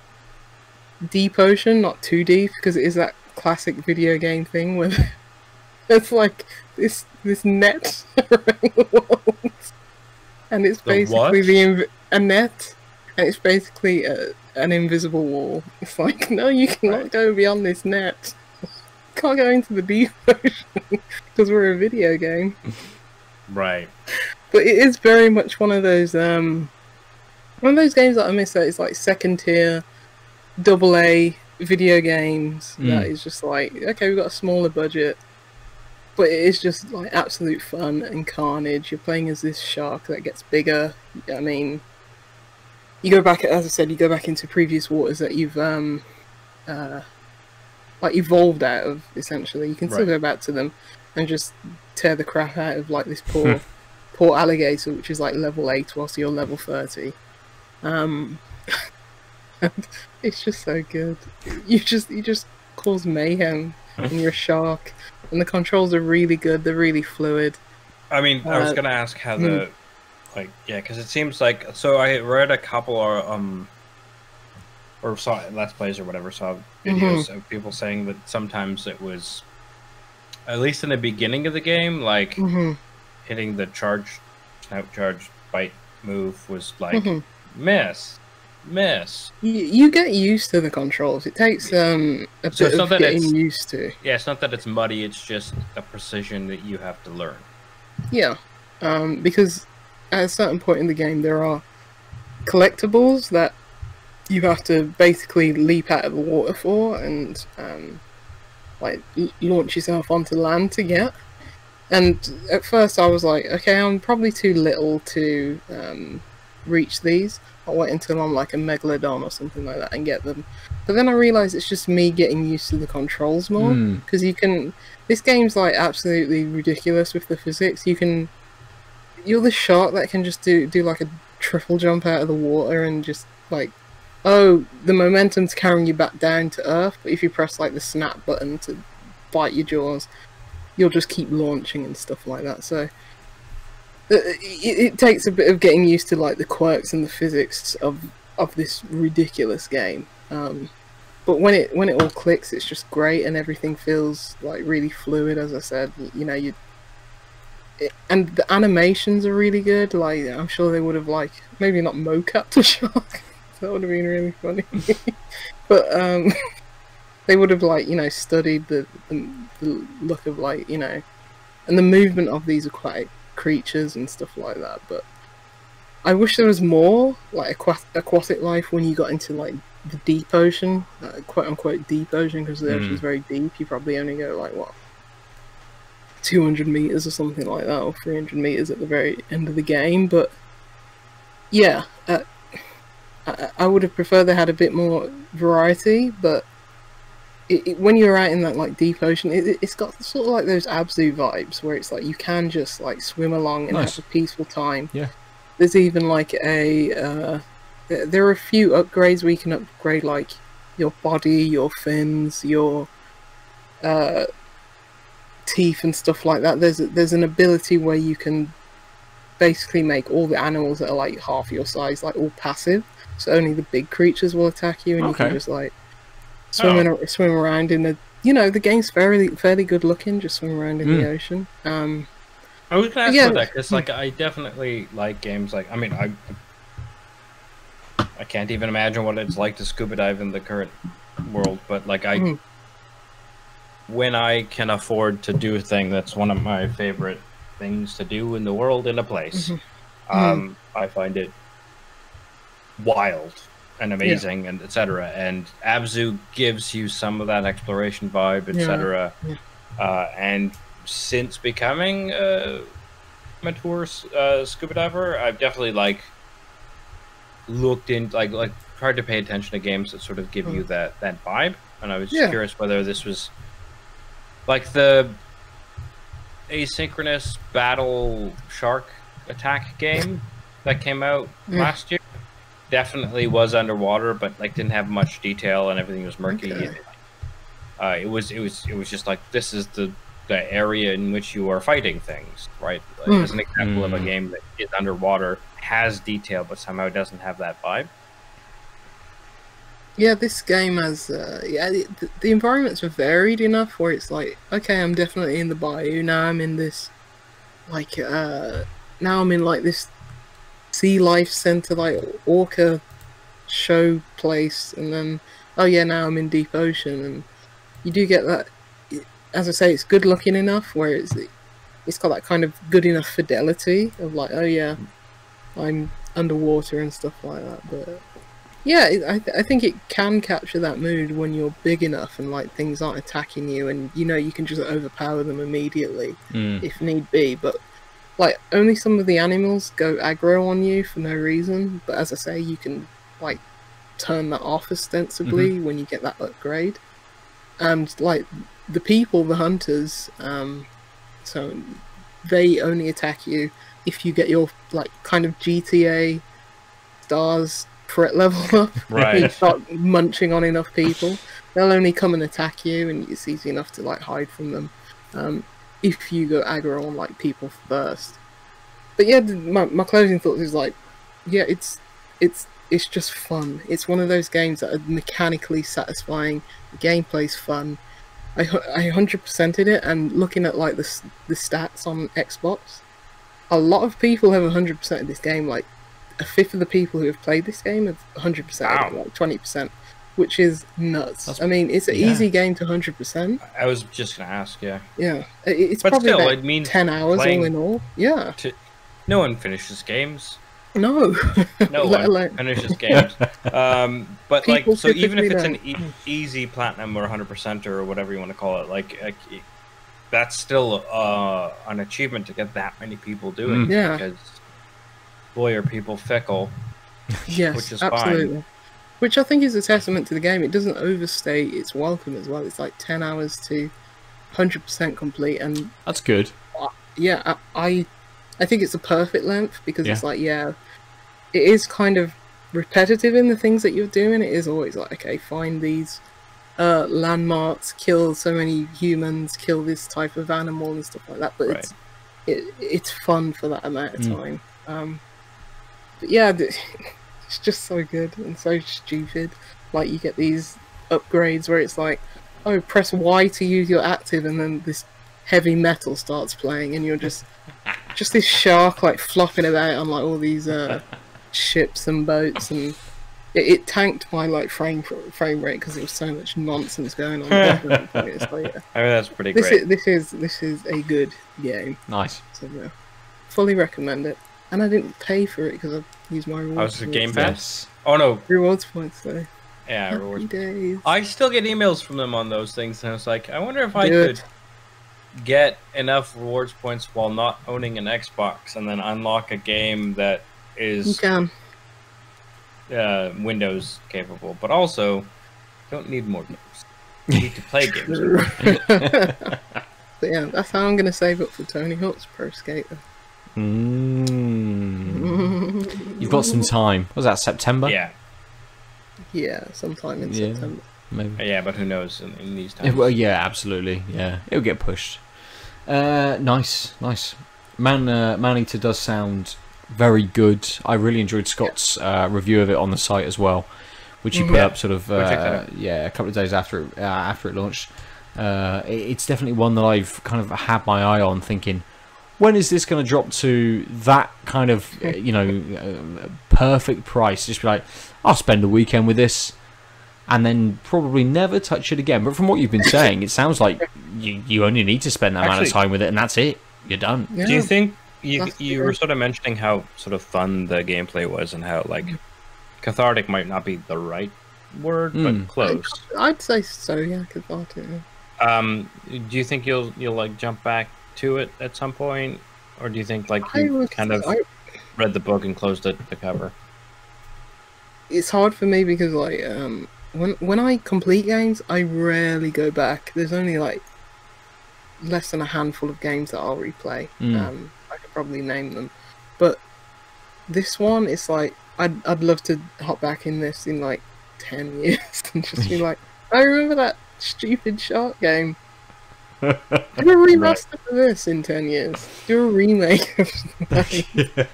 deep ocean, not too deep, because it is that classic video game thing where it's like this net around the world, and it's basically a net, and it's basically an invisible wall. It's like, no, you cannot go beyond this net. Can't go into the deep ocean because we're a video game. Right. But it is very much one of those games that I miss. That is like second tier, AA video games. That is just like, okay, we've got a smaller budget, but it is just like absolute fun and carnage. You're playing as this shark that gets bigger. I mean, you go back, as I said, you go back into previous waters that you've like evolved out of. Essentially, you can still go back to them and just tear the crap out of like this poor alligator, which is like level 8 whilst you're level 30. It's just so good. You just cause mayhem, and you're a shark, and the controls are really good. They're really fluid. I mean, I was gonna ask how the because it seems like, so I read a couple or saw Let's Plays or whatever, saw videos of people saying that sometimes it was, at least in the beginning of the game, like hitting the snout charge, bite move was like miss. You get used to the controls. It takes a bit of getting used to. Yeah, it's not that it's muddy, it's just a precision that you have to learn. Yeah, because at a certain point in the game there are collectibles that you have to basically leap out of the water for and like launch yourself onto land to get. And at first I was like, okay, I'm probably too little to reach these. I'll wait until I'm like a megalodon or something like that and get them. But then I realised it's just me getting used to the controls more, because you can. This game's like absolutely ridiculous with the physics. You're the shark that can just do like a triple jump out of the water and just like, oh, the momentum's carrying you back down to earth. But if you press like the snap button to bite your jaws, you'll just keep launching and stuff like that. So it takes a bit of getting used to like the quirks and the physics of this ridiculous game. But when it all clicks, it's just great, and everything feels like really fluid. As I said, you know, and the animations are really good. Like, I'm sure they would have like maybe not mocapped a shark. That would have been really funny. But they would have like, you know, studied the look of like, you know, and the movement of these aquatic creatures and stuff like that. But I wish there was more like aquatic life when you got into like the deep ocean, quote unquote deep ocean, because the ocean's very deep. You probably only go like what, 200 meters or something like that, or 300 meters at the very end of the game. But yeah, I would have preferred they had a bit more variety. But when you're out in that like deep ocean, it's got sort of like those Abzu vibes where it's like you can just like swim along and have a peaceful time. Yeah, there's even like there are a few upgrades where you can upgrade like your body, your fins, your teeth and stuff like that. There's an ability where you can basically make all the animals that are like half your size like all passive, so only the big creatures will attack you, and you can just like swim around in the, you know, the game's fairly good looking. Just swim around in the ocean. I was gonna ask about that because like I definitely like games like, I mean, I can't even imagine what it's like to scuba dive in the current world, but like when I can afford to do a thing that's one of my favorite things to do in the world in a place, I find it wild and amazing and etc. And Abzu gives you some of that exploration vibe, etc. And since becoming a mature scuba diver, I've definitely like looked in, like tried to pay attention to games that sort of give you that vibe. And I was just curious whether this was like the asynchronous battle shark attack game that came out last year. Definitely was underwater, but like didn't have much detail and everything was murky. It was just like, this is the area in which you are fighting things, right? Like, as an example of a game that is underwater, has detail, but somehow doesn't have that vibe. Yeah, this game has the environments are varied enough where it's like, okay, I'm definitely in the bayou now. I'm in this like now I'm in like this sea life center, like orca show place, and then oh yeah, now I'm in deep ocean. And you do get that, as I say, it's good looking enough where it's got that kind of good enough fidelity of like, oh yeah, I'm underwater and stuff like that. But yeah, I think it can capture that mood when you're big enough and like things aren't attacking you, and you know you can just overpower them immediately if need be. But like only some of the animals go aggro on you for no reason. But as I say, you can like turn that off ostensibly when you get that upgrade. And like the people, the hunters, so they only attack you if you get your like kind of GTA stars threat level up. Right. You start munching on enough people, they'll only come and attack you, and it's easy enough to like hide from them if you go aggro on like people first. But yeah, my closing thoughts is like, yeah, it's just fun. It's one of those games that are mechanically satisfying. The gameplay's fun. I 100%ed it, and looking at like the stats on Xbox, a lot of people have 100%ed this game. Like a fifth of the people who have played this game have 100%ed it, like 20%, which is nuts. I mean, it's an easy game to 100%. I was just gonna ask, it's but probably still, about 10 hours all in all. Yeah. No one finishes games. No. No Let one alone. finishes games. But like, People so even if it's typically an easy platinum or 100% or whatever you want to call it, like that's still an achievement to get that many people doing. Yeah. Because boy, are people fickle. Yes, which is absolutely. fine. Which I think is a testament to the game. It doesn't overstay its welcome as well. It's like 10 hours to 100% complete, and That's good. yeah, I think it's a perfect length because it's like, yeah, it is kind of repetitive in the things that you're doing. It is always like, okay, find these landmarks, kill so many humans, kill this type of animal and stuff like that. But it's fun for that amount of time. But yeah, it's just so good and so stupid. Like, you get these upgrades where it's like, oh, press Y to use your active, and then this heavy metal starts playing, and you're just this shark like flopping about on like all these ships and boats, and it tanked my like frame rate because there was so much nonsense going on. It's like, I mean, that's pretty great. This is a good game. Nice. So yeah, fully recommend it. And I didn't pay for it because I used my rewards. Oh, it's a Game Pass? Yes. Oh no. Rewards points though. Yeah, Happy rewards. days. I still get emails from them on those things, and I was like, I wonder if I could get enough rewards points while not owning an Xbox, and then unlock a game that is You can. Windows capable, but also don't need more games. You need to play games. But yeah, that's how I'm going to save up for Tony Hawk's Pro Skater. You've got some time. Was that September? Yeah. Yeah, sometime in September. Maybe. Yeah, but who knows in these times? Well, yeah, absolutely. Yeah, it'll get pushed. Nice. Maneater does sound very good. I really enjoyed Scott's review of it on the site as well, which he put up sort of a couple of days after it launched. It's definitely one that I've kind of had my eye on, thinking, when is this going to drop to that kind of perfect price? Just be like, I'll spend a weekend with this, and then probably never touch it again. But from what you've been saying, it sounds like you only need to spend that amount of time with it, and that's it. You're done. Yeah. Do you think you were sort of mentioning how sort of fun the gameplay was, and how like cathartic might not be the right word, but close? I'd say so. Yeah, cathartic. Do you think you'll like jump back to it at some point, or do you think like you read the book and closed the cover? It's hard for me because like when I complete games, I rarely go back. There's only like less than a handful of games that I'll replay. I could probably name them, but this one, it's like I'd love to hop back in this in like 10 years and just be like, I remember that stupid shark game. Do a remaster for this in 10 years. Do a remake of the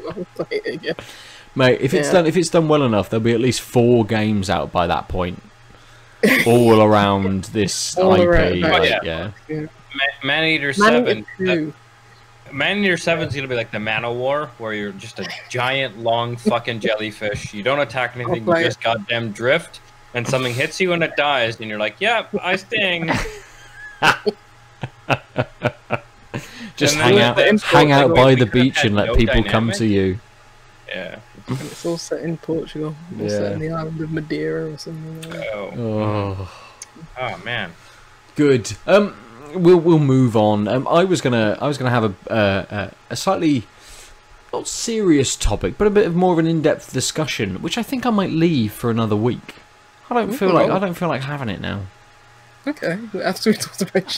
I'll play it again. Mate, if it's done well enough, there'll be at least 4 games out by that point, all around this IP. Yeah. Maneater 7. Maneater 7 is gonna be like the Man of War, where you're just a giant, long fucking jellyfish. You don't attack anything. You just goddamn drift, and something hits you and it dies, and you're like, "Yep, I sting." Just hang out by the beach and let people come to you. Yeah. And it's all set in Portugal. It's set in the island of Madeira or something like that. Oh man. Good. We'll move on. I was gonna have a slightly not serious topic, but a bit of more of an in-depth discussion, which I think I might leave for another week. I don't feel like having it now. Okay, after we talked about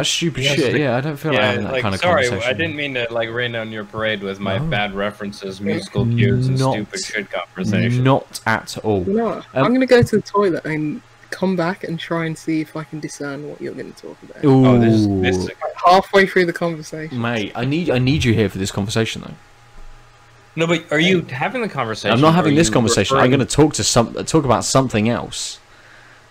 stupid shit, I don't feel like having that kind of conversation. Sorry, I didn't mean to like rain on your parade with my bad references, musical cues, and stupid shit conversation. Not at all. You know what? I'm going to go to the toilet and come back and try and see if I can discern what you're going to talk about. Ooh. Oh, this is halfway through the conversation. Mate, I need you here for this conversation though. No, but are you having the conversation? I'm not having this conversation. I'm going to talk about something else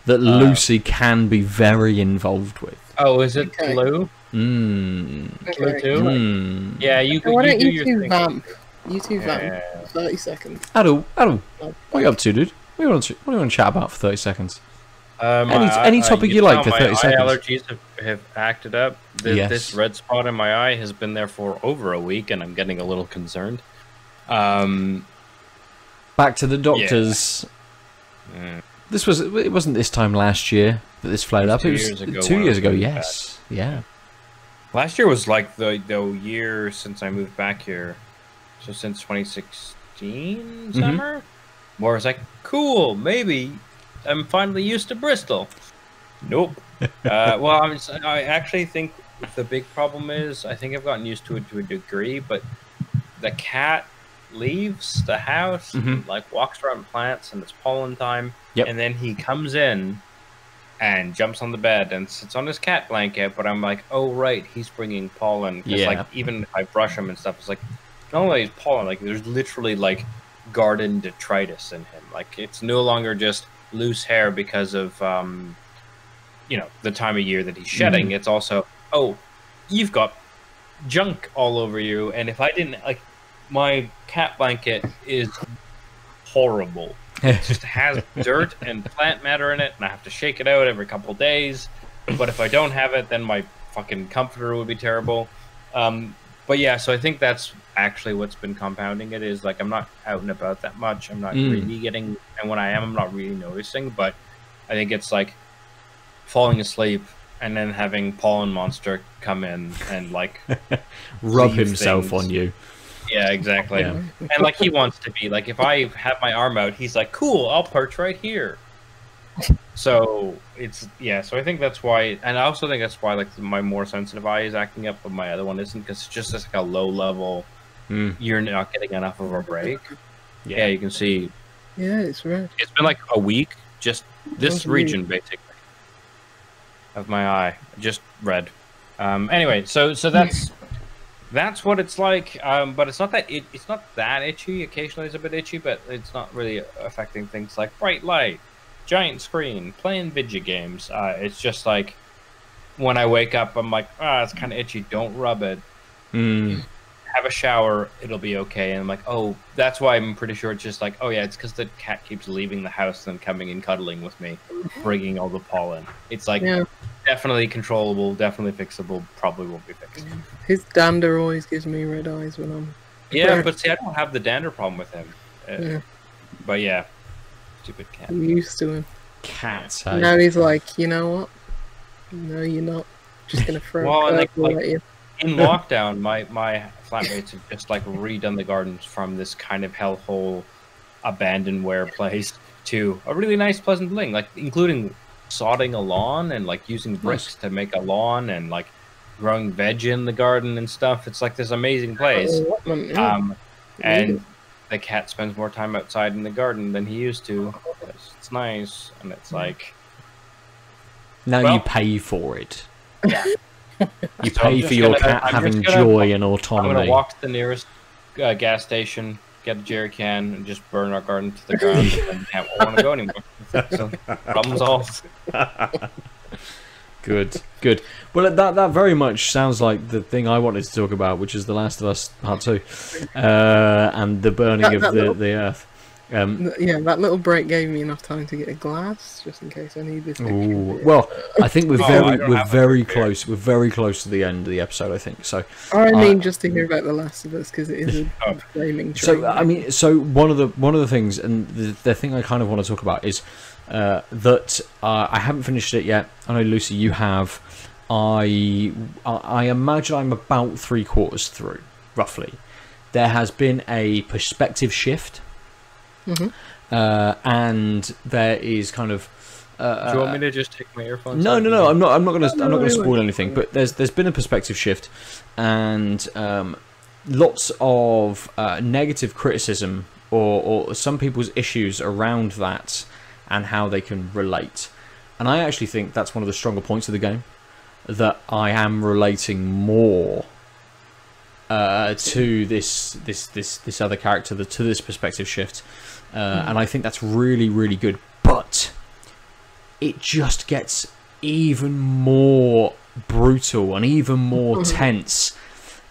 that Lucy can be very involved with. Oh, is it Blue? Okay. Blue too? Yeah, you can. Why don't do you your two vamp? You two vamp. 30 seconds. Aadil, what are you up to, dude? What do you want to chat about for 30 seconds? Any topic you like for 30 seconds. My allergies have acted up. This red spot in my eye has been there for over a week, and I'm getting a little concerned. Back to the doctors. Yeah. It wasn't this time last year that this flared up. It was 2 years ago. Yes. Yeah. Last year was like the year since I moved back here. So since 2016 summer, where it's like, cool, maybe I'm finally used to Bristol. Nope. Well, I actually think the big problem is I think I've gotten used to it to a degree, but the cat leaves the house, and, like walks around plants, and it's pollen time, and then he comes in and jumps on the bed and sits on his cat blanket. But I'm like, oh right, he's bringing pollen. Because like even if I brush him and stuff, it's like not only is pollen, like there's literally like garden detritus in him. Like it's no longer just loose hair because of the time of year that he's shedding. It's also, oh, you've got junk all over you, and if I didn't like, my cat blanket is horrible. It just has dirt and plant matter in it, and I have to shake it out every couple of days. But if I don't have it, then my fucking comforter would be terrible. But yeah, so I think that's actually what's been compounding it, is like I'm not out and about that much. I'm not really getting, and when I am, I'm not really noticing. But I think it's like falling asleep and then having Pollen Monster come in and like rub himself on you. Yeah, exactly. Yeah. And like he wants to be like, if I have my arm out, he's like, cool, I'll perch right here. So it's so I think that's why, and I also think that's why like my more sensitive eye is acting up, but my other one isn't, because it's just like a low level. You're not getting enough of a break. Yeah, you can see. Yeah, it's red. It's been like a week, just this region basically of my eye, just red. Anyway, so that's what it's like. But it's not that it's not that itchy. Occasionally it's a bit itchy, but it's not really affecting things like bright light, giant screen, playing video games. It's just like when I wake up, I'm like, it's kind of itchy. Don't rub it. Have a shower, it'll be okay. And I'm like, oh, that's why I'm pretty sure it's just like, oh yeah, it's because the cat keeps leaving the house and coming and cuddling with me, bringing all the pollen. It's like definitely controllable, definitely fixable, probably won't be fixed. His dander always gives me red eyes when I'm... Yeah, but see, I don't have the dander problem with him. But yeah, stupid cat. I'm used to him. Cats. Now he's like, you know what? No, you're not. Just gonna throw a curveball at you. In lockdown, my flatmates have just like redone the gardens from this kind of hellhole abandonware place to a really nice, pleasant bling, like including sodding a lawn and like using bricks to make a lawn and like growing veg in the garden and stuff. It's like this amazing place. And the cat spends more time outside in the garden than he used to. It's nice, and it's like now you pay for it. Yeah. You pay for your cat having joy and autonomy. I'm going to walk to the nearest gas station, get a jerry can, and just burn our garden to the ground, and can't want to go anymore. So, problem solved. Good. Well, that very much sounds like the thing I wanted to talk about, which is The Last of Us Part 2, and the burning of the earth. That little break gave me enough time to get a glass, just in case I need this. Well, I think we're very close. We're very close to the end of the episode, I think. So I mean, just to hear about The Last of Us, because it is a flaming train. So I mean, one of the things, and the thing I kind of want to talk about is that I haven't finished it yet. I know, Lucy, you have. I imagine I'm about 3/4 through, roughly. There has been a perspective shift. And there is kind of. Do you want me to just take my earphones? No. I'm not going to spoil anything. But there's been a perspective shift, and lots of negative criticism or some people's issues around that and how they can relate. And I actually think that's one of the stronger points of the game, that I am relating more to this other character, to this perspective shift. And I think that's really, really good. But it just gets even more brutal and even more tense.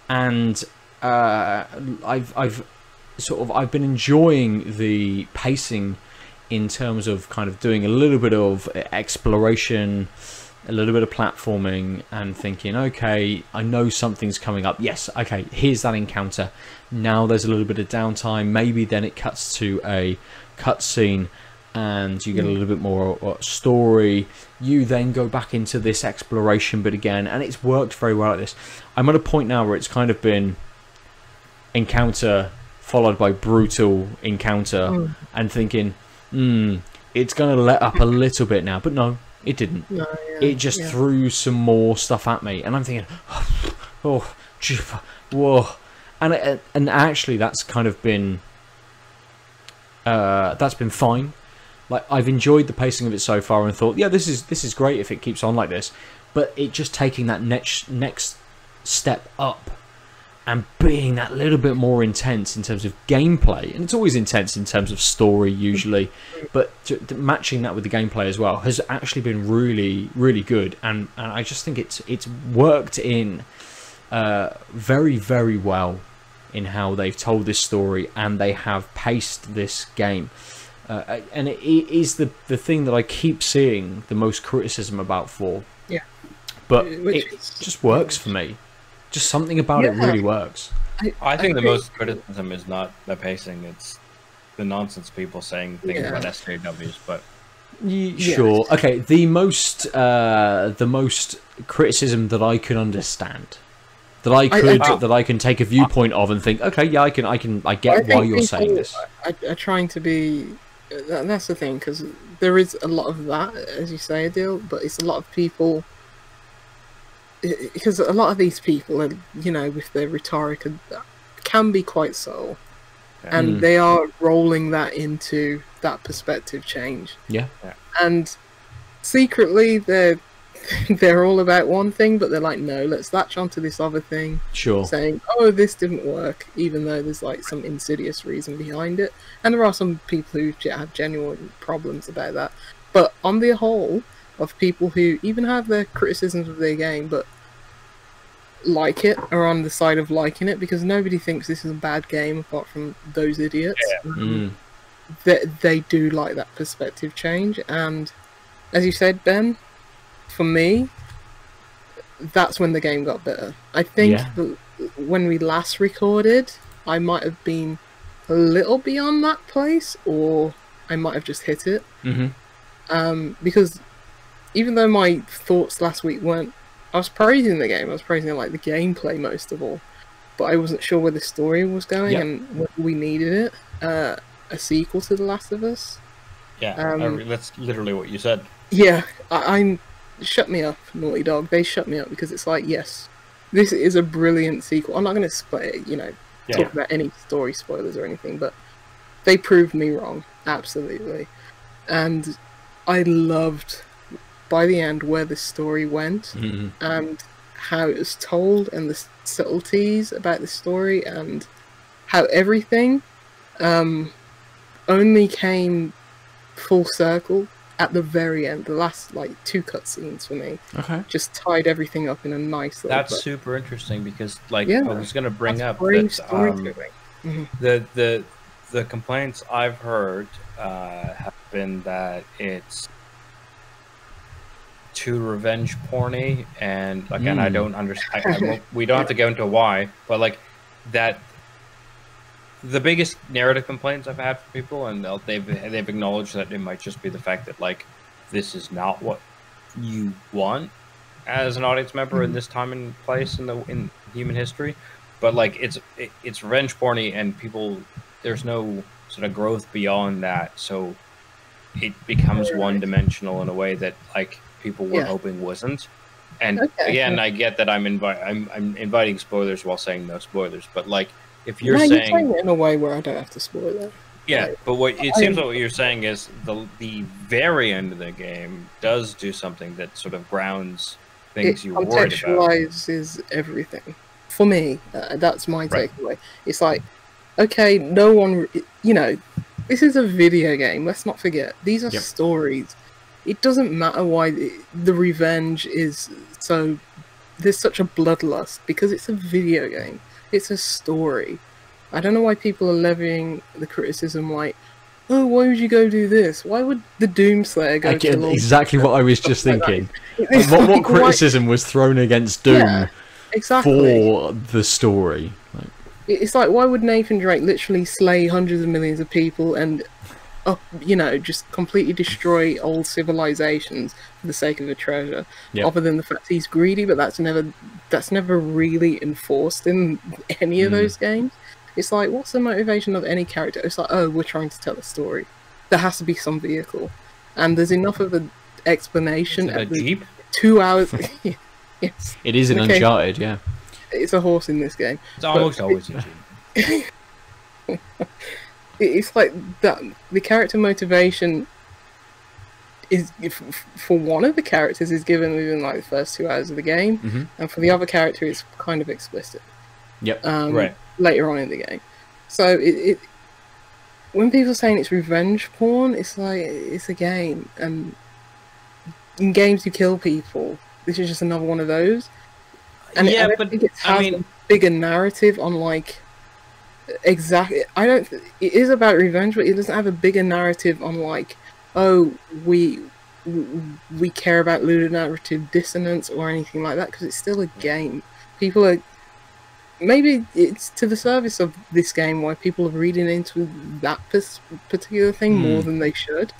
And I've been enjoying the pacing in terms of kind of doing a little bit of exploration, a little bit of platforming, and thinking, okay, I know something's coming up. Yes, okay, here's that encounter. Now there's a little bit of downtime. Maybe then it cuts to a cutscene, and you get a little bit more story. You then go back into this exploration bit again, and it's worked very well at this. I'm at a point now where it's kind of been encounter followed by brutal encounter, and thinking, it's going to let up a little bit now. But no, it didn't. No, It just threw some more stuff at me, and I'm thinking, oh, whoa. And actually, that's kind of been that's been fine. Like, I've enjoyed the pacing of it so far, and thought, yeah, this is great if it keeps on like this. But it just taking that next step up, and being that little bit more intense in terms of gameplay, and it's always intense in terms of story usually, but matching that with the gameplay as well has actually been really, really good, and I just think it's worked in very, very well in how they've told this story, and they have paced this game. And it is the thing that I keep seeing the most criticism about for. Yeah. But it just works for me. Just something about it really works. I think the most criticism is not the pacing, it's the nonsense people saying things about SJWs, but... Sure. Okay, the most criticism that I can understand, that I can take a viewpoint of and think, okay, yeah, I get why you're saying this. Are trying to be... That's the thing, because there is a lot of that, as you say, Aadil, but it's a lot of people... Because a lot of these people, are, you know, with their rhetoric, can be quite subtle, and they are rolling that into that perspective change. Yeah. And secretly, they're all about one thing, but they're like, no, let's latch onto this other thing. Sure. Saying, oh, this didn't work, even though there's like some insidious reason behind it. And there are some people who have genuine problems about that. But on the whole, of people who even have their criticisms of their game, but like it, are on the side of liking it, because nobody thinks this is a bad game apart from those idiots. They do like that perspective change, and as you said, Ben, for me, that's when the game got better. I think when we last recorded, I might have been a little beyond that place, or I might have just hit it. Because even though my thoughts last week weren't... I was praising the game, I was praising like the gameplay most of all, but I wasn't sure where the story was going and whether we needed it. A sequel to The Last of Us. That's literally what you said. Yeah, I'm... Shut me up, Naughty Dog. They shut me up, because it's like, yes, this is a brilliant sequel. I'm not going to talk about any story spoilers or anything, but they proved me wrong, absolutely. And I loved, by the end, where the story went, and how it was told, and the subtleties about the story, and how everything only came full circle at the very end. The last, like, 2 cutscenes for me just tied everything up in a nice little... That's super interesting, because, like, I was going to bring up that the complaints I've heard have been that it's too revenge porny, and like, and I don't understand. We don't have to go into why, but like that. The biggest narrative complaints I've had from people, and they've acknowledged that it might just be the fact that like this is not what you want as an audience member in this time and place in human history, but like it's revenge porny, and people, there's no sort of growth beyond that, so it becomes one-dimensional in a way that like people were hoping wasn't. And again, I get that I'm inviting spoilers while saying no spoilers, but like if you're saying it in a way where I don't have to spoil it. Yeah, but what it seems like what you're saying is the very end of the game does do something that sort of grounds things you were worried about. It contextualizes everything. For me, that's my takeaway. It's like, okay, no one, this is a video game. Let's not forget. These are stories. It doesn't matter why the revenge is so... There's such a bloodlust, because it's a video game. It's a story. I don't know why people are levying the criticism like, oh, why would you go do this? Why would the Doomslayer go kill all exactly what I was just thinking. It's What like, criticism was thrown against Doom exactly. for the story? It's like, why would Nathan Drake literally slay hundreds of millions of people and, just completely destroy old civilizations for the sake of a treasure? Other than the fact he's greedy, but that's never really enforced in any of those games. It's like, what's the motivation of any character? It's like, oh, we're trying to tell a story. There has to be some vehicle, and there's enough of an explanation. Is it a Jeep? 2 hours. Yes. It is in Uncharted, yeah. It's a horse in this game. It's almost always a Jeep. It's like that. The character motivation is, for one of the characters, is given within like the first 2 hours of the game, and for the other character, it's kind of explicit. Yep. Right. Later on in the game. So when people are saying it's revenge porn, it's like, it's a game, and in games you kill people. This is just another one of those. And yeah, I don't think it has a bigger narrative on like exactly. It is about revenge, but it doesn't have a bigger narrative on like, oh, we care about ludonarrative dissonance or anything like that, because it's still a game. People are, maybe it's to the service of this game why people are reading into that particular thing more than they should.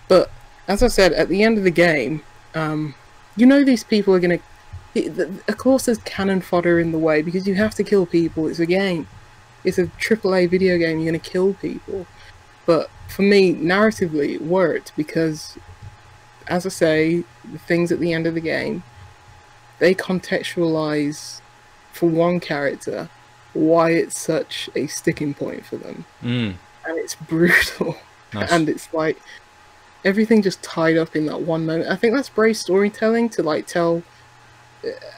But as I said, at the end of the game, these people are going to... Of course there's cannon fodder in the way, because you have to kill people. It's a game. It's a AAA video game. You're going to kill people. But for me, narratively, it worked, because, as I say, the things at the end of the game, they contextualize, for one character, why it's such a sticking point for them. And it's brutal. Nice. And it's like, everything just tied up in that one moment. I think that's brave storytelling, to like tell,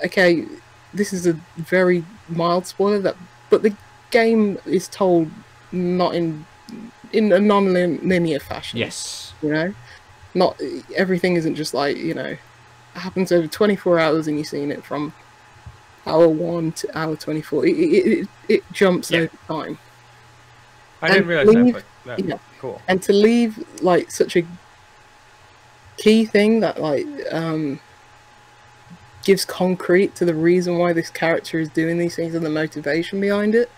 okay, this is a very mild spoiler, but the game is told not in a non-linear fashion. Yes. Not everything isn't just like, it happens over 24 hours and you've seen it from hour 1 to hour 24. It jumps over time. I didn't realize that, but cool. And to leave like such a key thing that like gives concrete to the reason why this character is doing these things and the motivation behind it,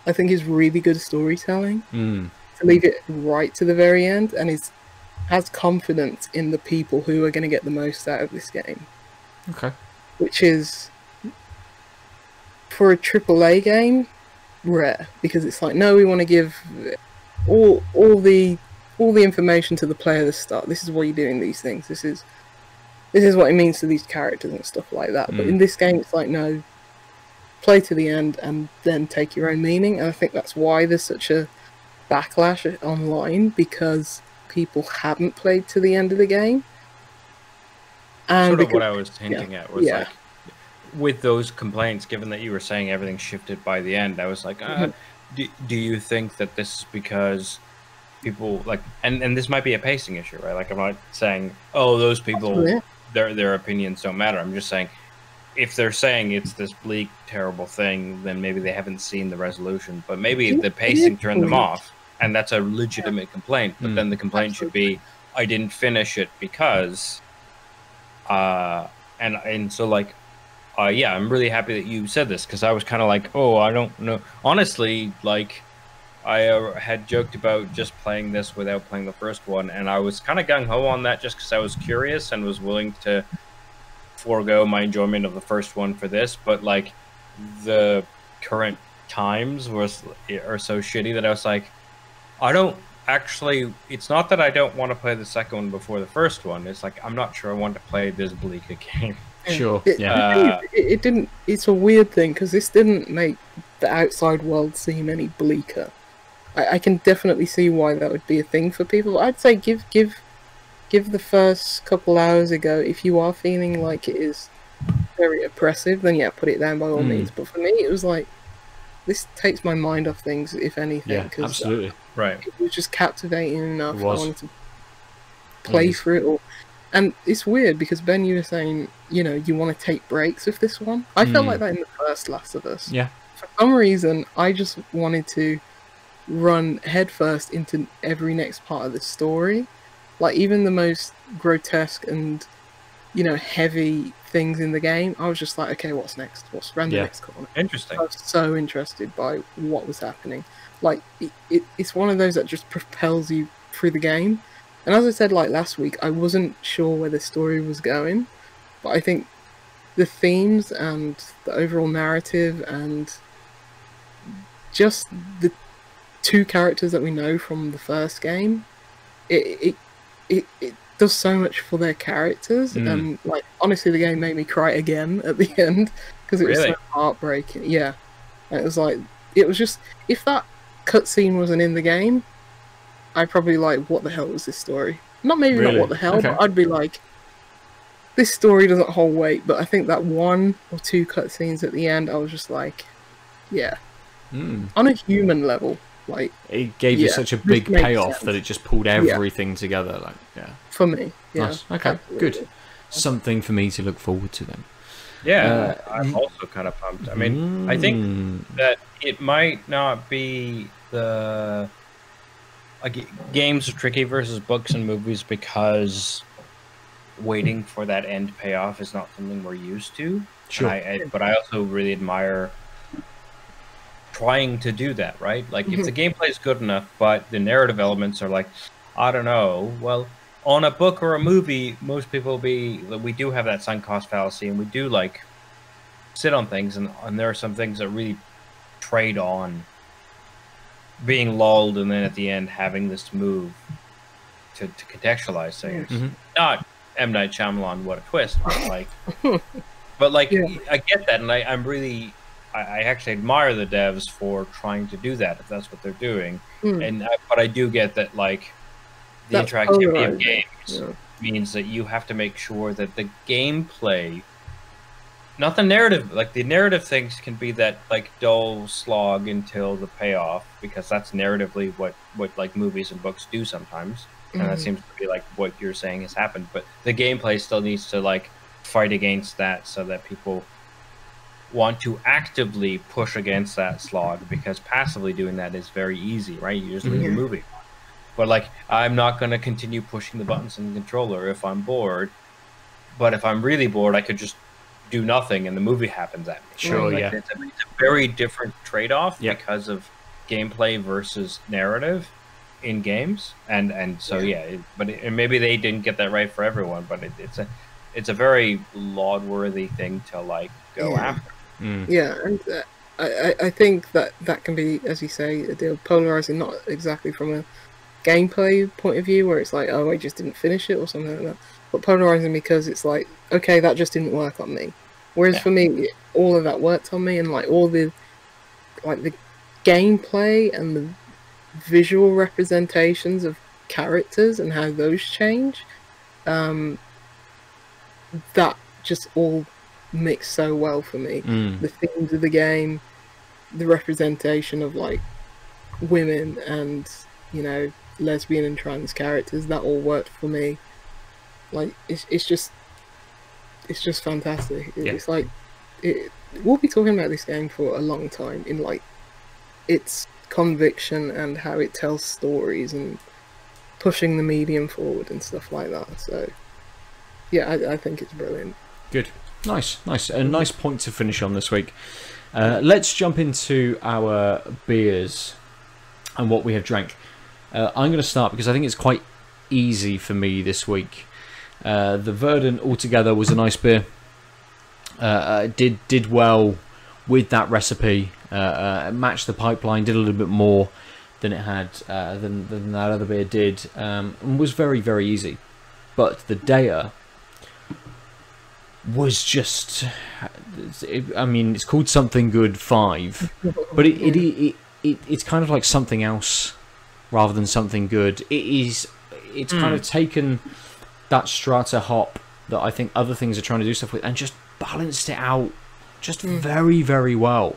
I think is really good storytelling. To leave it right to the very end, and has confidence in the people who are going to get the most out of this game. Okay. Which is, for a AAA game, rare, because it's like, no, we want to give all the information to the player at the start. This is why you're doing these things. This is what it means to these characters and stuff like that. But in this game, it's like, no, play to the end and then take your own meaning. And I think that's why there's such a backlash online, because people haven't played to the end of the game. And sort of what I was hinting at was like, with those complaints, given that you were saying everything shifted by the end, I was like, do you think that this is because people like, and this might be a pacing issue, right? Like, I'm not saying, oh, those people, their opinions don't matter. I'm just saying, if they're saying it's this bleak, terrible thing, then maybe they haven't seen the resolution. But maybe the pacing turned them off, and that's a legitimate complaint. But then the complaint should be, I didn't finish it because, and so like, yeah, I'm really happy that you said this, because I was kind of like, oh, I don't know. Honestly, like, I had joked about just playing this without playing the first one, and I was kind of gung-ho on that just because I was curious and was willing to forego my enjoyment of the first one for this. But, like, the current times are so shitty that I was like, I don't actually... It's not that I don't want to play the second one before the first one. It's like, I'm not sure I want to play this bleak a game. Sure. It didn't. It's a weird thing, because this didn't make the outside world seem any bleaker. I can definitely see why that would be a thing for people. I'd say give the first couple hours a go. If you are feeling like it is very oppressive, then yeah, put it down by all means. But for me, it was like, this takes my mind off things, if anything. Yeah, absolutely. Right. It was just captivating enough. I wanted to play through it all. And it's weird, because Ben, you were saying, you want to take breaks with this one. I felt like that in the first Last of Us. Yeah. For some reason, I just wanted to run headfirst into every next part of the story. Like, even the most grotesque and, you know, heavy things in the game, I was just like, okay, what's next? What's around the next corner? Interesting. I was so interested by what was happening. Like, it's one of those that just propels you through the game. And as I said, like, last week, I wasn't sure where the story was going, but I think the themes and the overall narrative and just the two characters that we know from the first game, it does so much for their characters. And, like, honestly, the game made me cry again at the end because it was so heartbreaking. Yeah. And it was just, if that cutscene wasn't in the game, I'd probably like, what the hell was this story? Not what the hell, but I'd be like, this story doesn't hold weight. But I think that one or two cutscenes at the end, I was just like, yeah. On a human level, like, it gave you such a big payoff that it just pulled everything together. Like, for me, nice. Okay, good. Something for me to look forward to then. Yeah, I'm also kind of pumped. I mean, I think that it might not be the... Like, games are tricky versus books and movies because waiting for that end payoff is not something we're used to. Sure. But I also really admire trying to do that, right? Like, if the gameplay is good enough, but the narrative elements are like, I don't know, well, on a book or a movie, most people we do have that sunk cost fallacy, and we do, like, sit on things, and there are some things that really trade on being lulled, and then at the end having this move to contextualize things. Not M. Night Shyamalan, what a twist, but like, I get that, and I'm really... I actually admire the devs for trying to do that, if that's what they're doing. But I do get that, like, the interactivity of games means that you have to make sure that the gameplay, not the narrative, like, the narrative things can be that, like, dull slog until the payoff, because that's narratively what like, movies and books do sometimes. And that seems to be, like, what you're saying has happened. But the gameplay still needs to, like, fight against that so that people want to actively push against that slog, because passively doing that is very easy, right? You just leave the movie. But, like, I'm not going to continue pushing the buttons in the controller if I'm bored. But if I'm really bored, I could just do nothing and the movie happens at me. Sure, like, it's a very different trade-off because of gameplay versus narrative in games. And so, but maybe they didn't get that right for everyone, but it's a very laud-worthy thing to, like, go after. Yeah, and I think that can be, as you say, a deal polarizing, not exactly from a gameplay point of view, where it's like, oh, I just didn't finish it or something like that, but polarizing because it's like, okay, that just didn't work on me. Whereas for me, all of that worked on me, and like all the gameplay and the visual representations of characters and how those change, that just all mixed so well for me. The themes of the game, the representation of, like, women and, you know, lesbian and trans characters, that all worked for me. Like, it's just fantastic. It's like, we'll be talking about this game for a long time, in, like, its conviction and how it tells stories and pushing the medium forward and stuff like that. So yeah, I think it's brilliant. Good. Nice. A nice point to finish on this week. Let's jump into our beers and what we have drank. I'm going to start because I think it's quite easy for me this week. The Verdant altogether was a nice beer. Did well with that recipe. It matched the pipeline, did a little bit more than it had than that other beer did, and was very, very easy. But the Deya was just, I mean, it's called Something Good 5, but it's kind of like something else rather than something good. It's kind of taken that strata hop that I think other things are trying to do stuff with and just balanced it out just very, very well.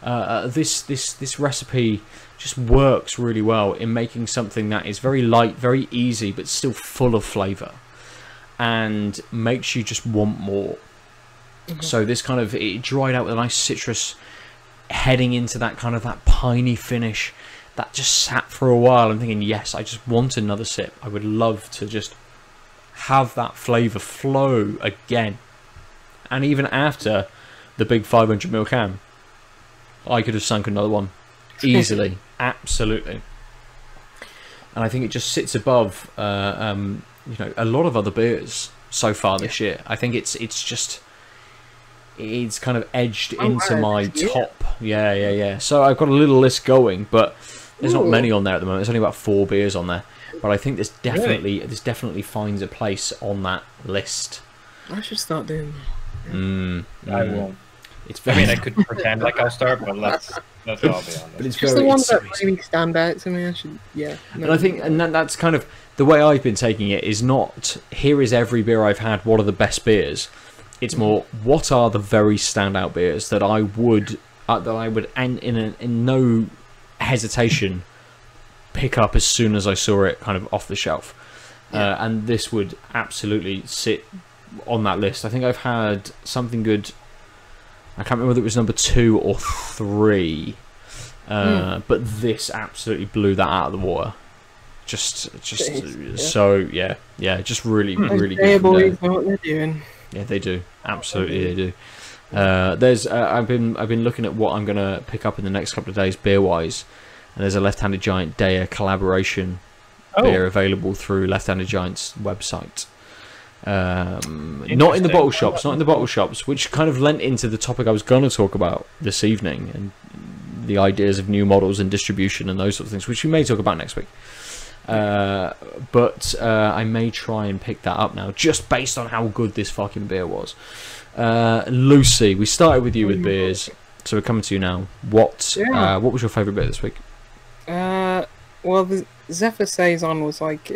This recipe just works really well in making something that is very light, very easy, but still full of flavour, and makes you just want more. So this kind of, it dried out with a nice citrus, heading into that kind of that piney finish, that just sat for a while. I'm thinking, yes, I just want another sip. I would love to just have that flavour flow again. And even after the big 500ml can, I could have sunk another one easily. Absolutely. And I think it just sits above you know, a lot of other beers so far this year. I think it's kind of edged into my top. Yeah. So I've got a little list going, but there's not many on there at the moment. There's only about 4 beers on there, but I think this definitely finds a place on that list. I should start doing that. I won't. It's very... I mean, I could pretend like I'll start, but that's all I'll be honest. But it's just the ones that really stand out to me. I should, yeah. No. And I think, and that's kind of the way I've been taking it. Is not here is every beer I've had. What are the best beers? It's more, what are the very standout beers that I would and in no hesitation pick up as soon as I saw it kind of off the shelf. And this would absolutely sit on that list. I think I've had something good. I can't remember whether it was number 2 or 3, but this absolutely blew that out of the water. Just so just really good. Boys know what they're doing. Yeah, they do. Absolutely, they do. There's I've been looking at what I'm gonna pick up in the next couple of days, beer wise, and there's a Left-Handed Giant Deya collaboration beer available through Left-Handed Giant's website. Not in the bottle shops, which kind of lent into the topic I was going to talk about this evening, and the ideas of new models and distribution and those sort of things, which we may talk about next week. But I may try and pick that up now, just based on how good this fucking beer was. Lucy, we started with you with beers, so we're coming to you now. What was your favourite beer this week? Well, the Zephyr Saison was like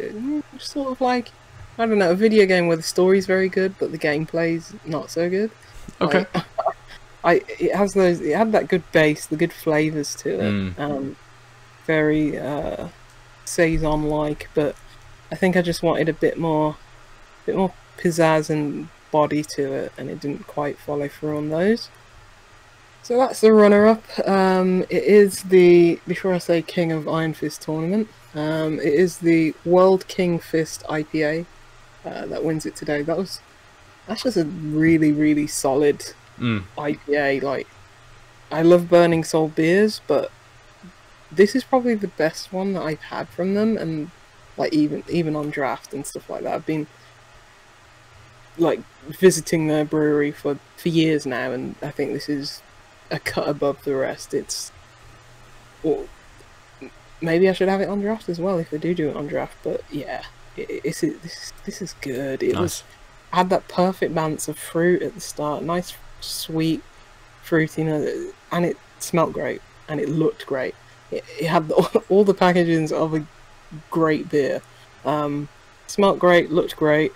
sort of like, I don't know, a video game where the story's very good, but the gameplay's not so good. Okay. It had that good base, the good flavours to it. Very Saison-like, but I think I just wanted a bit more pizzazz and body to it, and it didn't quite follow through on those. So that's the runner-up. It is the, before I say King of Iron Fist tournament, it is the World King Fist IPA. That wins it today. That's just a really, really solid IPA. Like, I love Burning Soul beers, but this is probably the best one that I've had from them, and like even on draft and stuff like that. I've been like visiting their brewery for years now, and I think this is a cut above the rest. Well, maybe I should have it on draft as well if they do it on draft, but yeah. This is good. It had that perfect balance of fruit at the start, nice sweet fruitiness, and it smelled great and it looked great. It had all the packagings of a great beer. Smelled great, looked great.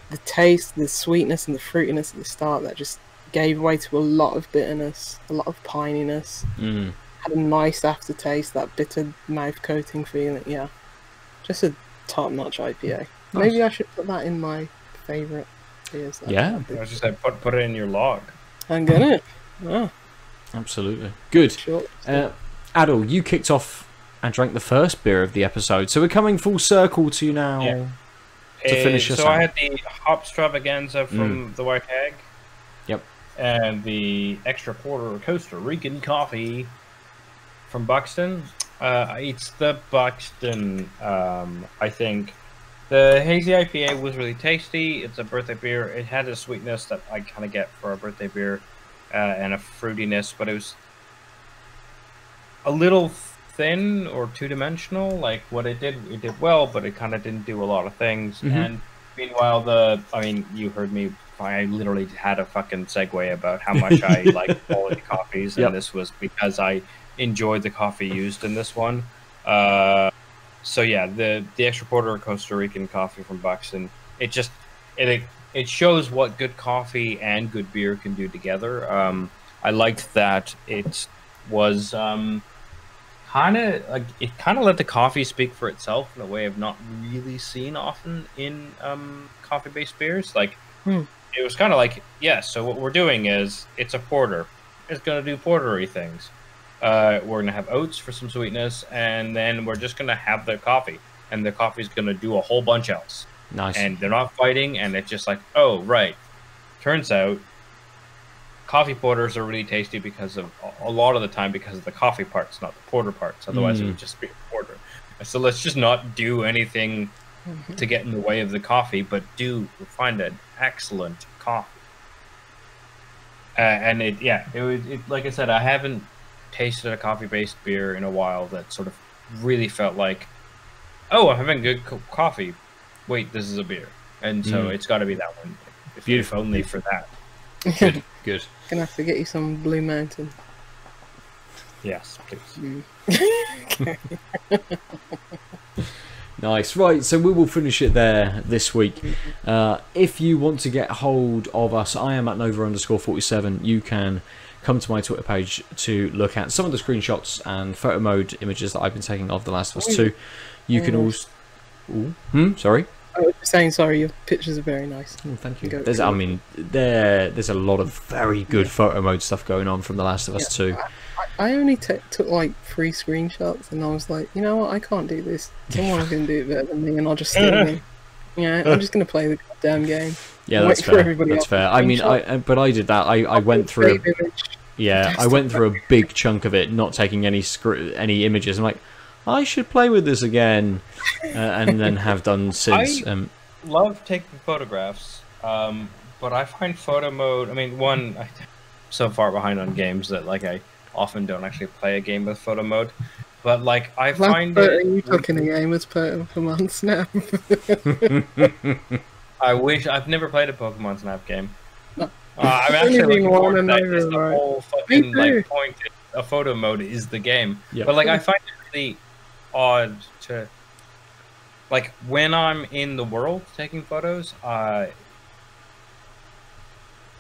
The taste, the sweetness, and the fruitiness at the start that just gave way to a lot of bitterness, a lot of pininess. Had a nice aftertaste, that bitter mouth coating feeling. Yeah, just a top-notch IPA. Nice. Maybe I should put that in my favourite beers. Yeah, I was just saying, put it in your log. I'm gonna. Oh. Absolutely good. Sure. Aadil, you kicked off and drank the first beer of the episode, so we're coming full circle to you now to finish us out. I had the Hopstravaganza from the White Hag. Yep. And the extra porter Costa Rican coffee from Buxton. It's the Buxton, I think. The hazy IPA was really tasty. It's a birthday beer. It had a sweetness that I kind of get for a birthday beer, and a fruitiness, but it was a little thin or two-dimensional. Like, what it did well, but it kind of didn't do a lot of things. And meanwhile, you heard me. I literally had a fucking segue about how much I like quality coffees, and this was because I enjoyed the coffee used in this one. So yeah, the extra porter Costa Rican coffee from Buxton, it shows what good coffee and good beer can do together. I liked that it was kind of let the coffee speak for itself in a way I've not really seen often in coffee-based beers. Like it was kind of like, so what we're doing is it's a porter. It's going to do portery things. We're gonna have oats for some sweetness, and then we're just gonna have the coffee, and the coffee's gonna do a whole bunch else. Nice. And they're not fighting, and it's just like, oh right. Turns out, coffee porters are really tasty because of a lot of the time because of the coffee parts, not the porter parts. Otherwise, it would just be a porter. So let's just not do anything to get in the way of the coffee, but find an excellent coffee. And it like I said, I haven't tasted a coffee-based beer in a while that sort of really felt like, oh, I'm having good coffee. Wait, this is a beer, and so it's got to be that one. If only for that. Good, good. Gonna have to get you some Blue Mountain. Yes, please. Okay. Nice. Right, so we will finish it there this week. If you want to get hold of us, I am at Nova_47. You can come to my Twitter page to look at some of the screenshots and photo mode images that I've been taking of The Last of Us 2. You can also... sorry? I was just saying, sorry, your pictures are very nice. Oh, thank you. There's a lot of very good photo mode stuff going on from The Last of Us 2. I only took like 3 screenshots, and I was like, you know what, I can't do this. Someone can do it better than me, and I'll just stay me. Yeah, I'm just gonna play the goddamn game. Yeah, that's fair. That's fair. I mean, but I did that. I went through. I went through a big chunk of it, not taking any images. I'm like, I should play with this again, and then have done since. I love taking photographs, but I find photo mode. I mean, I'm so far behind on games that like I often don't actually play a game with photo mode. But like I find it. You took in a game with Pokemon Snap. I wish I've never played a Pokemon Snap game. No. I'm actually looking forward to that. Just the whole fucking like point. A photo mode is the game, but like I find it really odd to like when I'm in the world taking photos.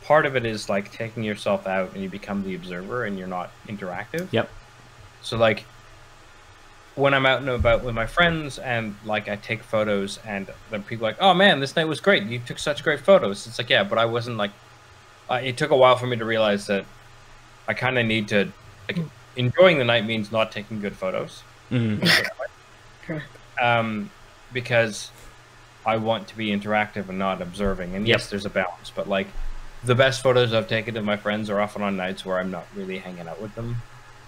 Part of it is like taking yourself out and you become the observer and you're not interactive. Yep. So like when I'm out and about with my friends and like I take photos and then people are like, oh man, this night was great. You took such great photos. It's like, yeah, but I wasn't like, it took a while for me to realize that I kind of need to, like, enjoying the night means not taking good photos. Because I want to be interactive and not observing. And yes, there's a balance, but like the best photos I've taken of my friends are often on nights where I'm not really hanging out with them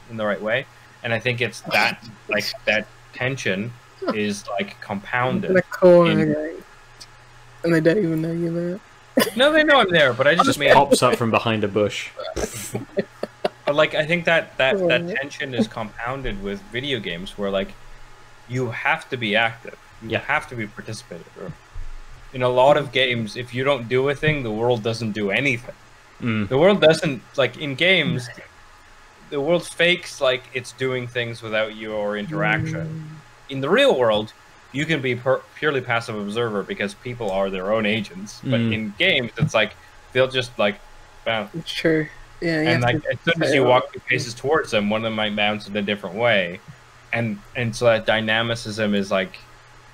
in the right way. And I think it's that, like, that tension is, like, compounded. In the corner, and they don't even know you're there. No, they know I'm there, but I just mean... pops up from behind a bush. But, like, I think that tension is compounded with video games where, like, you have to be active. You have to be participative. In a lot of games, if you don't do a thing, the world doesn't do anything. The world doesn't, like, in games... The world fakes like it's doing things without your interaction. In the real world, you can be purely passive observer because people are their own agents. But in games, it's like they'll just like bounce. True. Yeah. And like as soon as you walk 2 paces towards them, one of them might bounce in a different way, and so that dynamicism is like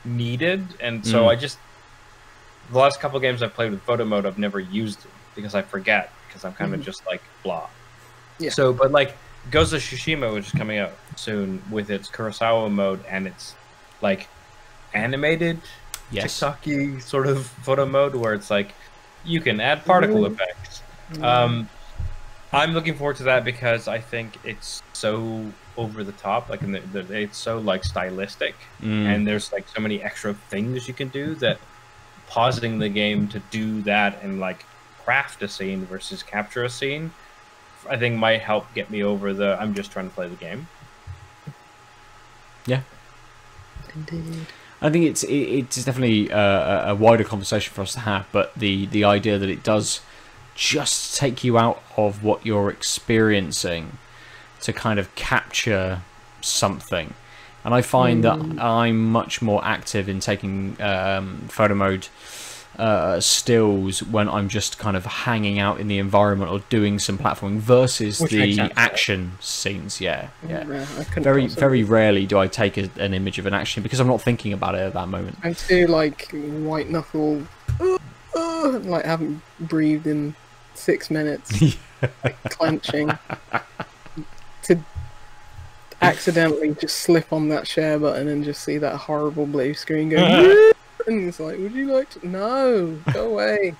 needed. And so the last couple of games I've played with photo mode, I've never used it because I forget because I'm kind of just like blah. Yeah. So, but like. Ghost of Tsushima, which is coming out soon with its Kurosawa mode and its like animated TikTok-y sort of photo mode where it's like you can add particle effects. I'm looking forward to that because I think it's so over the top, like it's so like stylistic and there's like so many extra things you can do that pausing the game to do that and like craft a scene versus capture a scene I think might help get me over the I'm just trying to play the game. Yeah. Indeed. I think it's definitely a wider conversation for us to have, but the idea that it does just take you out of what you're experiencing to kind of capture something. And I find that I'm much more active in taking photo mode stills when I'm just kind of hanging out in the environment or doing some platforming versus the action scenes. Very rarely do I take an image of an action because I'm not thinking about it at that moment. I'm too like white knuckle, like haven't breathed in 6 minutes, like, clenching to accidentally just slip on that share button and just see that horrible blue screen going, and it's like, would you like to? No, go away.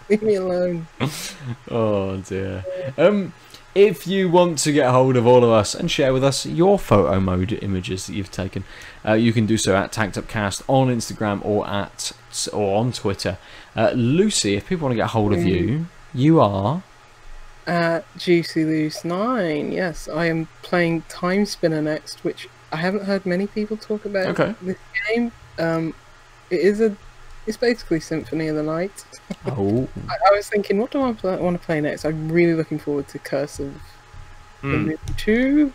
Leave me alone. Oh dear. If you want to get hold of all of us and share with us your photo mode images that you've taken, you can do so at TankedUpCast on Instagram or on Twitter. Lucy, if people want to get hold of you, you are Juicy Loose 9. Yes, I am playing Time Spinner next, which I haven't heard many people talk about. This game. It's basically Symphony of the Night. Oh. I was thinking, what do I want to play next? I'm really looking forward to Curse of the Moon 2.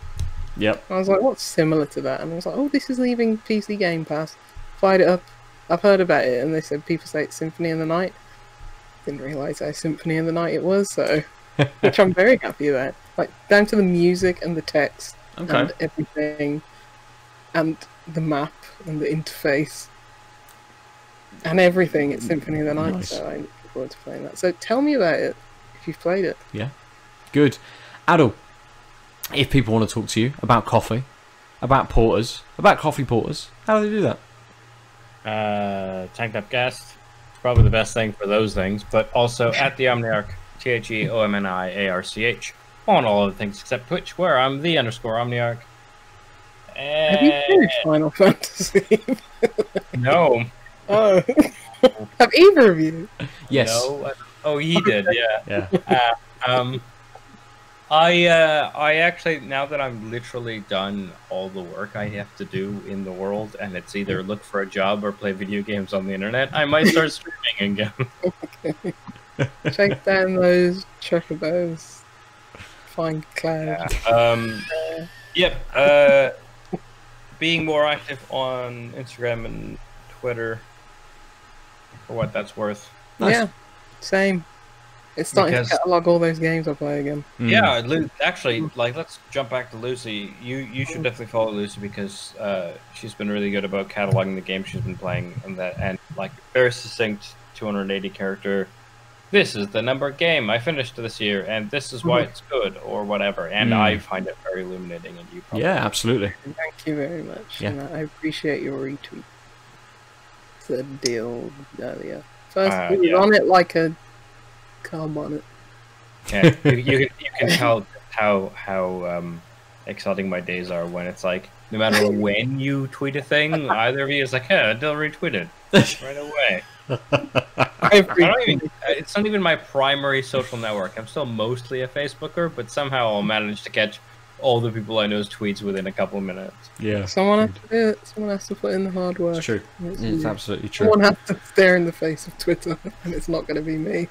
Yep. I was like, what's similar to that? And I was like, oh, this is leaving PC Game Pass. Fired it up. I've heard about it, and they said people say it's Symphony of the Night. Didn't realise how Symphony of the Night it was, so which I'm very happy about. Like, down to the music and the text and everything, and the map and the interface. And everything, it's Symphony of the Night, so I'm looking forward to playing that. So tell me about it, if you've played it. Yeah, good. Aadil, if people want to talk to you about coffee, about porters, about coffee porters, how do they do that? Tanked Up Guest, probably the best thing for those things, but also at the Omniarch, TheOmniarch, on all of the things except Twitch, where I'm the _Omniarch. Have you finished Final Fantasy? No. Oh, have either of you? Yes. No. Oh, he did. Yeah. Yeah. I actually, now that I'm literally done all the work I have to do in the world, and it's either look for a job or play video games on the internet, I might start streaming again. Okay. Check down those chocobos. Find cloud. Yep. Being more active on Instagram and Twitter, for what that's worth. Nice. Yeah, same. It's starting to catalog all those games I play again. Yeah, actually, like, let's jump back to Lucy. You should definitely follow Lucy because she's been really good about cataloging the games she's been playing, and like very succinct 280 character. This is the number game I finished this year, and this is why it's good, or whatever. And I find it very illuminating, and you probably absolutely. Thank you very much. Yeah. And I appreciate your retweet. The deal earlier. First, it was on it like a car bonnet. Yeah, you can tell how exciting my days are when it's like, no matter when you tweet a thing, either of you is like, yeah, they'll retweet it right away. It's not even my primary social network. I'm still mostly a Facebooker, but somehow I'll manage to catch all the people I know's tweets within a couple of minutes. Yeah. Someone has to do it. Someone has to put in the hard work. It's true. It's absolutely true. Someone has to stare in the face of Twitter, and it's not going to be me.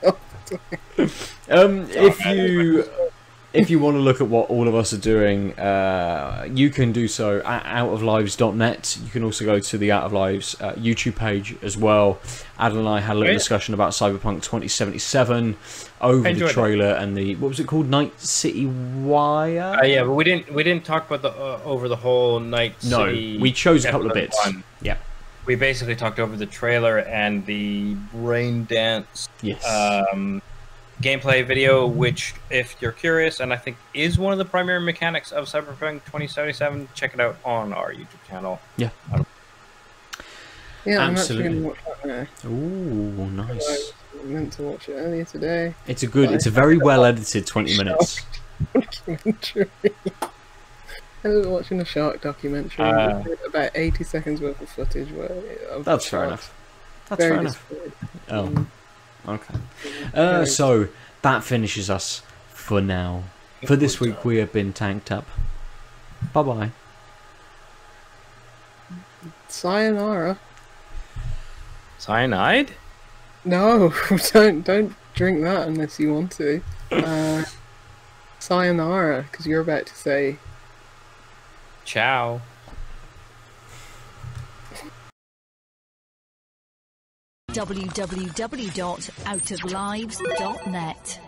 If you want to look at what all of us are doing, you can do so at outoflives.net. You can also go to the Out of Lives YouTube page as well. Aadil and I had a little discussion about Cyberpunk 2077 over the trailer and the, what was it called, Night City Wire? Yeah, but we didn't talk about the over the whole Night City. No, we chose a couple of bits. Yeah, we basically talked over the trailer and the Brain Dance. Yes. Gameplay video, which, if you're curious, and I think is one of the primary mechanics of Cyberpunk 2077, check it out on our YouTube channel. Yeah. Yeah, absolutely. I'm actually going to watch that now. Ooh, nice. I meant to watch it earlier today. It's a very well edited 20 minutes. Documentary. I was watching a shark documentary. About 80 seconds worth of footage. That's fair enough. That's fair enough. Oh. Okay. So that finishes us for now. For this week, we have been tanked up. Bye bye. Sayonara. Cyanide? No, don't drink that unless you want to. Sayonara, because you're about to say ciao. www.outoflives.net